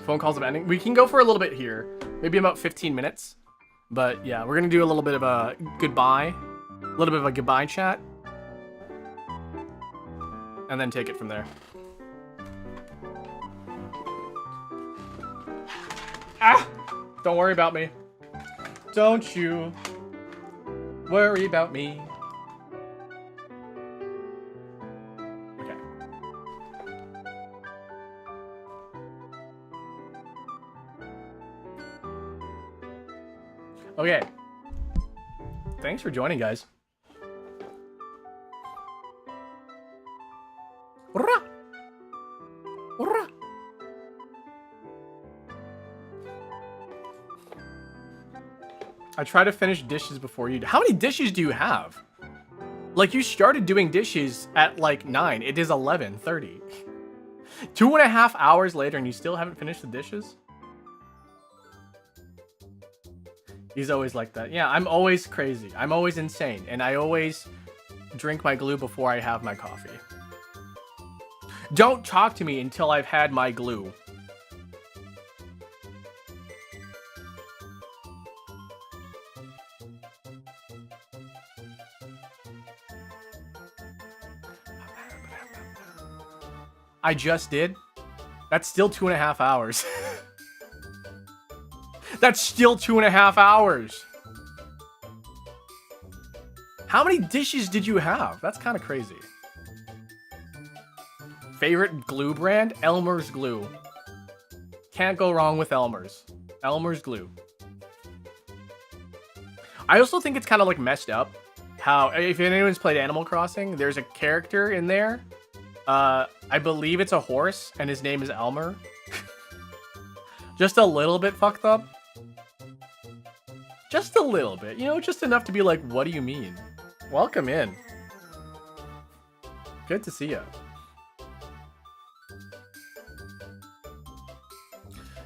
Phone calls of ending. We can go for a little bit here. Maybe about 15 minutes. But yeah, we're gonna do a little bit of a goodbye. A little bit of a goodbye chat. And then take it from there. Ah! Don't worry about me. Don't you worry about me. Okay. Okay. Thanks for joining, guys. Hurrah! Hurrah! I try to finish dishes before you do. How many dishes do you have? Like, you started doing dishes at like 9. It is 11:30. 2.5 hours later and you still haven't finished the dishes? He's always like that. Yeah, I'm always crazy. I'm always insane. And I always drink my glue before I have my coffee. Don't talk to me until I've had my glue. I just did? That's still 2.5 hours. That's still 2.5 hours. How many dishes did you have? That's kind of crazy. Favorite glue brand? Elmer's glue. Can't go wrong with Elmer's. Elmer's glue. I also think it's kind of like messed up how, if anyone's played Animal Crossing, there's a character in there. I believe it's a horse, and his name is Elmer. Just a little bit fucked up. Just a little bit. You know, just enough to be like, what do you mean? Welcome in. Good to see you.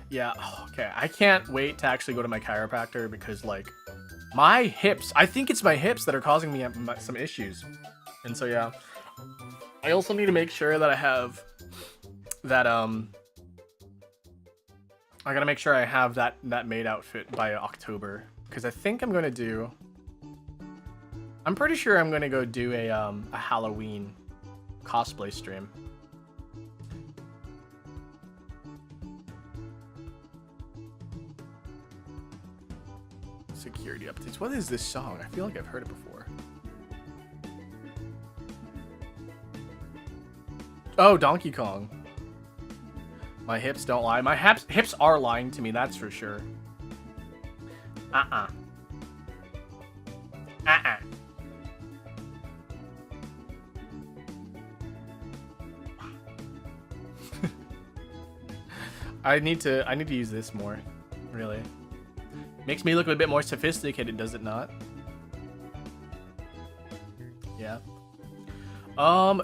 Yeah, okay. I can't wait to actually go to my chiropractor because, like, my hips, I think it's my hips that are causing me some issues. And so, yeah. I also need to make sure that I have that, I gotta make sure I have that maid outfit by October. Because I think I'm gonna do, I'm pretty sure I'm gonna go do a Halloween cosplay stream. Security updates. What is this song? I feel like I've heard it before. Oh, Donkey Kong. My hips don't lie. My hips are lying to me, that's for sure. Uh-uh. Uh-uh. I need to use this more, really. Makes me look a bit more sophisticated, does it not? Yeah.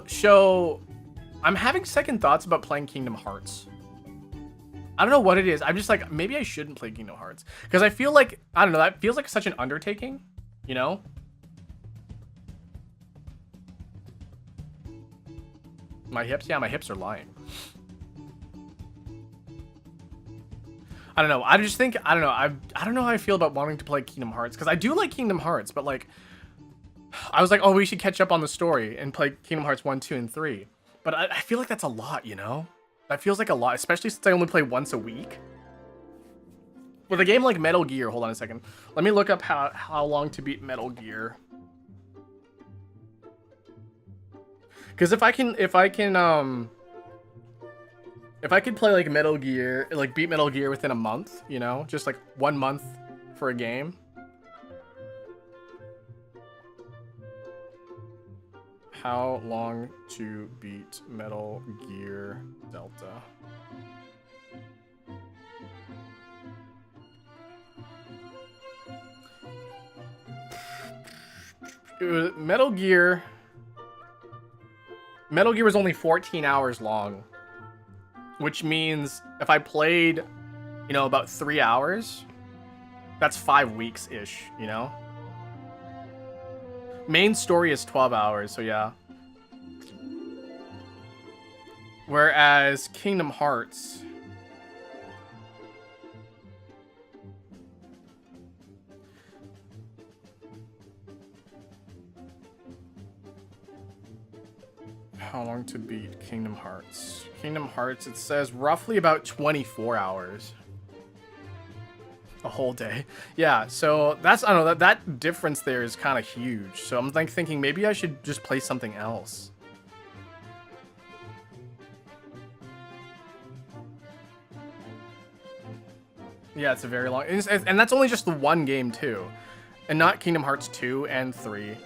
So I'm having second thoughts about playing Kingdom Hearts. I don't know what it is. I'm just like, maybe I shouldn't play Kingdom Hearts. Because I feel like, I don't know, that feels like such an undertaking, you know? My hips? Yeah, my hips are lying. I don't know. I just think, I don't know. I don't know how I feel about wanting to play Kingdom Hearts. Because I do like Kingdom Hearts, but like, I was like, oh, we should catch up on the story and play Kingdom Hearts 1, 2, and 3. But I feel like that's a lot, you know? That feels like a lot, especially since I only play once a week. With a game like Metal Gear, hold on a second. Let me look up how long to beat Metal Gear. Because if I could play like Metal Gear, like beat Metal Gear within a month, you know, just like 1 month for a game. How long to beat Metal Gear Delta? Metal Gear Metal Gear was only 14 hours long, which means if I played, you know, about 3 hours, that's 5 weeks-ish, you know? Main story is 12 hours, so yeah. Whereas Kingdom Hearts... How long to beat Kingdom Hearts? Kingdom Hearts, it says roughly about 24 hours. A whole day. Yeah, so that's, I don't know, that difference there is kind of huge. So I'm like thinking maybe I should just play something else. Yeah, it's a very long, and that's only just the one game too, and not Kingdom Hearts 2 and 3.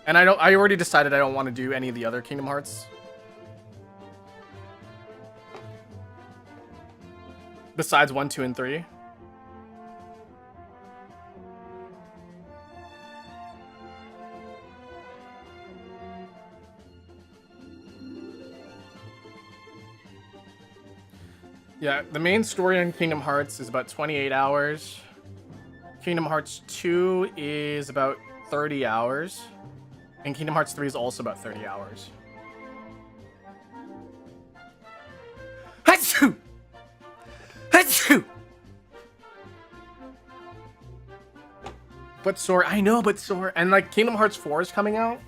And I already decided I don't want to do any of the other Kingdom Hearts. Besides 1, 2, and 3. Yeah, the main story on Kingdom Hearts is about 28 hours. Kingdom Hearts 2 is about 30 hours. And Kingdom Hearts 3 is also about 30 hours. Hatsu! Hatsu! But Sora, I know, but Sora, and like Kingdom Hearts 4 is coming out.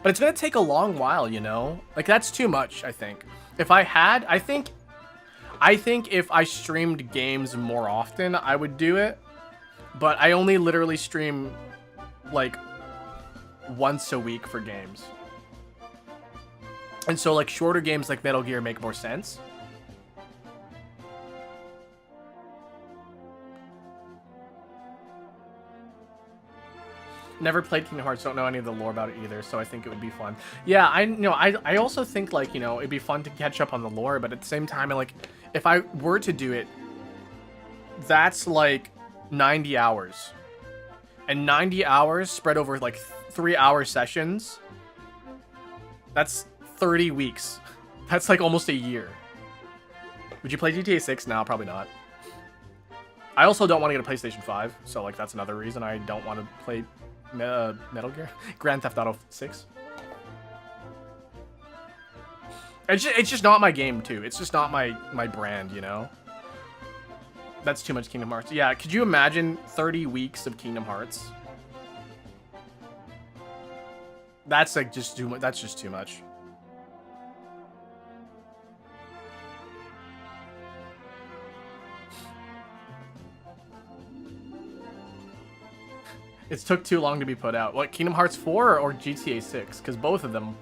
But it's gonna take a long while, you know? Like that's too much, I think. If I had, I think if I streamed games more often, I would do it. But I only literally stream like once a week for games. And so like shorter games like Metal Gear make more sense. Never played Kingdom Hearts, don't know any of the lore about it either, so I think it would be fun. Yeah, I also think like, you know, it'd be fun to catch up on the lore, but at the same time, like, if I were to do it, that's like 90 hours. And 90 hours spread over like 3-hour sessions, that's 30 weeks. That's like almost a year. Would you play GTA 6? No, probably not. I also don't want to get a PlayStation 5, so like that's another reason I don't want to play Metal Gear. Grand Theft Auto 6. It's just not my game too. It's just not my brand, you know? That's too much Kingdom Hearts. Yeah, could you imagine 30 weeks of Kingdom Hearts? That's like just too much. That's just too much. It took too long to be put out. What, Kingdom Hearts 4 or GTA 6? Because both of them.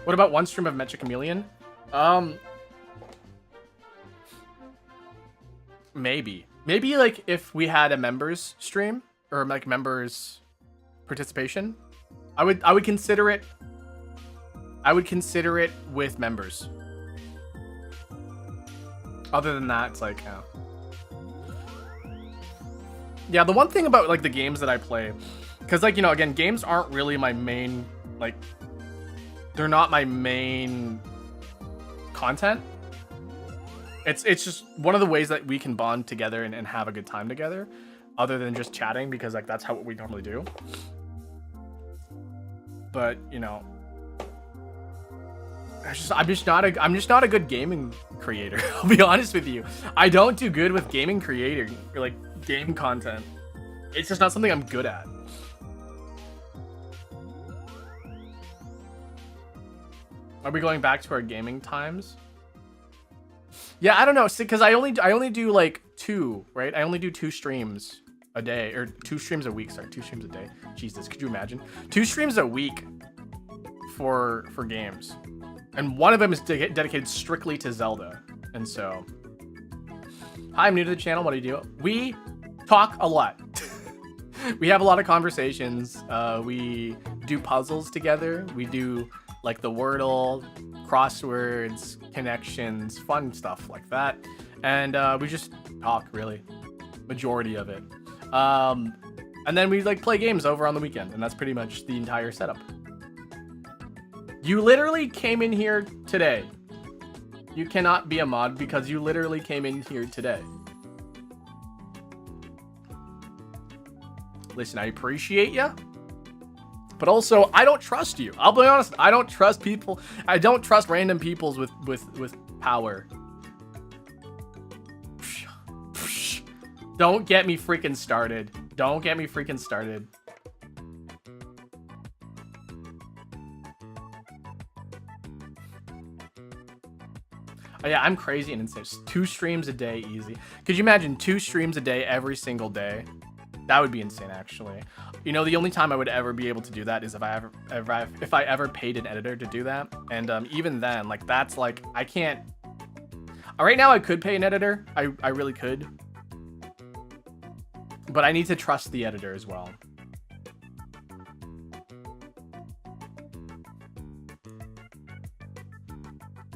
What about one stream of Mecha Chameleon? Maybe. Maybe like if we had a members stream or like members participation, I would consider it. I would consider it with members. Other than that, it's like, oh. Yeah, the one thing about like the games that I play, because like, you know, again, games aren't really my main, like, they're not my main content. It's just one of the ways that we can bond together and have a good time together, other than just chatting, because like that's how we normally do. But you know, I'm just not a good gaming creator. I'll be honest with you. I don't do good with gaming creating or like game content. It's just not something I'm good at. Are we going back to our gaming times? Yeah, I don't know, because I only do like 2, right? I only do 2 streams a day, or 2 streams a week. Sorry, 2 streams a day. Jesus, could you imagine? 2 streams a week for games, and one of them is dedicated strictly to Zelda. And so, hi, I'm new to the channel. What do you do? We talk a lot. We have a lot of conversations. We do puzzles together. We do like the Wordle, crosswords, connections, fun stuff like that. And we just talk, really. Majority of it. And then we like play games over on the weekend, and that's pretty much the entire setup. You literally came in here today. You cannot be a mod because you literally came in here today. Listen, I appreciate you, but also I don't trust you. I'll be honest, I don't trust people. I don't trust random peoples with power. Don't get me freaking started. Don't get me freaking started. Oh yeah, I'm crazy and insane. 2 streams a day, easy. Could you imagine 2 streams a day every single day? That would be insane, actually. You know, the only time I would ever be able to do that is if I ever paid an editor to do that. And even then, like, that's like, I can't. Right now, I could pay an editor. I really could. But I need to trust the editor as well.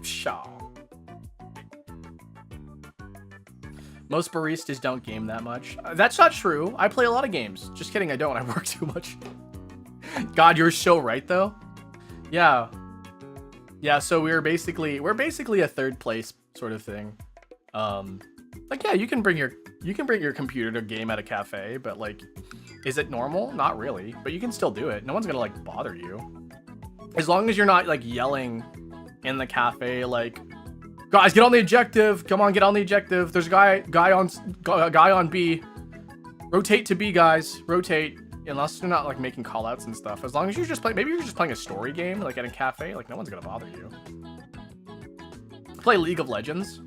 Shaw. Most baristas don't game that much. That's not true. I play a lot of games. Just kidding, I don't. I work too much. God, you're so right, though. Yeah. Yeah, so we're basically a 3rd place sort of thing. Like, yeah, you can bring your computer to game at a cafe, but like, is it normal? Not really, but you can still do it. No one's gonna like bother you. As long as you're not like yelling in the cafe, like, guys, get on the objective. Come on, get on the objective. There's a guy on B. Rotate to B, guys. Rotate. Unless you're not like making call outs and stuff. As long as you're just playing, maybe you're just playing a story game, like at a cafe, like no one's gonna bother you. Play League of Legends.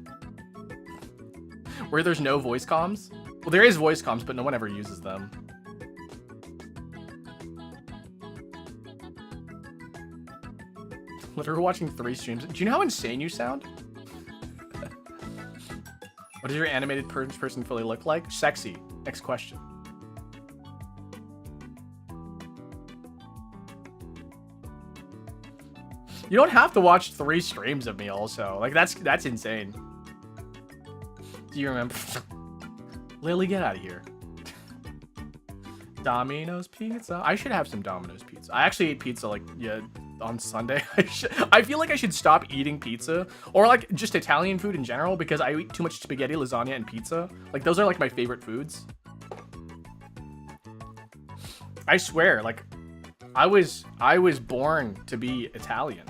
Where there's no voice comms. Well, there is voice comms, but no one ever uses them. Literally watching 3 streams. Do you know how insane you sound? What does your animated person fully look like? Sexy. Next question. You don't have to watch 3 streams of me also. Like, that's insane. Do you remember? Lily, get out of here. Domino's pizza. I should have some Domino's pizza. I actually ate pizza like, yeah, on Sunday. I feel like I should stop eating pizza or like just Italian food in general because I eat too much spaghetti, lasagna, and pizza. Like, those are like my favorite foods. I swear, like, I was born to be Italian.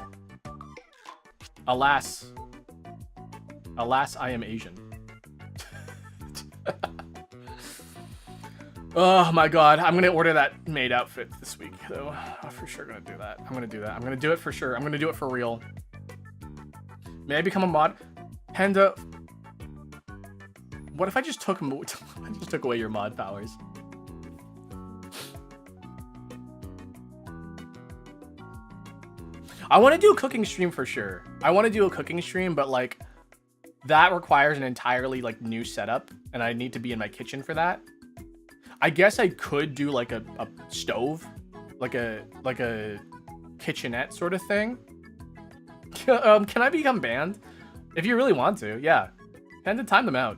Alas, I am Asian. Oh my god, I'm gonna order that maid outfit this week, though. I'm for sure gonna do that. I'm gonna do that. I'm gonna do it for sure. I'm gonna do it for real. May I become a mod? Panda. What if I just took away your mod powers? I want to do a cooking stream for sure. I want to do a cooking stream, but like that requires an entirely like new setup, and I need to be in my kitchen for that. I guess I could do like a stove, like a kitchenette sort of thing. Can I become banned? If you really want to, yeah. Time to time them out.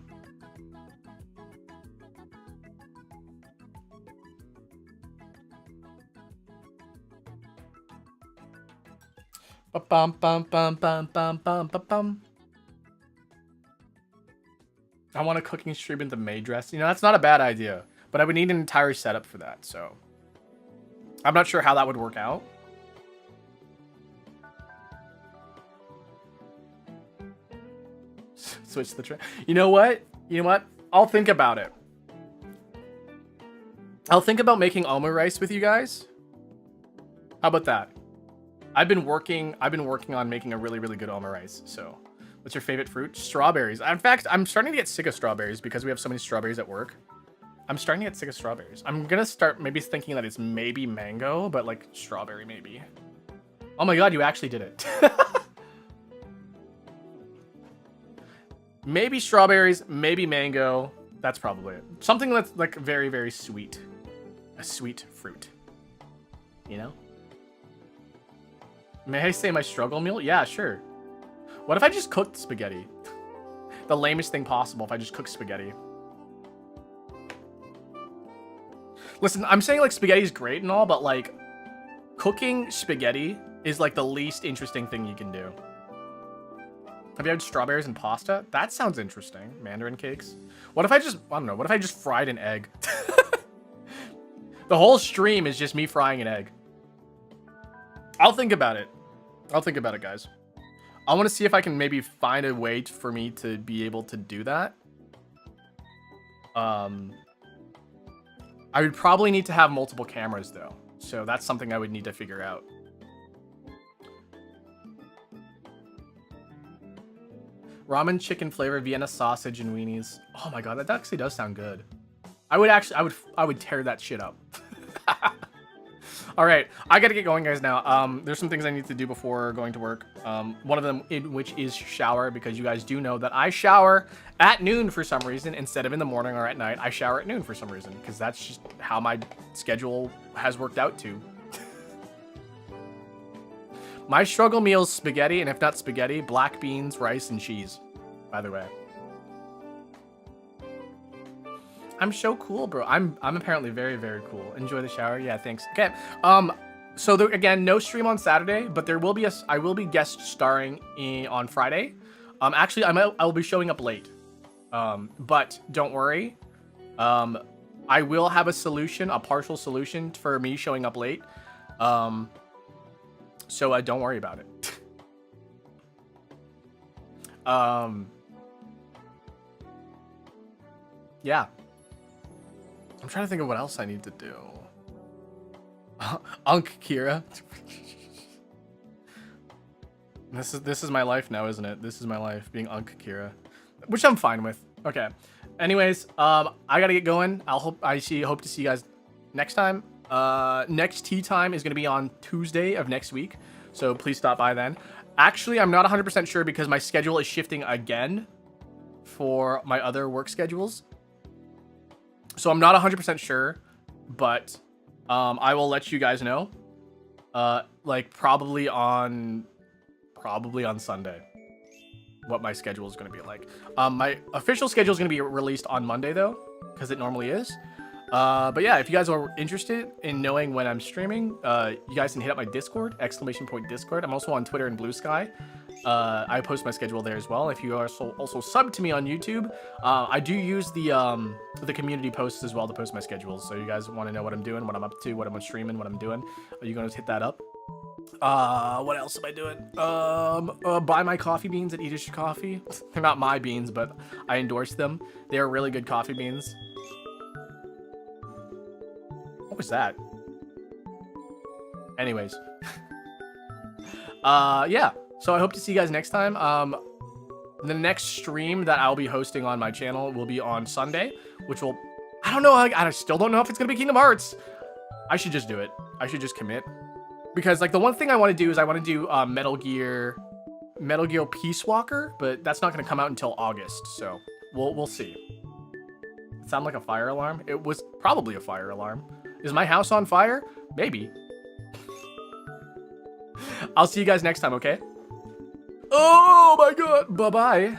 Bum bum bum bum bum bum bum bum. I want a cooking stream in the maid dress. You know, that's not a bad idea, but I would need an entire setup for that. So I'm not sure how that would work out. Switch the trend. You know what? I'll think about it. I'll think about making omurice with you guys. How about that? I've been working on making a really, really good omurice. So, what's your favorite fruit? Strawberries. In fact, I'm starting to get sick of strawberries because we have so many strawberries at work. I'm starting to get sick of strawberries. I'm gonna start maybe thinking that it's maybe mango, but like strawberry maybe. Oh my god, you actually did it. Maybe strawberries, maybe mango. That's probably it. Something that's like very, very sweet. A sweet fruit. You know? May I say my struggle meal? Yeah, sure. What if I just cooked spaghetti? The lamest thing possible if I just cook spaghetti. Listen, I'm saying like spaghetti's great and all, but like cooking spaghetti is like the least interesting thing you can do. Have you had strawberries and pasta? That sounds interesting. Mandarin cakes. What if I don't know, what if I just fried an egg? The whole stream is just me frying an egg. I'll think about it. I'll think about it, guys. I want to see if I can maybe find a way for me to be able to do that. I would probably need to have multiple cameras, though. So that's something I would need to figure out. Ramen chicken flavor, Vienna sausage, and weenies. Oh my god, that actually does sound good. I would tear that shit up. All right, I gotta get going, guys. Now, there's some things I need to do before going to work. One of them, which is shower, because you guys do know that I shower at noon for some reason instead of in the morning or at night. I shower at noon for some reason because that's just how my schedule has worked out to. My struggle meals: spaghetti, and if not spaghetti, black beans, rice, and cheese. By the way. I'm so cool, bro. I'm apparently very, very cool. Enjoy the shower. Yeah, thanks. Okay. So there, again, no stream on Saturday, but there will be I will be guest starring on Friday. Actually, I'll be showing up late. But don't worry. I will have a solution, a partial solution for me showing up late. So don't worry about it. Yeah. I'm trying to think of what else I need to do. Unk Kira. This is my life now, isn't it? This is my life, being Unk Kira, which I'm fine with. Okay. Anyways, I gotta get going. Hope to see you guys next time. Next tea time is gonna be on Tuesday of next week, so please stop by then. Actually, I'm not 100% sure because my schedule is shifting again for my other work schedules. So I'm not 100% sure, but I will let you guys know. Like probably on Sunday, what my schedule is going to be like. My official schedule is going to be released on Monday though, because it normally is. But yeah, if you guys are interested in knowing when I'm streaming, you guys can hit up my Discord, !Discord. I'm also on Twitter and Blue Sky. I post my schedule there as well. If you are also sub to me on YouTube, I do use the community posts as well to post my schedules. So you guys want to know what I'm doing, what I'm up to, what I'm streaming, what I'm doing, you can just hit that up. What else am I doing? Buy my coffee beans at Edish Coffee. They're not my beans, but I endorse them. They are really good coffee beans. What was that? Anyways. Yeah. So I hope to see you guys next time. The next stream that I'll be hosting on my channel will be on Sunday, which will... I don't know. I still don't know if it's going to be Kingdom Hearts. I should just do it. I should just commit. Because, like, the one thing I want to do is I want to do Metal Gear Peace Walker, but that's not going to come out until August, so we'll see. It sound like a fire alarm? It was probably a fire alarm. Is my house on fire? Maybe. I'll see you guys next time, okay? Oh my god. Bye-bye.